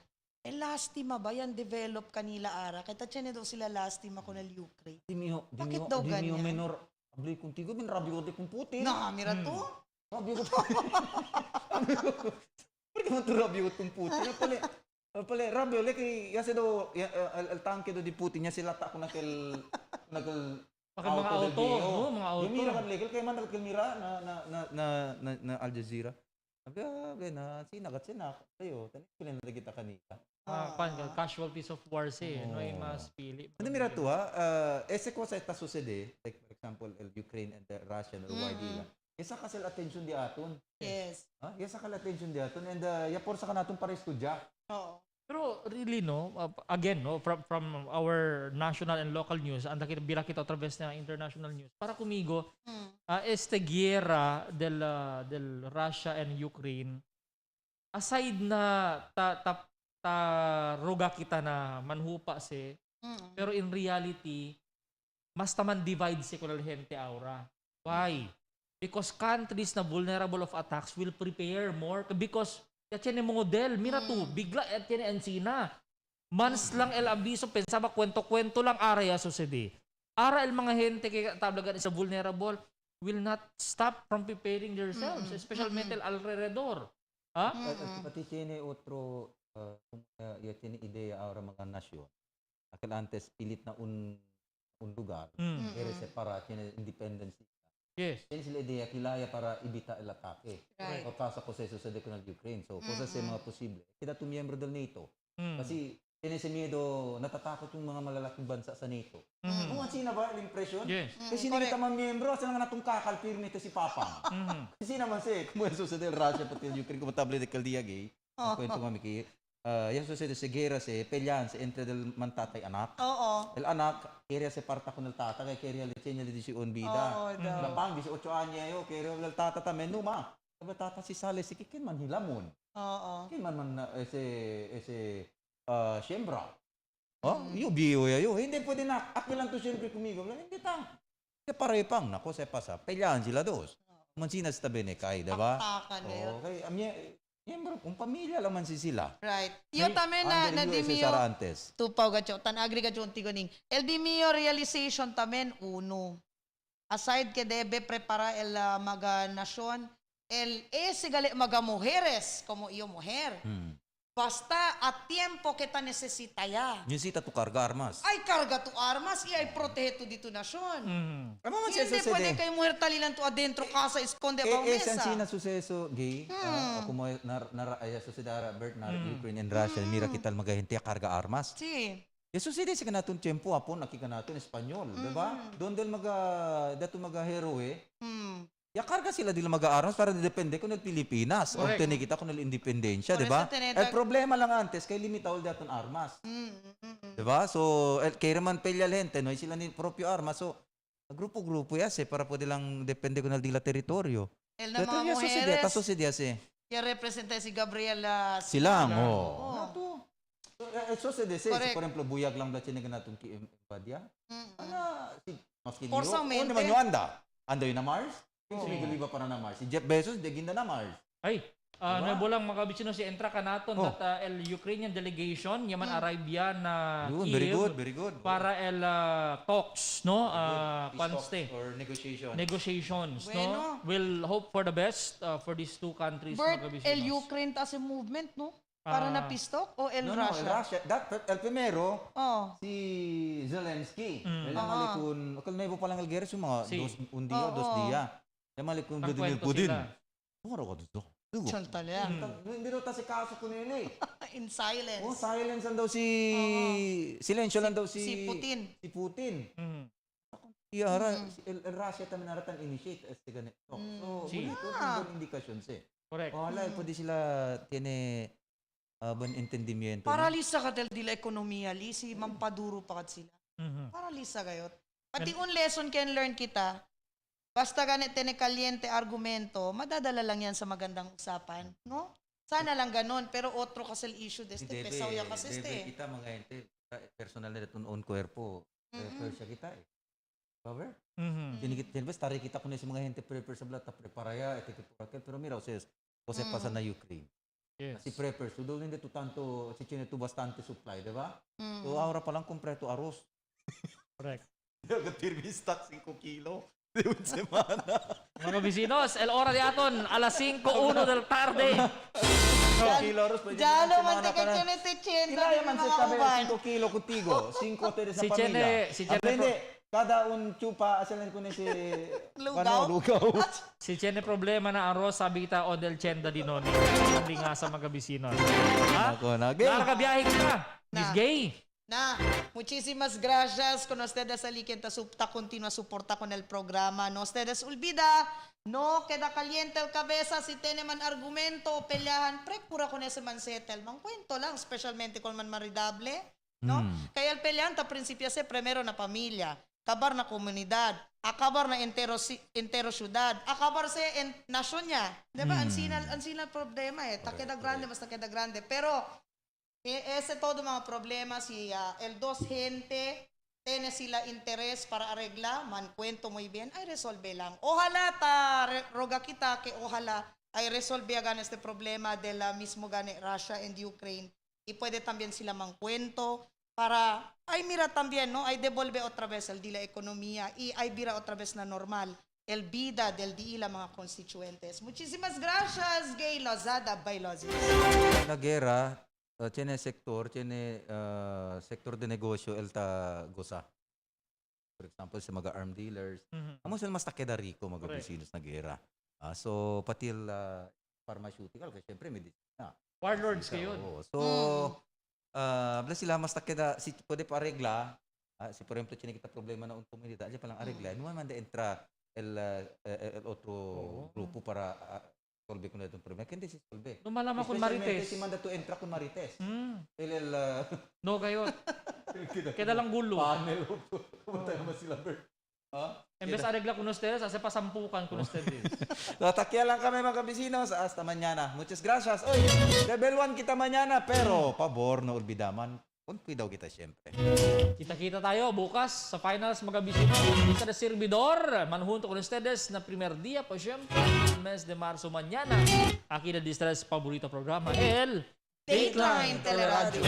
Lastima ba yan develop kanila ara? Kaya tiyan daw sila lastima ko ng Ukraine. Bakit daw ganyan? Di mi menor, abli contigo, min rabio de kung Putin. Mira to. Rabio ko. Porque man to rabio kung Putin. Pale, rabio, leki, yase do, el tanque do di Putin, niya sila ta ko nakil Baka mga auto, no? Mga auto. Yung mira kan legal kay man nagkalmira na Al Jazeera. Sabi na sinagat tayo. Tani pila na kita kanila. Casualties of wars no yung mas pili. Ano mira to ese cosa está sucede, like for example, el Ukraine and the Russian or war nila. Esa kasal attention di aton. Yes. Esa kal attention di aton and ya porsa ka naton para estudya. Oo. Pero really no, again no, from our national and local news, anda kita bira kita através na international news. Para kumigo, este guerra del Russia and Ukraine, aside na roga kita na manhupa pero in reality, mas taman divide si kunal gente aura. Why? Because countries na vulnerable of attacks will prepare more because at yan yung model, mira to, bigla at yan ang Sina. Months lang el abiso, pensaba kwento-kwento lang area sucede. Ara el mga gente kaya tablagan sa vulnerable will not stop from preparing themselves, especially alrededor. Ha? Pati tiene otro, tiene idea ahora mga nasyon. Aquel antes pilit na un lugar, pero separat, tiene independence. Yes. Yan sila ideya kilaya para ibita el atake. Right. O kaso poseso sa dekunal Ukraine. So, cosa sa mga posible. Kita tu miyembro del NATO. Kasi, tiene ese miedo, natatakot yung mga malalaking bansa sa NATO. Kung sino ba, l'impression? Yes. Kasi hindi kita miyembro, asa nga natong kakalpir nito si Papang. Kasi naman kung yung sucede Russia pati el Ukraine, kumatable de Caldiagay, kwento kami kay, yung sucede sa gera pelyan entre del mantatay anak. Oo. El anak, quería se parta con el tata, kaya quería leche niya de 18 vida. Lapang, 18 años yo, quería el tata también, numa. Sabi tata si Sales, si kikin man hilamon. Oo. Kikin man ese siembra. Yo biyo yo. Hindi pwede na, ako lang to siyempre kumigo. Hindi tang. Kaya pare-pang, nako se pasa. Pelyan sila dos. Mansina sa tabi ni Kai, diba? Paktakan na yun. Okay, miyembro, kung pamilya laman sila. Right. Yo tamen na di mio tupaw gacho tan agri gacho tigoning. El di mio realization tamen uno. Aside que debe prepara el mga nasyon, el gali mga mujeres como iyo mujer. Basta a tiempo que ta necesita ya. Necesita tu carga armas. Ay carga tu armas y ay protehe tu dito nasyon. Hindi sucede. pwede kay mujer talilan tu adentro casa esconde ba mesa. Esan suceso gay. Como sucede Bert na Ukraine and Russia, mira kita magahente carga armas. Sí. Eso sucede sa kanatong tiempo hapon nakika natin Espanyol, di ba? Doon del dato heroe. Ya karga sila dila mag-armas para depende ko ng Pilipinas. O tinikita ko ng independensya, di ba? El problema lang antes kay limitaw daton armas. Di ba? So kaya man pelya lente no sila ni propio armas. So grupo-grupo yase para pwede lang depende ko ng dila teritoryo. El na mga mujeres. Ta sucede Ya representa si Gabriel Silang. Eso se dice, por ejemplo, buyag lang da chine ganatong ki Badia. Ana si maski niyo. Ano naman yo anda yun na Mars? Yung sumigaliba para na Mars. Si Jeff Bezos, deginda na Mars. Ay, nabulang makabitsino si Entra Kanaton that el Ukrainian delegation, yaman arrive yan na Kiev. Very good. Para el talks, no? Peace or negotiations. No? We'll hope for the best for these two countries. Bert, el Ukraine tas a movement, no? Para na pistok o el Russia? No, el Russia. El primero, si Zelensky. El malikun, akal na ibo palang el guerra, mga un dia. El malikun Vladimir Putin. Ano ka dito? Chantal yan. Hindi rin si kaso ko nila In silence. Silence lang daw silensyo lang daw si Putin. Si Putin. El Russia tamang naratan initiate este ganito. So, bonito yung indikasyon Correct. Wala, pwede sila tiene buen entendimiento. Paralisa ka del dila ekonomiya, si mampaduro pa kat sila. Paralisa gayot. Pati un lesson can learn kita, basta ganit tene kaliente argumento, madadala lang yan sa magandang usapan, no? Sana lang ganon, pero otro kasel issue deste, pesaw yan kasi este. Kita mga ente, personal na itong own cuerpo, prepare siya kita Cover? Tinibas, tari kita kung sa mga ente prepare sa blat, preparaya, pero mira, kasi pasa na Ukraine. Yes. Si preppers, so doon hindi to tanto, si Chine to bastante supply, di ba? So, ahora pa lang kompleto arroz. Correct. Nagatirmi stock 5 kilo. De un semana. Mga vecinos, el hora de aton, alas 5:01 del tarde. 5 kilo arroz, pwede Dalo man te kaya te chenda. Kaya man sa tabi 5 kilo kutigo. 5 te sa pamilya. Si Chene Kada un chupa, asalan ko na si... Lugaw? Lugaw. Si Chene problema na arroz, sabi kita o del chenda di noni. Hindi nga sa magabisinon. Ha? Ako na, gay. Nakakabiyahe ka. Miss Gay. Na, muchísimas gracias con ustedes aliquen ta continua suporta con el programa. No ustedes olvida, no queda caliente el cabeza si tiene man argumento o peleahan, pura con ese man settle. Man cuento lang, especialmente con man maridable. No? Kaya el pelean ta prinsipyo se primero na pamilya, kabar na komunidad, akabar na entero syudad, akabar se nasyon niya. Diba? Ansina problema ta queda grande, basta queda grande. Pero ese todo mga problema si el dos gente tiene sila interés para arreglar, man cuento muy bien, ay resolve lang. Ojalá roga kita que ojalá ay resolve gan este problema de la mismo gane Russia and Ukraine y puede también sila man cuento para ay mira también, no, ay devolve otra vez el la economía y ay vira otra vez na normal el vida del la mga constituentes. Muchísimas gracias, Gay Lozada by Lozis. La guerra, tiene sector de negosyo elta gosa. For example, sa mga arm dealers. Amo sila mas takeda rico mga business na gera. So patil pharmaceutical kasi syempre medicina. Warlords kayo. So bala sila mas takeda si pwede pa regla. Si por ejemplo tiene kita problema na untung hindi pa lang arregla. No man de entra el otro grupo para solve ko na itong problema. Hindi si solve. No malaman kung marites. Si manda to entra kung marites. No kayo. Keda lang gulo. Panel. Pumunta naman sila, Bert. Embes arregla con ustedes, hace pasampukan con ustedes. Takya lang kami mga kabisinos. Hasta mañana. Muchas gracias. Oy, level 1 kita mañana. Pero, pabor, no olvidaman. Cuidaw kita siyempre. Kita-kita tayo bukas sa finals magabisino. Isa na servidor. Manjunto con ustedes na primer día, pues siyempre, mes de marzo mañana. Aquí na distress paborito programa, el Dateline Teleradyo.